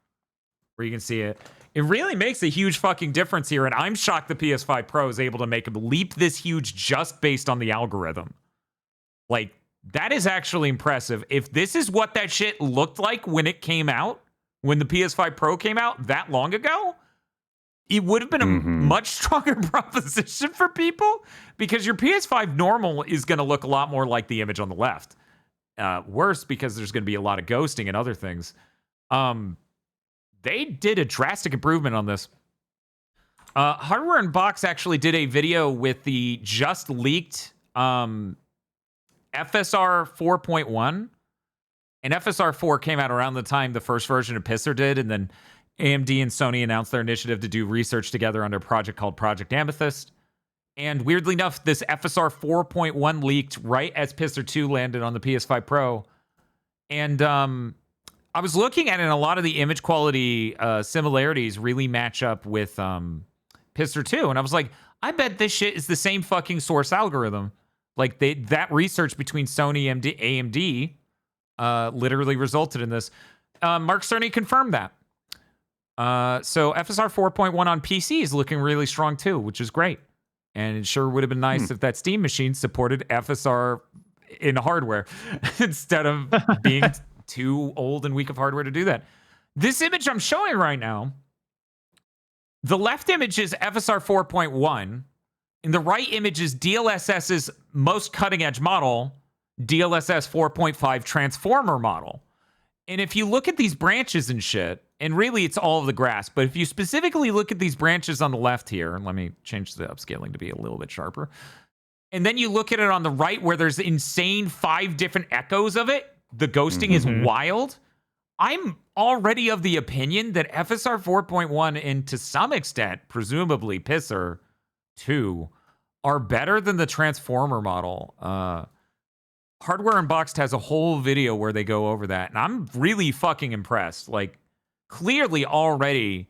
where you can see it. It really makes a huge fucking difference here, and I'm shocked the PS5 Pro is able to make a leap this huge just based on the algorithm. Like, that is actually impressive. If this is what that shit looked like when it came out, when the PS5 Pro came out that long ago, it would have been a much stronger proposition for people, because your PS5 normal is going to look a lot more like the image on the left. Worse, because there's going to be a lot of ghosting and other things. They did a drastic improvement on this. Hardware Unbox actually did a video with the just leaked FSR 4.1. And FSR 4 came out around the time the first version of Pisser did, and then AMD and Sony announced their initiative to do research together under a project called Project Amethyst. And weirdly enough, this FSR 4.1 leaked right as Pisser 2 landed on the PS5 Pro. And I was looking at it, and a lot of the image quality similarities really match up with Pisser 2. And I was like, I bet this shit is the same fucking source algorithm. Like, that research between Sony and AMD literally resulted in this. Mark Cerny confirmed that. So FSR 4.1 on PC is looking really strong too, which is great. And it sure would have been nice if that Steam machine supported FSR in hardware instead of being too old and weak of hardware to do that. This image I'm showing right now, the left image is FSR 4.1, and the right image is DLSS's most cutting-edge model, DLSS 4.5 transformer model. And if you look at these branches and shit, and really it's all of the grass, but if you specifically look at these branches on the left here, let me change the upscaling to be a little bit sharper, and then you look at it on the right where there's insane 5 different echoes of it, the ghosting is wild. I'm already of the opinion that FSR 4.1 and to some extent, presumably Pisser 2, are better than the transformer model. Hardware Unboxed has a whole video where they go over that, and I'm really fucking impressed. Like, clearly already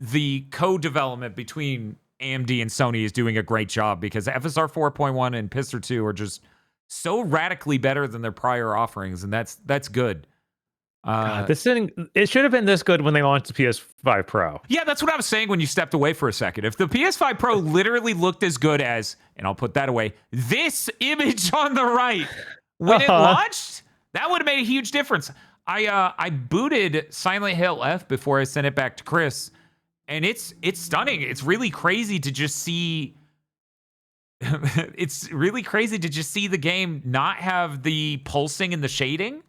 the co-development between AMD and Sony is doing a great job, because FSR 4.1 and Pisser 2 are just so radically better than their prior offerings, and that's good. This thing, it should have been this good when they launched the PS5 Pro. Yeah, that's what I was saying when you stepped away for a second. If the PS5 Pro literally looked as good as, and I'll put that away, this image on the right, when it launched, that would have made a huge difference. I booted Silent Hill F before I sent it back to Chris, and it's stunning. It's really crazy to just see. It's really crazy to just see the game not have the pulsing and the shading.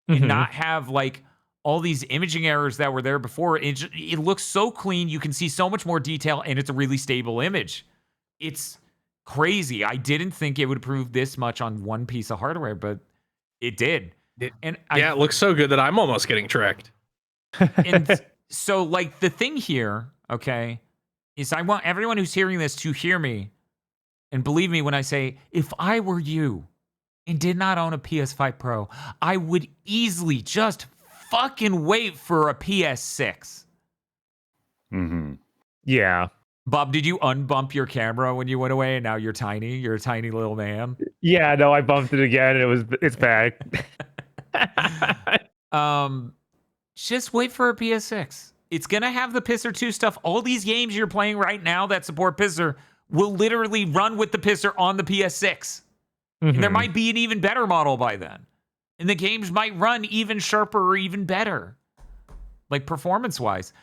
And not have like all these imaging errors that were there before. It looks so clean. You can see so much more detail, and it's a really stable image. It's crazy. I didn't think it would improve this much on one piece of hardware, but it did. It looks so good that I'm almost getting tricked. And so, like, the thing here, okay, is I want everyone who's hearing this to hear me and believe me when I say, if I were you and did not own a PS5 Pro, I would easily just fucking wait for a PS6. Mm-hmm. Yeah. Bob, did you unbump your camera when you went away and now you're tiny? You're a tiny little man. Yeah, no, I bumped it again. It's back. Just wait for a PS6. It's gonna have the Pisser 2 stuff. All these games you're playing right now that support Pisser will literally run with the Pisser on the PS6. And there might be an even better model by then. And the games might run even sharper or even better. Like performance-wise.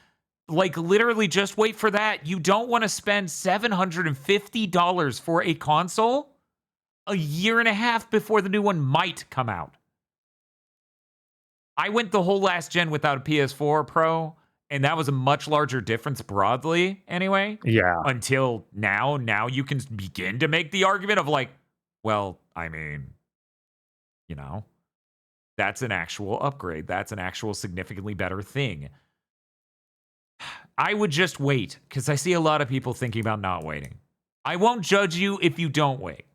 Like literally just wait for that. You don't want to spend $750 for a console a year and a half before the new one might come out. I went the whole last gen without a PS4 Pro, and that was a much larger difference broadly anyway. Yeah. Until now. Now you can begin to make the argument of like, well, I mean, you know, that's an actual upgrade. That's an actual significantly better thing. I would just wait because I see a lot of people thinking about not waiting. I won't judge you if you don't wait.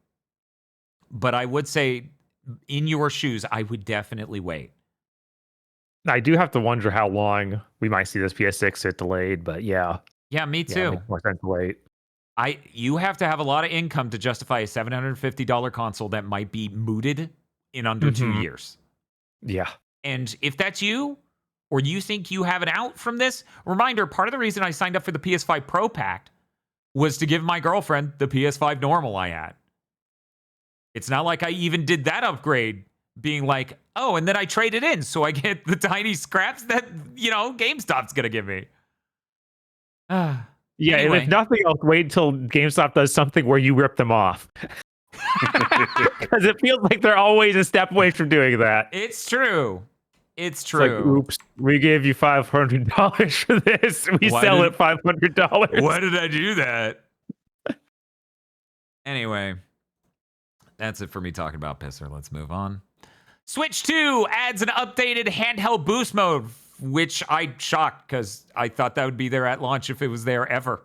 But I would say in your shoes, I would definitely wait. I do have to wonder how long we might see this PS6 get delayed, but yeah. Yeah, me too. Yeah, makes more sense to wait. You have to have a lot of income to justify a $750 console that might be mooted in under 2 years. Yeah. And if that's you, or you think you have an out from this, reminder, part of the reason I signed up for the PS5 Pro Pack was to give my girlfriend the PS5 normal I had. It's not like I even did that upgrade being like, oh, and then I trade it in so I get the tiny scraps that, you know, GameStop's going to give me. Yeah, Anyway. and if nothing else, wait until GameStop does something where you rip them off. Because it feels like they're always a step away from doing that. It's true. It's true. It's like, oops, we gave you $500 for this. We sell it $500. Why did I do that? Anyway, that's it for me talking about Pisser. Let's move on. Switch 2 adds an updated handheld boost mode, which I shocked because I thought that would be there at launch if it was there ever.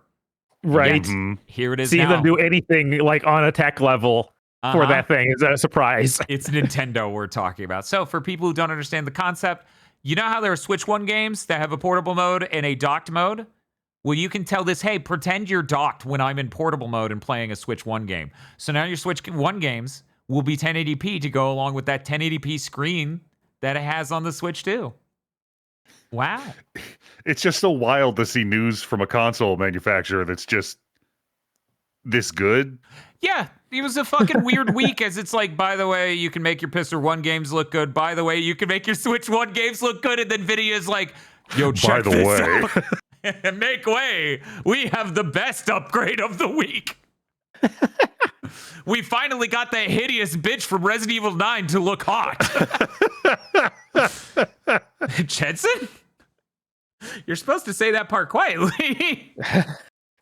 Right. Yet, here it is See now. them do anything like on a tech level for that thing is a surprise. It's Nintendo we're talking about. So for people who don't understand the concept, you know how there are Switch 1 games that have a portable mode and a docked mode? Well, you can tell this, hey, pretend you're docked when I'm in portable mode and playing a Switch 1 game. So now your Switch 1 games will be 1080p to go along with that 1080p screen that it has on the Switch 2. Wow. It's just so wild to see news from a console manufacturer that's just this good. Yeah, it was a fucking weird week as it's like, by the way, you can make your Pisser 1 games look good. By the way, you can make your Switch 1 games look good. And then Nvidia's like, yo, check this out. Make way. We have the best upgrade of the week. We finally got that hideous bitch from Resident Evil 9 to look hot. Jensen? You're supposed to say that part quietly.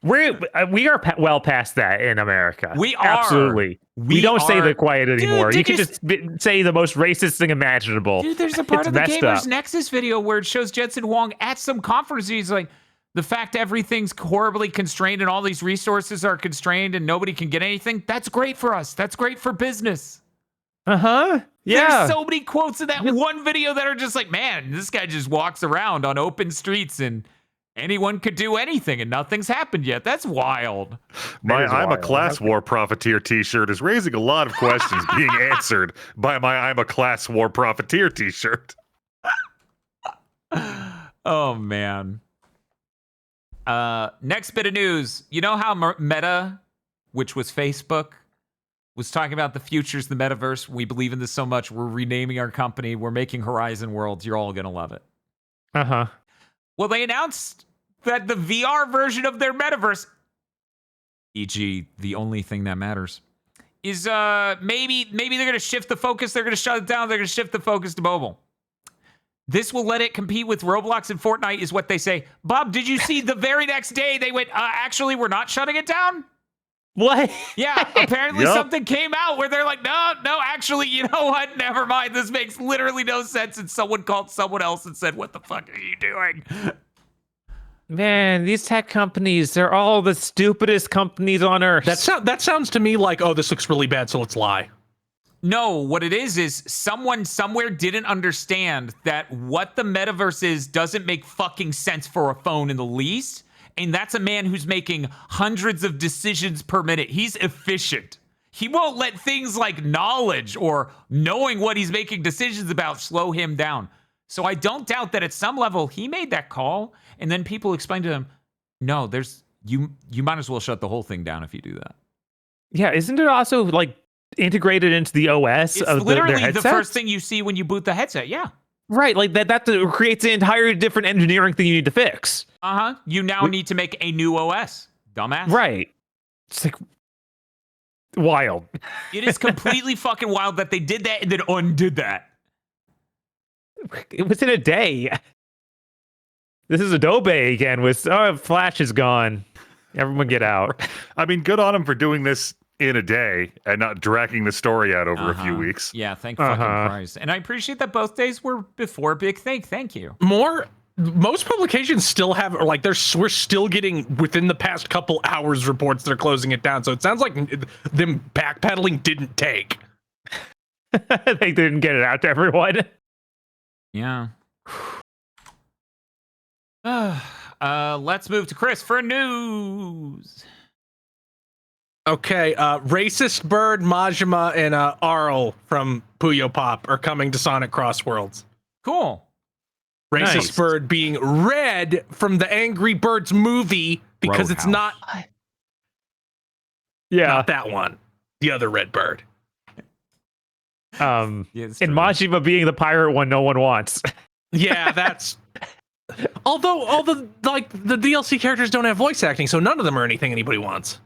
We are well past that in America. We are. Absolutely. We don't say the quiet anymore. Dude, you can just say the most racist thing imaginable. Dude, there's a part of the Gamers Nexus video where it shows Jensen Huang at some conference. He's like, the fact everything's horribly constrained and all these resources are constrained and nobody can get anything, that's great for us. That's great for business. Uh-huh. Yeah. There's so many quotes in that one video that are just like, man, this guy just walks around on open streets and Anyone could do anything and nothing's happened yet. That's wild. My is I'm wild. a class war profiteer t-shirt is raising a lot of questions being answered by my I'm a class war profiteer t-shirt. Oh, man. Next bit of news. You know how Meta, which was Facebook, was talking about the futures of the metaverse? We believe in this so much. We're renaming our company. We're making Horizon Worlds. You're all going to love it. Uh-huh. Well, they announced that the VR version of their metaverse, e.g., the only thing that matters, is maybe they're going to shift the focus. They're going to shut it down. They're going to shift the focus to mobile. This will let it compete with Roblox and Fortnite, is what they say. Bob, did you see the very next day they went, actually, we're not shutting it down? What? Yeah, apparently something came out where they're like, no, actually, you know what? Never mind. This makes literally no sense. And someone called someone else and said, what the fuck are you doing? Man, these tech companies, they're all the stupidest companies on earth. That sounds to me like, oh, this looks really bad, so let's lie. No, what it is someone somewhere didn't understand that what the metaverse is doesn't make fucking sense for a phone in the least. And that's a man who's making hundreds of decisions per minute. He's efficient. He won't let things like knowledge or knowing what he's making decisions about slow him down. So I don't doubt that at some level he made that call, and then people explained to him, no, you might as well shut the whole thing down if you do that. Yeah, isn't it also like integrated into the OS it's of literally their headsets? The first thing you see when you boot the headset, yeah. Right, like that creates an entirely different engineering thing you need to fix. Uh-huh. You now need to make a new OS, dumbass. Right. It's like wild. It is completely fucking wild that they did that and then undid that. It was in a day. This is Adobe again with, Flash is gone. Everyone get out. I mean, good on them for doing this in a day and not dragging the story out over a few weeks. Yeah, thank fucking Christ. And I appreciate that both days were before Big Thing. Thank you. Most publications still have, or like, we're still getting within the past couple hours reports that are closing it down. So it sounds like them backpedaling didn't take. They didn't get it out to everyone. Yeah. Let's move to Chris for news. Okay, Racist Bird, Majima, and Arl from Puyo Pop are coming to Sonic Cross Worlds. Cool. Racist Bird being Red from the Angry Birds movie because Roadhouse. it's not that one. The other Red Bird. And Majima being the pirate one no one wants. Yeah, that's although the DLC characters don't have voice acting, so none of them are anything anybody wants.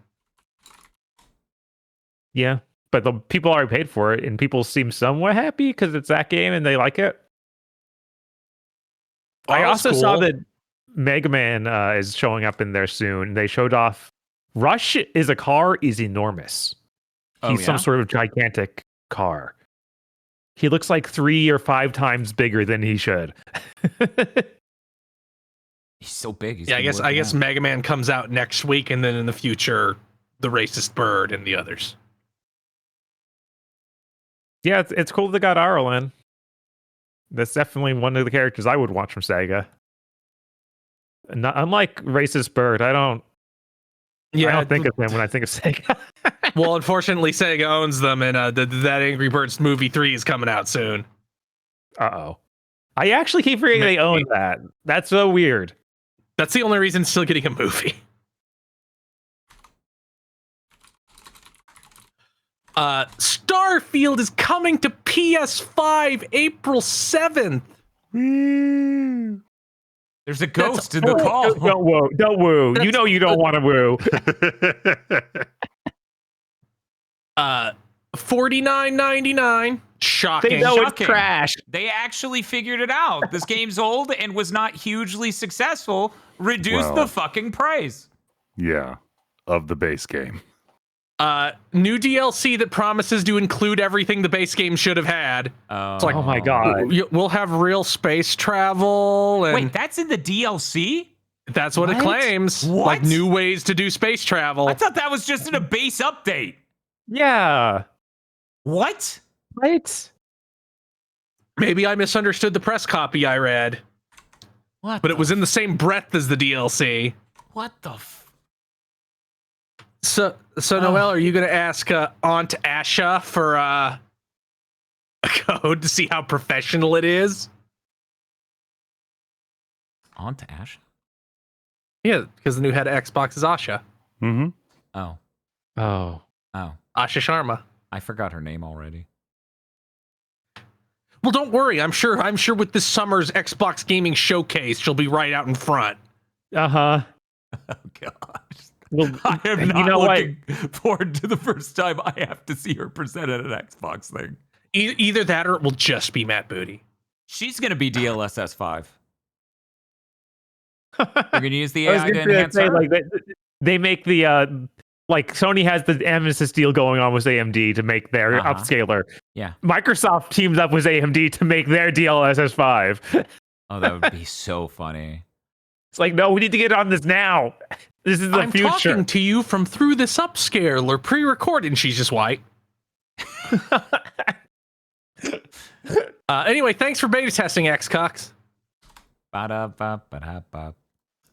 Yeah, but the people already paid for it, and people seem somewhat happy because it's that game and they like it. I also saw that Mega Man is showing up in there soon. They showed off Rush is a car is enormous. He's some sort of gigantic car. He looks like 3 or 5 times bigger than he should. He's so big. I guess Mega Man comes out next week, and then in the future, the Racist Bird and the others. Yeah, it's cool they got Arl in. That's definitely one of the characters I would watch from Sega. Unlike Racist Bird, I don't think of him when I think of Sega. Well, unfortunately, Sega owns them, and that Angry Birds movie 3 is coming out soon. Uh-oh. I actually keep forgetting they own that. That's so weird. That's the only reason it's still getting a movie. Starfield is coming to PS5 April 7th. There's a ghost in the call. Don't woo. You know you don't want to woo. $49.99. Shocking. They know it's trash. They actually figured it out. This game's old and was not hugely successful. Reduce the fucking price. Yeah, of the base game. New DLC that promises to include everything the base game should have had. It's like, oh my god. We'll have real space travel. And wait, that's in the DLC? That's what it claims. What? Like new ways to do space travel. I thought that was just in a base update. Yeah. What? Right? Maybe I misunderstood the press copy I read. What? But it was in the same breath as the DLC. What the? So Noelle, are you gonna ask Aunt Asha for a code to see how professional it is? Aunt Asha? Yeah, because the new head of Xbox is Asha. Mm-hmm. Oh. Oh. Asha Sharma. I forgot her name already. Well, don't worry. I'm sure with this summer's Xbox gaming showcase, she'll be right out in front. Uh-huh. Oh gosh. Well, I am not looking forward to the first time I have to see her present at an Xbox thing. Either that or it will just be Matt Booty. She's going to be DLSS 5. You're going to use the AI to enhance her? Like, they make the like Sony has the Nemesis deal going on with AMD to make their upscaler. Yeah. Microsoft teams up with AMD to make their DLSS 5. Oh, that would be so funny. It's like, no, we need to get on this now. This is the future. I'm talking to you from through this upscaler pre-recorded, and she's just white. Anyway, thanks for beta testing, Xcox.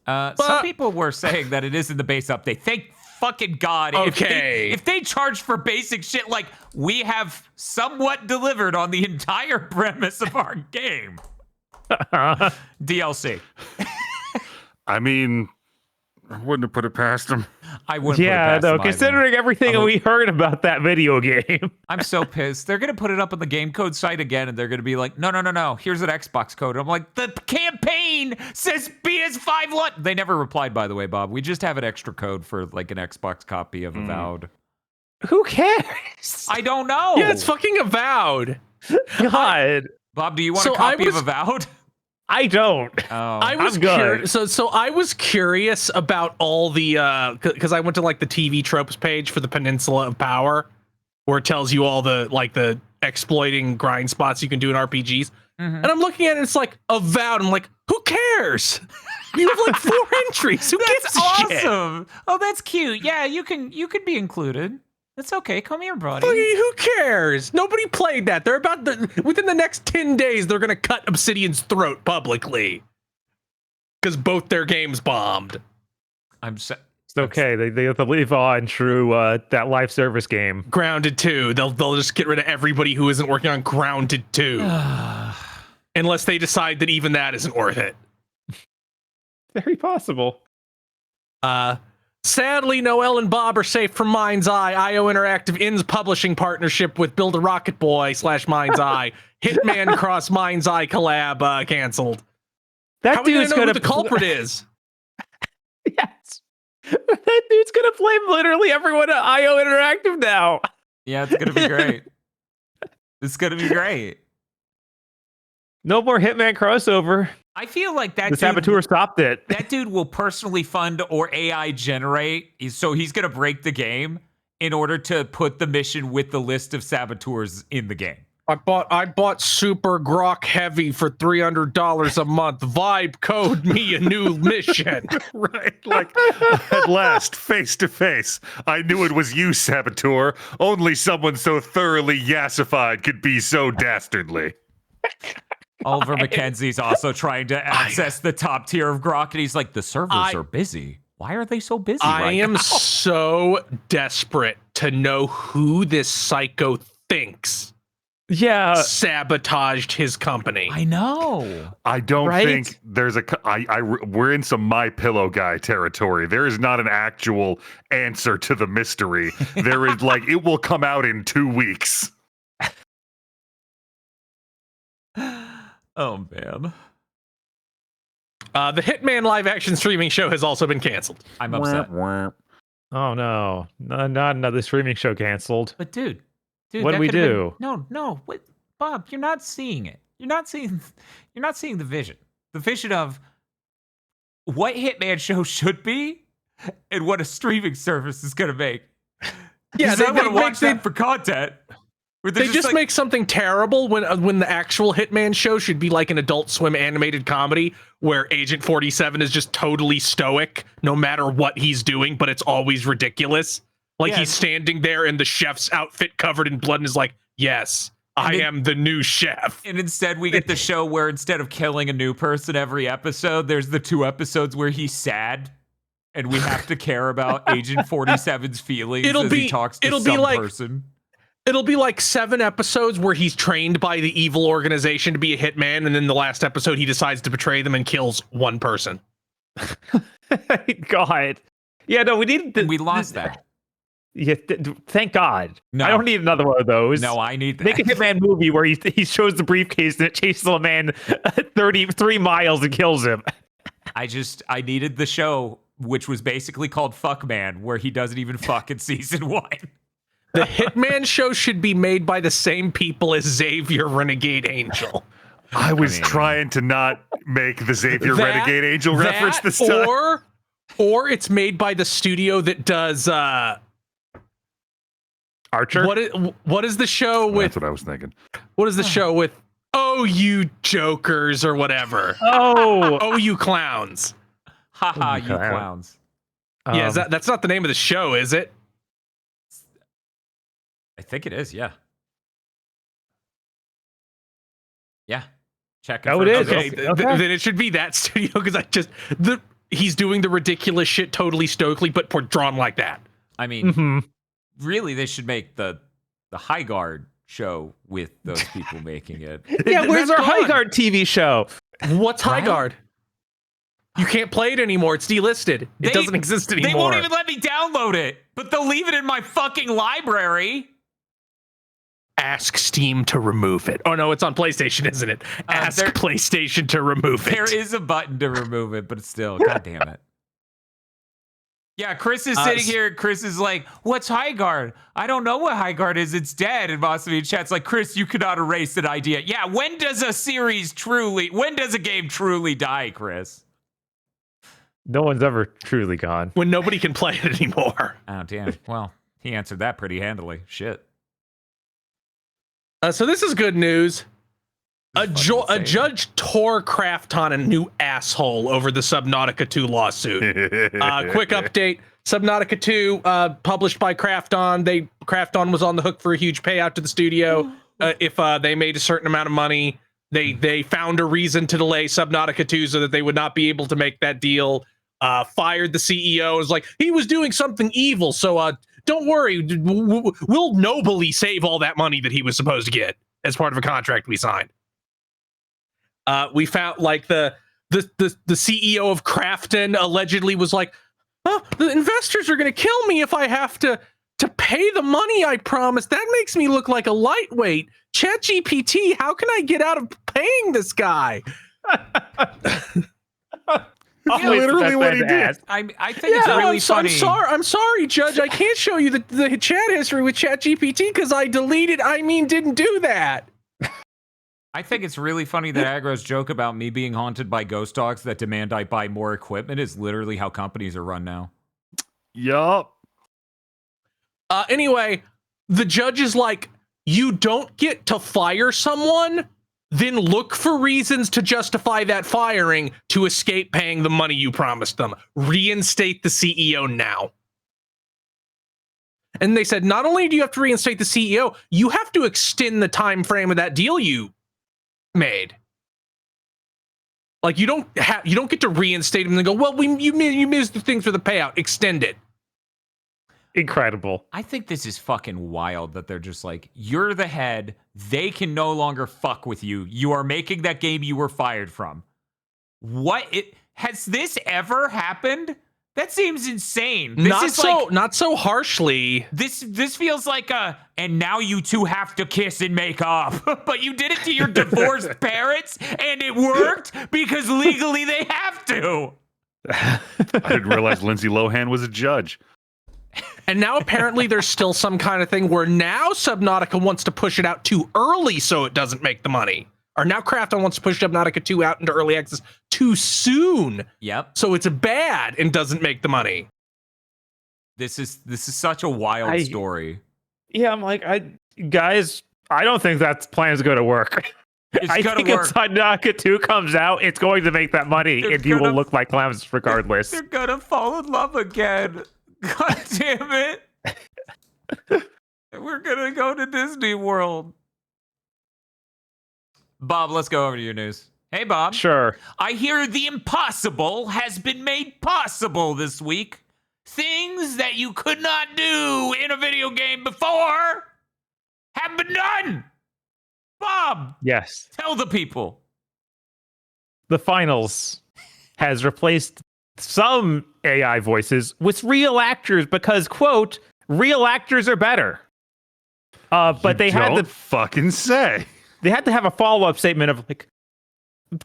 Some people were saying that it is in the base update. Thank fucking God. Okay. If they charge for basic shit, like, we have somewhat delivered on the entire premise of our game. DLC. I mean, I wouldn't have put it past them. I wouldn't put it past them either. Considering everything we heard about that video game. I'm so pissed. They're going to put it up on the game code site again, and they're going to be like, no. Here's an Xbox code. I'm like, the campaign says PS5 Lot. They never replied, by the way, Bob. We just have an extra code for like an Xbox copy of Avowed. Who cares? I don't know. Yeah, it's fucking Avowed. God. Bob, do you want a copy of Avowed? I don't. Oh, I was curious. So I was curious about all the because I went to like the TV tropes page for the Peninsula of Power, where it tells you all the like the exploiting grind spots you can do in RPGs. And I'm looking at it, it's like Avowed. I'm like, who cares? You have like 4 entries. Who gives a shit? Awesome. Oh, that's cute. Yeah, you can be included. That's okay. Come here, buddy. Who cares? Nobody played that. They're about within the next 10 days, they're gonna cut Obsidian's throat publicly because both their games bombed. It's okay. They have to live on through that live service game. Grounded 2. They'll just get rid of everybody who isn't working on Grounded 2, unless they decide that even that isn't worth it. Very possible. Sadly, Noelle and Bob are safe from Mind's Eye. IO Interactive ends publishing partnership with Build a Rocket Boy / Mind's Eye. Hitman Cross Mind's Eye collab canceled. That dude's know who the culprit is. Yes. That dude's gonna blame literally everyone at IO Interactive now. Yeah, it's gonna be great. It's gonna be great. No more Hitman crossover. I feel like that the saboteur stopped it. That dude will personally fund or AI generate, so he's going to break the game in order to put the mission with the list of saboteurs in the game. I bought Super Grok Heavy for $300 a month. Vibe code me a new mission. Right, like at last, face to face. I knew it was you, saboteur. Only someone so thoroughly yassified could be so dastardly. Oliver McKenzie's also trying to access the top tier of Grok, and he's like, the servers are busy. Why are they so busy I am now? so desperate to know who this psycho thinks sabotaged his company. I know. I don't think there's we're in some My Pillow guy territory. There is not an actual answer to the mystery. There is like, it will come out in 2 weeks. Oh, man. The Hitman live action streaming show has also been canceled. I'm upset. Oh, no. Not another streaming show canceled. But, dude. What do we do? No. Wait, Bob, you're not seeing it. You're not seeing the vision. The vision of what Hitman show should be and what a streaming service is going to make. Yeah, they want to watch that for content. They just like, make something terrible when the actual Hitman show should be like an Adult Swim animated comedy where Agent 47 is just totally stoic no matter what he's doing, but it's always ridiculous. Like he's standing there in the chef's outfit covered in blood and is like, yes, I am the new chef. And instead we get the show where instead of killing a new person every episode, there's the 2 episodes where he's sad. And we have to care about Agent 47's feelings he talks to some person. It'll be like 7 episodes where he's trained by the evil organization to be a hitman, and then the last episode he decides to betray them and kills one person. God. Yeah, no, we lost that. Yeah, thank God. No. I don't need another one of those. No, I need that. Make a Hitman movie where he shows the briefcase and it chases a man 33 miles and kills him. I needed the show, which was basically called Fuck Man, where he doesn't even fuck in season 1. The Hitman show should be made by the same people as Xavier Renegade Angel. I was trying to not make the Xavier Renegade Angel reference this time. Or it's made by the studio that does Archer? What is the show with? That's what I was thinking. What is the show with? Oh, you jokers or whatever. Oh, you clowns. Haha, you clowns. Yeah, that's not the name of the show, is it? I think it is, yeah. Yeah. Check it. Oh, it is. Okay, then it should be that studio because he's doing the ridiculous shit totally stoically, but drawn like that. I mean, really, they should make the High Guard show with those people making it. Yeah, where's our High Guard TV show? What's High Guard? You can't play it anymore. It's delisted. It doesn't exist anymore. They won't even let me download it, but they'll leave it in my fucking library. Ask Steam to remove it. Oh, no, it's on PlayStation, isn't it? Ask PlayStation to remove it. There is a button to remove it, but it's still, god damn it. Yeah, Chris is sitting here. Chris is like, what's High Guard? I don't know what High Guard is. It's dead. And Mossy chat's like, Chris, you cannot erase that idea. Yeah, when does a game truly die, Chris? No one's ever truly gone. When nobody can play it anymore. Oh, damn. Well, he answered that pretty handily. Shit. So this is good news. A judge tore Krafton a new asshole over the Subnautica 2 lawsuit. Quick update. Subnautica 2, published by Krafton. Krafton was on the hook for a huge payout to the studio. If they made a certain amount of money, they found a reason to delay Subnautica 2 so that they would not be able to make that deal. Fired the CEO. It was like, he was doing something evil, so don't worry. We'll nobly save all that money that he was supposed to get as part of a contract we signed. We found like the CEO of Krafton allegedly was like, the investors are going to kill me if I have to pay the money I promised. That makes me look like a lightweight. ChatGPT, how can I get out of paying this guy? Literally what he did. I think it's really funny. I'm sorry, Judge. I can't show you the chat history with ChatGPT because I didn't do that. I think it's really funny that Aggro's joke about me being haunted by ghost dogs that demand I buy more equipment is literally how companies are run now. Yup. Anyway, the judge is like, you don't get to fire someone, then look for reasons to justify that firing to escape paying the money you promised them. Reinstate the CEO now. And they said, not only do you have to reinstate the CEO, you have to extend the time frame of that deal you made. Like you don't get to reinstate them and go, well, you missed the things for the payout. Extend it. Incredible. I think this is fucking wild that they're just like, you're the head. They can no longer fuck with you. You are making that game you were fired from. Has this ever happened? That seems insane. Not so harshly. This feels like and now you two have to kiss and make up. But you did it to your divorced parents and it worked because legally they have to. I didn't realize Lindsay Lohan was a judge. And now apparently there's still some kind of thing where now Subnautica wants to push it out too early so it doesn't make the money. Or now Krafton wants to push Subnautica 2 out into early access too soon. Yep. So it's bad and doesn't make the money. This is such a wild story. Yeah, I'm like, guys, I don't think that plan is going to work. I think if Subnautica 2 comes out, it's going to make that money, and you will look like clowns regardless. They're gonna fall in love again. God damn it. We're gonna go to Disney World. Bob, let's go over to your news. Hey, Bob. Sure. I hear the impossible has been made possible this week. Things that you could not do in a video game before have been done. Bob. Yes. Tell the people. The finals has replaced some AI voices with real actors because, quote, real actors are better. But they had to fucking say. They had to have a follow-up statement of like,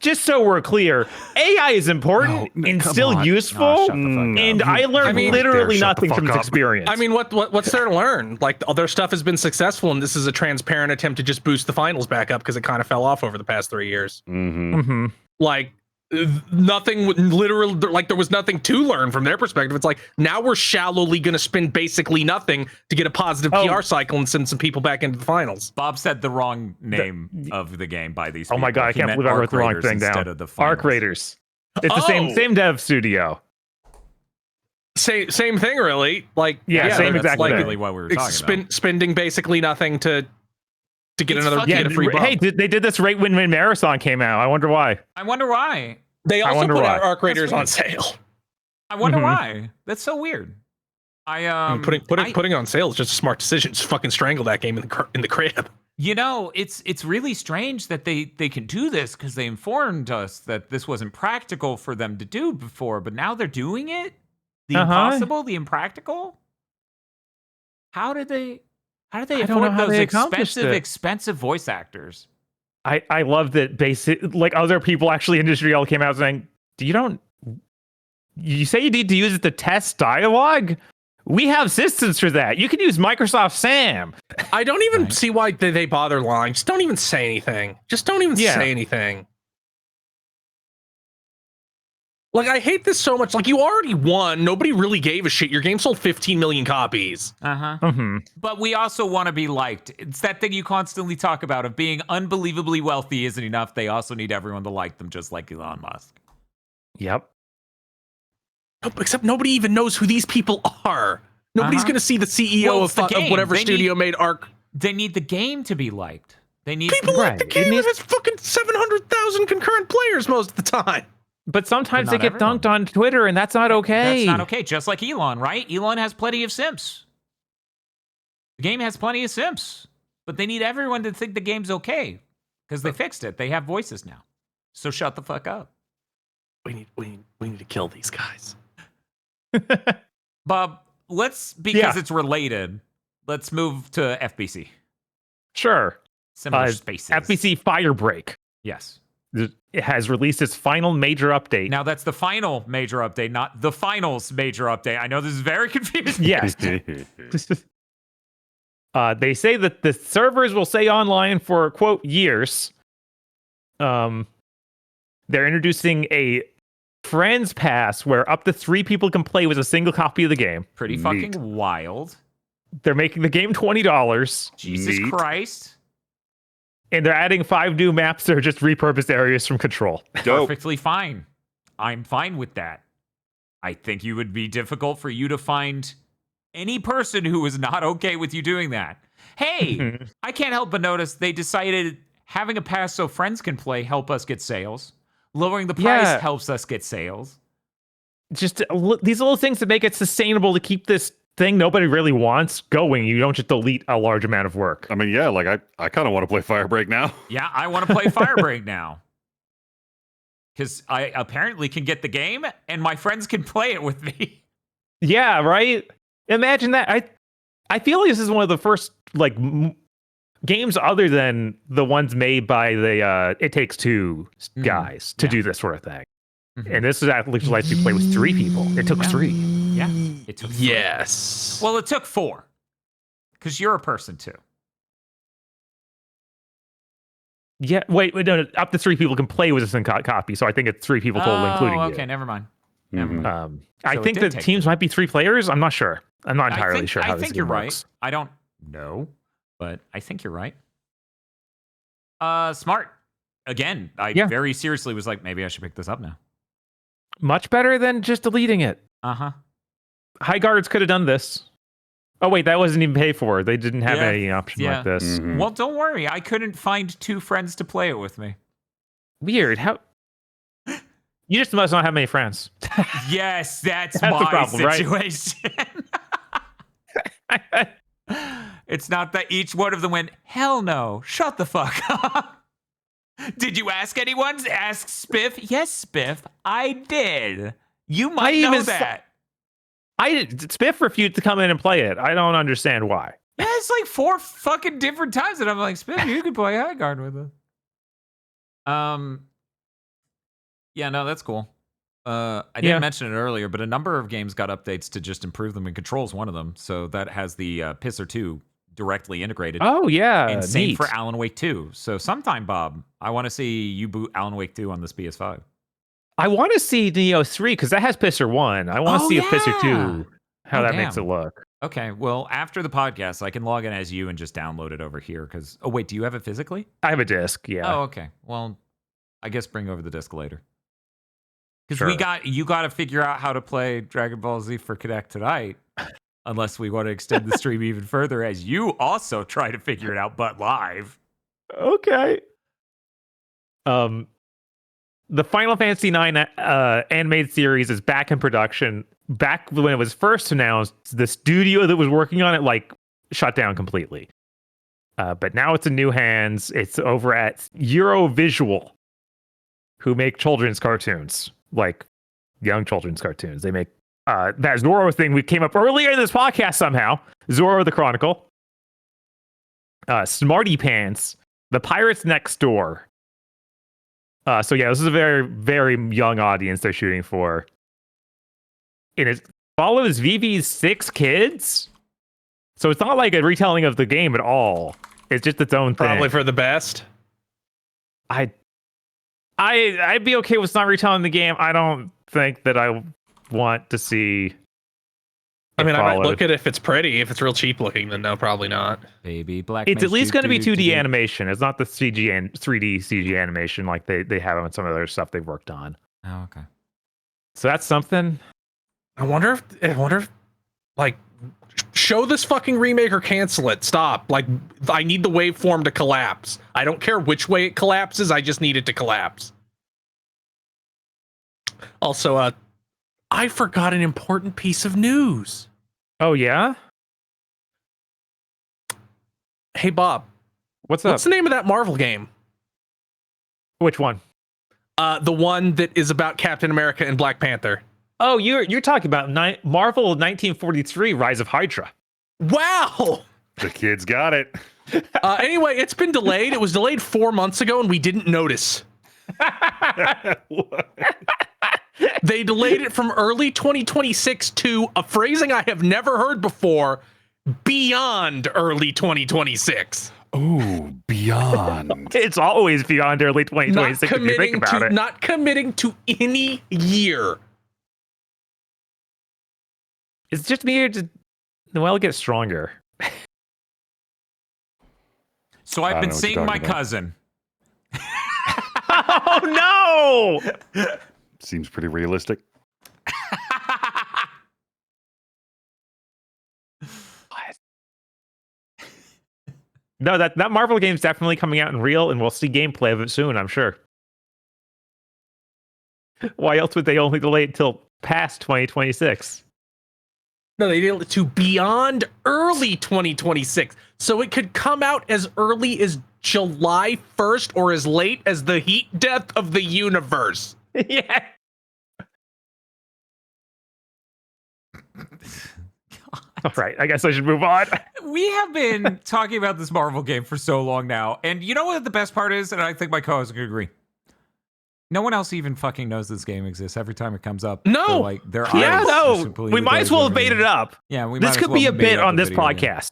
just so we're clear, AI is important and still useful. And I learned literally nothing from this experience. I mean, what's there to learn? Like, other stuff has been successful, and this is a transparent attempt to just boost the finals back up because it kind of fell off over the past 3 years. Like, nothing, literally, like, there was nothing to learn from their perspective. It's like, now we're shallowly going to spend basically nothing to get a positive PR cycle and send some people back into the finals. Bob said the wrong name of the game by these people. Oh my god, I can't believe I wrote the wrong thing down. Arc Raiders. It's the same dev studio. Same thing, really. Like, same exactly what we were talking about. Spending basically nothing to get a free bump. Hey, they did this right when Marathon came out. I wonder why. They also put out Arc Raiders on sale. I wonder why. That's so weird. Putting on sale is just a smart decision. Just fucking strangle that game in the crib. You know, it's really strange that they can do this because they informed us that this wasn't practical for them to do before, but now they're doing it. The impossible, the impractical. How did they afford those expensive voice actors? I love that like other people actually industry all came out saying, you say you need to use it to test dialogue? We have systems for that. You can use Microsoft Sam. I don't even see why they bother lying. Just don't even say anything. Say anything. Like, I hate this so much. Like, you already won. Nobody really gave a shit. Your game sold 15 million copies. But we also want to be liked. It's that thing you constantly talk about of being unbelievably wealthy isn't enough. They also need everyone to like them, just like Elon Musk. Yep. Except nobody even knows who these people are. Nobody's going to see the CEO of whatever studio made Arc. They need the game to be liked. They need people like the game that has fucking 700,000 concurrent players most of the time. But sometimes they get dunked on Twitter, and that's not okay. That's not okay. Just like Elon, right? Elon has plenty of simps. The game has plenty of simps. But they need everyone to think the game's okay. Because they fixed it. They have voices now. So shut the fuck up. We need to kill these guys. Bob, because it's related, let's move to FBC. Sure. Similar spaces. FBC Firebreak. Yes. It has released its final major update. Now, that's the final major update, not the finals major update. I know this is very confusing. Yes. They say that the servers will stay online for, quote, years. They're introducing a Friends Pass where up to 3 people can play with a single copy of the game. Pretty fucking wild. They're making the game $20. Jesus Christ. And they're adding 5 new maps that are just repurposed areas from Control. Dope. Perfectly fine. I'm fine with that. I think it would be difficult for you to find any person who is not okay with you doing that. Hey, I can't help but notice they decided having a pass so friends can play help us get sales. Lowering the price helps us get sales. Just these little things that make it sustainable to keep this thing nobody really wants going. You don't just delete a large amount of work. I mean, yeah, like I kind of want to play Firebreak now. Yeah, I want to play Firebreak now. Because I apparently can get the game and my friends can play it with me. Yeah, right? Imagine that. I feel like this is one of the first like games other than the ones made by the It Takes Two guys to do this sort of thing. And this is actually lets you play with 3 people. It took 3. Yeah, it took 3. Yes. Well, it took 4. Because you're a person too. Yeah, wait, no, up to 3 people can play with this copy. So I think it's 3 people total, including you. Okay, never mind. I think the teams might be 3 players. I'm not sure. I'm not entirely sure how this game works. I don't know, but I think you're right. Smart. Again, I very seriously was like, maybe I should pick this up now. Much better than just deleting it. Uh-huh. High Guards could have done this. Oh wait, that wasn't even paid for. They didn't have any option like this. Mm-hmm. Well, don't worry. I couldn't find 2 friends to play it with me. Weird. How? You just must not have many friends. Yes, that's the my problem, situation. It's not that each one of them went, hell no, shut the fuck up. Did you ask anyone? Ask Spiff. Yes, Spiff, I did. You might know that. Spiff refused to come in and play it. I don't understand why. Yeah, it's like 4 fucking different times, and I'm like, Spiff, you could play High Guard with us. Yeah, no, that's cool. I didn't mention it earlier, but a number of games got updates to just improve them, and Control's one of them. So that has the Pisser 2 directly integrated. Oh, yeah. And same neat. for Alan Wake 2. So sometime, Bob, I want to see you boot Alan Wake 2 on this PS5. I want to see Neo 3 because that has Pisser 1. I want to see a Pisser 2, how that makes it look. Okay, well, after the podcast, I can log in as you and just download it over here. Because, oh, wait, do you have it physically? I have a disc, yeah. Oh, okay. Well, I guess bring over the disc later. Because you got to figure out how to play Dragon Ball Z for Connect tonight. Unless we want to extend the stream even further, as you also try to figure it out, but live. Okay. The Final Fantasy IX animated series is back in production. Back when it was first announced, the studio that was working on it shut down completely. But now it's in new hands. It's over at Eurovisual, who make children's cartoons, like young children's cartoons. They make that Zorro thing we came up earlier in this podcast somehow. Zorro the Chronicle. Smarty Pants. The Pirates Next Door. So yeah, this is a very, very young audience they're shooting for. And it follows Vivi's 6 kids. So it's not like a retelling of the game at all. It's just its own thing. Probably for the best. I'd be okay with not retelling the game. I don't think that I want to see. I mean, I might look at it if it's pretty. If it's real cheap looking, then no, probably not. Baby black. It's at least going to be 2D animation. It's not the CG and 3D CG animation like they have on some of the other stuff they've worked on. Oh, okay. So that's something. I wonder if like show this fucking remake or cancel it. Stop. Like, I need the waveform to collapse. I don't care which way it collapses. I just need it to collapse. Also, I forgot an important piece of news. Oh, yeah? Hey, Bob. What's up? What's the name of that Marvel game? Which one? The one that is about Captain America and Black Panther. Oh, you're talking about Marvel 1943 Rise of Hydra. Wow! The kids got it. Anyway, it's been delayed. It was delayed 4 months ago, and we didn't notice. They delayed it from early 2026 to a phrasing I have never heard before, beyond early 2026. Ooh, beyond. It's always beyond early 2026 if you think about it. Not committing to any year. It's just weird to get stronger. So I've been seeing my cousin. Oh no! Seems pretty realistic. No, that Marvel game's definitely coming out in real, and we'll see gameplay of it soon, I'm sure. Why else would they only delay it till past 2026? No, they delayed it to beyond early 2026. So it could come out as early as July 1st or as late as the heat death of the universe. Yeah. All right, I guess I should move on. We have been talking about this Marvel game for so long now, and you know what the best part is, and I think my co-host could agree. No one else even fucking knows this game exists. Every time it comes up, no, like their yeah, eyes no, we might as well have baited it up. Yeah, we. This could be a bit on this podcast.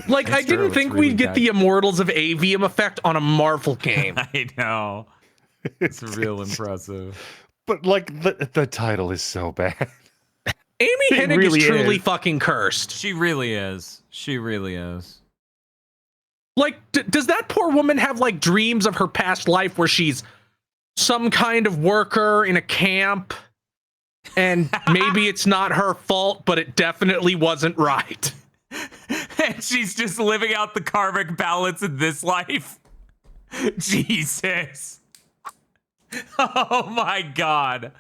Like, I didn't think we'd get the Immortals of Avium effect on a Marvel game. I know. It's real impressive. But like the title is so bad. Amy Hennig really is truly is. fucking cursed. She really is. She really is. Like, does that poor woman have like dreams of her past life where she's some kind of worker in a camp, and maybe it's not her fault, but it definitely wasn't right. And she's just living out the karmic balance in this life. Jesus. Oh my god.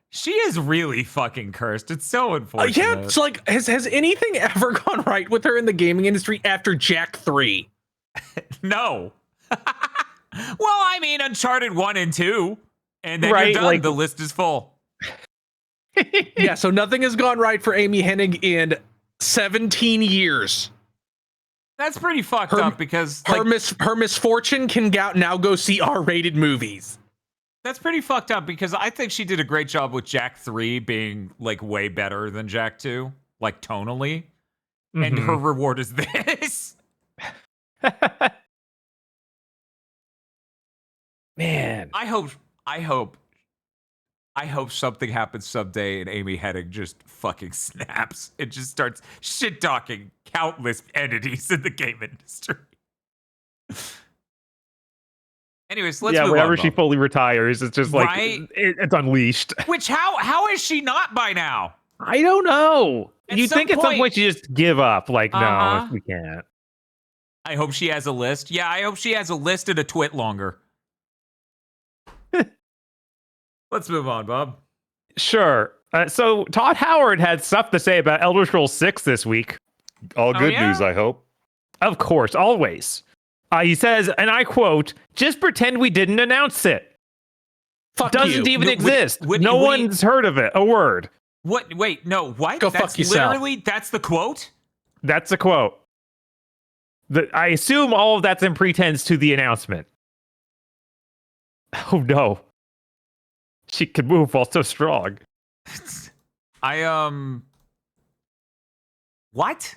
She is really fucking cursed. It's so unfortunate. Yeah, it's like, has anything ever gone right with her in the gaming industry after Jak 3? No. Well, I mean, Uncharted 1 and 2. And then you're done. Like, the list is full. Yeah, so nothing has gone right for Amy Hennig in 17 years. That's pretty fucked up because her misfortune can now go see R-rated movies. That's pretty fucked up because I think she did a great job with Jak 3 being like way better than Jak 2, like tonally. Mm-hmm. And her reward is this. Man. I hope something happens someday and Amy Hennig just fucking snaps and just starts shit talking countless entities in the game industry. Anyways, let's move whenever on, she fully retires, it's just like it's unleashed. Which how is she not by now? I don't know. You think at some point she just give up? Like, no, we can't. I hope she has a list. Yeah, I hope she has a list and a twit longer. Let's move on, Bob. Sure. So Todd Howard had stuff to say about Elder Scrolls 6 this week. All good news, I hope. Of course, always. He says, and I quote, "Just pretend we didn't announce it. Fuck Doesn't you. even exist. No one's heard of it. A word." What? Wait, no. What? Go fuck yourself. Literally, that's the quote? That's the quote. I assume all of that's in pretense to the announcement. Oh no. She can move while so strong. What?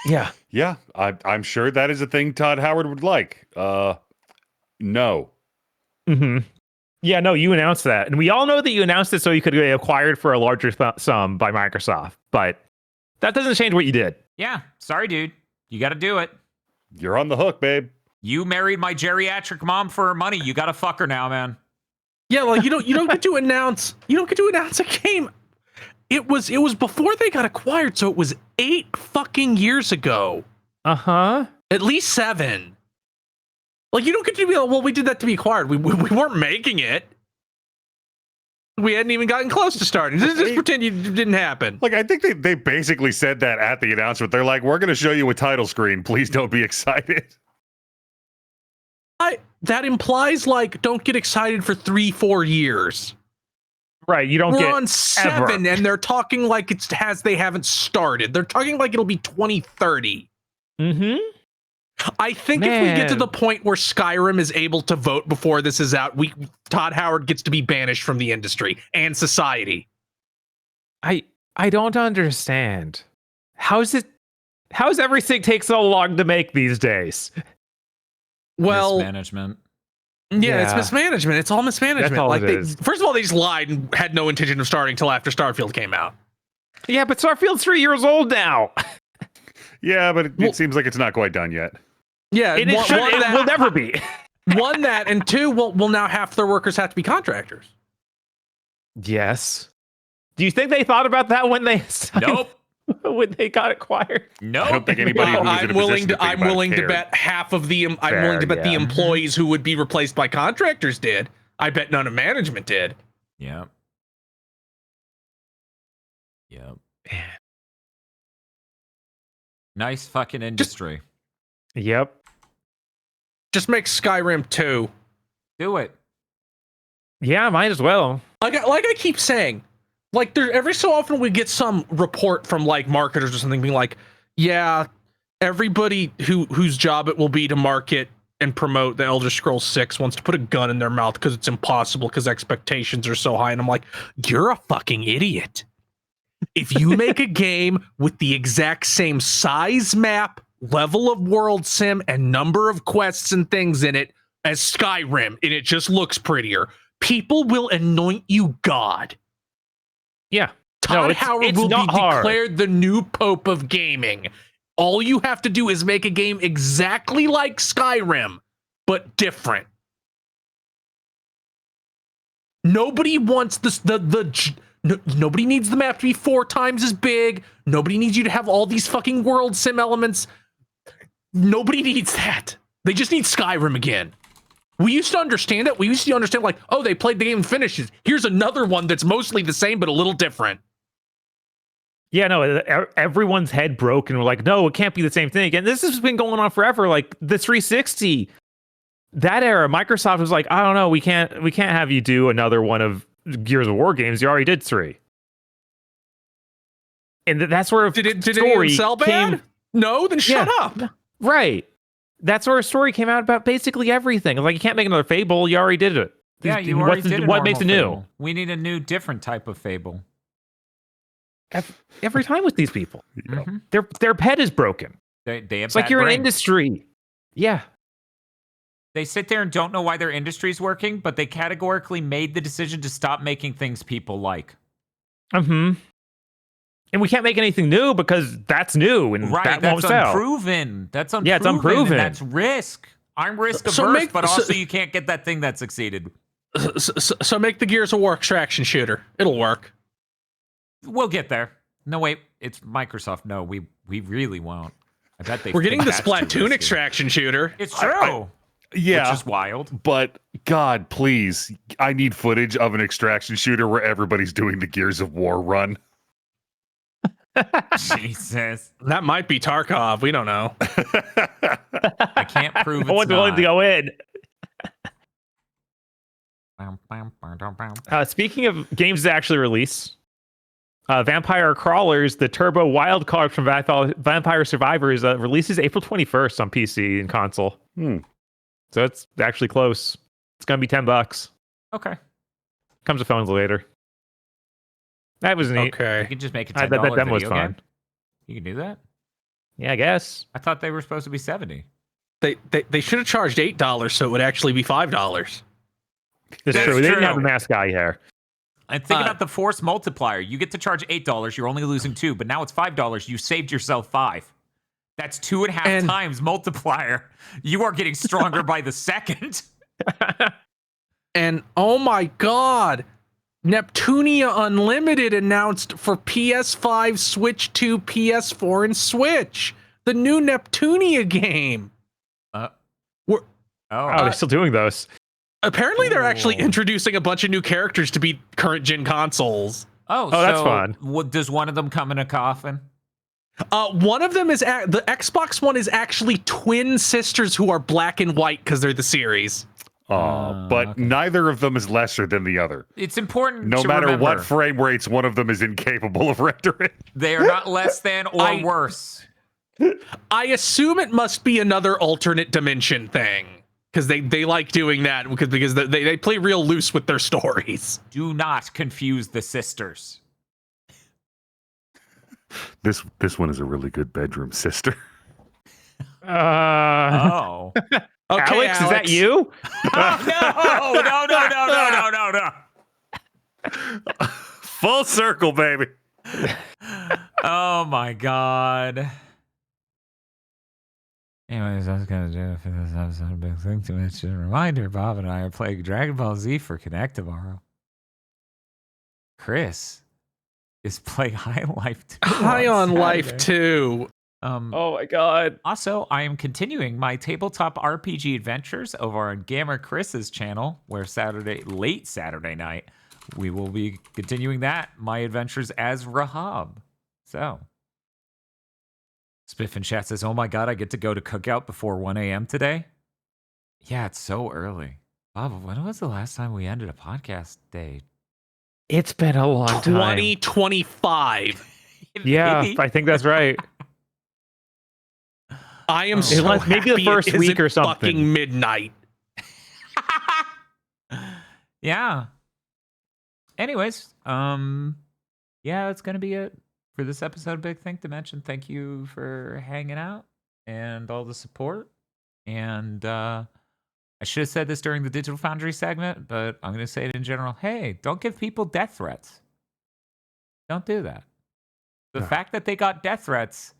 Yeah. Yeah, I'm sure that is a thing Todd Howard would like. No. Mm-hmm. Yeah, no, you announced that. And we all know that you announced it so you could get acquired for a larger sum by Microsoft. But that doesn't change what you did. Yeah. Sorry, dude. You got to do it. You're on the hook, babe. You married my geriatric mom for her money. You got to fuck her now, man. Yeah, like you don't get to announce a game. It was before they got acquired, so it was 8 fucking years ago. Uh-huh. At least 7. Like, you don't get to be like, well, we did that to be acquired. We weren't making it. We hadn't even gotten close to starting. Just pretend it didn't happen. Like, I think they basically said that at the announcement. They're like, we're going to show you a title screen. Please don't be excited. That implies, like, don't get excited for 3-4 years. Right, you don't We're get on 7, and they're talking like they haven't started. They're talking like it'll be 2030. Mm-hmm. I think if we get to the point where Skyrim is able to vote before this is out, Todd Howard gets to be banished from the industry and society. I don't understand. How's everything take so long to make these days? Well, mismanagement. Yeah, it's mismanagement. It's all mismanagement. That's all like it is. First of all, they just lied and had no intention of starting until after Starfield came out. Yeah, but Starfield's 3 years old now. Yeah, but it seems like it's not quite done yet. Yeah, it will never be. One, that, and two, well, now half their workers have to be contractors. Yes. Do you think they thought about that when they signed, when they got acquired? No, I don't think anybody. I'm willing to bet half of the. I'm willing to bet the employees who would be replaced by contractors did. I bet none of management did. Yeah. Yep. Man. Nice fucking industry. Yep. Just make Skyrim 2. Do it. Yeah, might as well. Like I keep saying, like there every so often we get some report from like marketers or something being like, yeah, everybody whose job it will be to market and promote the Elder Scrolls 6 wants to put a gun in their mouth because it's impossible because expectations are so high. And I'm like, you're a fucking idiot. If you make a game with the exact same size map, level of world sim, and number of quests and things in it as Skyrim, and it just looks prettier, people will anoint you God. Yeah. Todd Howard will be declared the new Pope of gaming. All you have to do is make a game exactly like Skyrim, but different. Nobody wants this, the nobody needs the map to be 4 times as big. Nobody needs you to have all these fucking world sim elements. Nobody needs that. They just need Skyrim again. We used to understand it. We used to understand like, oh, they played the game and finished it. Here's another one that's mostly the same, but a little different. Yeah, no, everyone's head broke and we're like, no, it can't be the same thing. And this has been going on forever. Like the 360, that era, Microsoft was like, I don't know, we can't have you do another one of Gears of War games. You already did 3. And that's where did it sell bad? No, then shut up. Right. That's where a story came out about basically everything. Like, you can't make another Fable. You already did it. Yeah, you already did it. What makes it new? Fable. We need a new, different type of Fable. Every time with these people. Mm-hmm. Their head is broken. They have it's like you're brains. an industry. Yeah. They sit there and don't know why their industry's working, but they categorically made the decision to stop making things people like. Mm-hmm. And we can't make anything new because that's new and right, that won't sell. Unproven. That's unproven. Yeah, it's unproven. And that's risk. I'm risk averse, but also you can't get that thing that succeeded. So make the Gears of War extraction shooter. It'll work. We'll get there. No, wait. It's Microsoft. No, we really won't. I bet we're getting the Splatoon extraction shooter. It's true. Yeah. Which is wild. But God, please, I need footage of an extraction shooter where everybody's doing the Gears of War run. Jesus. That might be Tarkov. We don't know. I can't prove no one's willing to go in. Speaking of games that actually release, Vampire Crawlers, the Turbo Wild Card from Vampire Survivors releases April 21st on PC and console. So it's actually close. It's going to be $10. Okay. Comes to phones later. That was neat. Okay. You can just make a $10 that demo was video fun. game. You can do that? Yeah, I guess. I thought they were supposed to be $70. They should have charged $8 so it would actually be $5. That's true. They didn't have a mask guy here. And think about the force multiplier. You get to charge $8. You're only losing $2, but now it's $5. You saved yourself $5. That's 2.5 times multiplier. You are getting stronger by the second. And oh my God, Neptunia Unlimited announced for PS5, Switch 2, PS4, and Switch. The new Neptunia game. They're still doing those. Apparently, they're actually introducing a bunch of new characters to be current gen consoles. Oh, that's fun. Does one of them come in a coffin? One of them is the Xbox One is actually twin sisters who are black and white because they're the series. But neither of them is lesser than the other. It's important no to matter remember, what frame rates one of them is incapable of rendering. They are not less than or worse. I assume it must be another alternate dimension thing. Because they like doing that because they play real loose with their stories. Do not confuse the sisters. This one is a really good bedroom sister. Oh. Okay, Alex, is that you? No. Full circle, baby. Oh my God. Anyways, I was going to do it for this episode. A big thing to mention. A reminder, Bob and I are playing Dragon Ball Z for Connect tomorrow. Chris is playing High on Life 2. High on Life 2. Oh my God. Also, I am continuing my tabletop RPG adventures over on Gamer Chris's channel, where late Saturday night, we will be continuing my adventures as Rahab. So... Spiff in chat says, oh my God, I get to go to cookout before 1 a.m. today? Yeah, it's so early. Bob, when was the last time we ended a podcast day? It's been a long time. 2025. Yeah, I think that's right. I am so maybe the first week or something. Fucking midnight. Yeah. Anyways, yeah, that's going to be it for this episode of Big Think Dimension. Thank you for hanging out and all the support. And I should have said this during the Digital Foundry segment, but I'm going to say it in general. Hey, don't give people death threats. Don't do that. The fact that they got death threats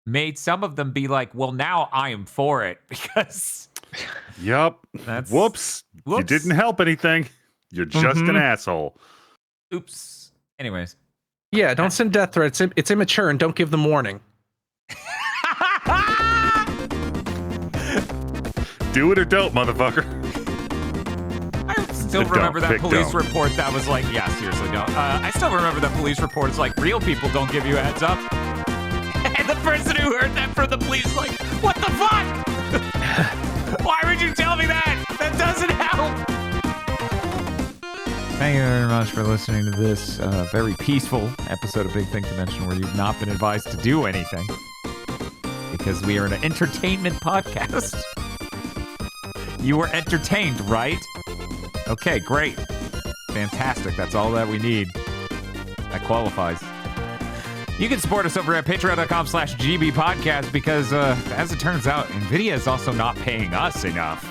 made some of them be like, well, now I am for it because... Yep. Whoops. You didn't help anything. You're just an asshole. Oops. Anyways. Yeah, don't send death threats. It's immature and don't give them warning. Do it or don't, motherfucker. I still remember that police report that was like, yeah, seriously, don't. I still remember that police report is like, real people don't give you a heads up. And the person who heard that from the police like, what the fuck? Why would you tell me that? That doesn't help. Thank you very much for listening to this very peaceful episode of Big Thing to Mention where you've not been advised to do anything. Because we are an entertainment podcast. You were entertained, right? Okay, great. Fantastic. That's all that we need. That qualifies. You can support us over at patreon.com/GBpodcast because, as it turns out, NVIDIA is also not paying us enough.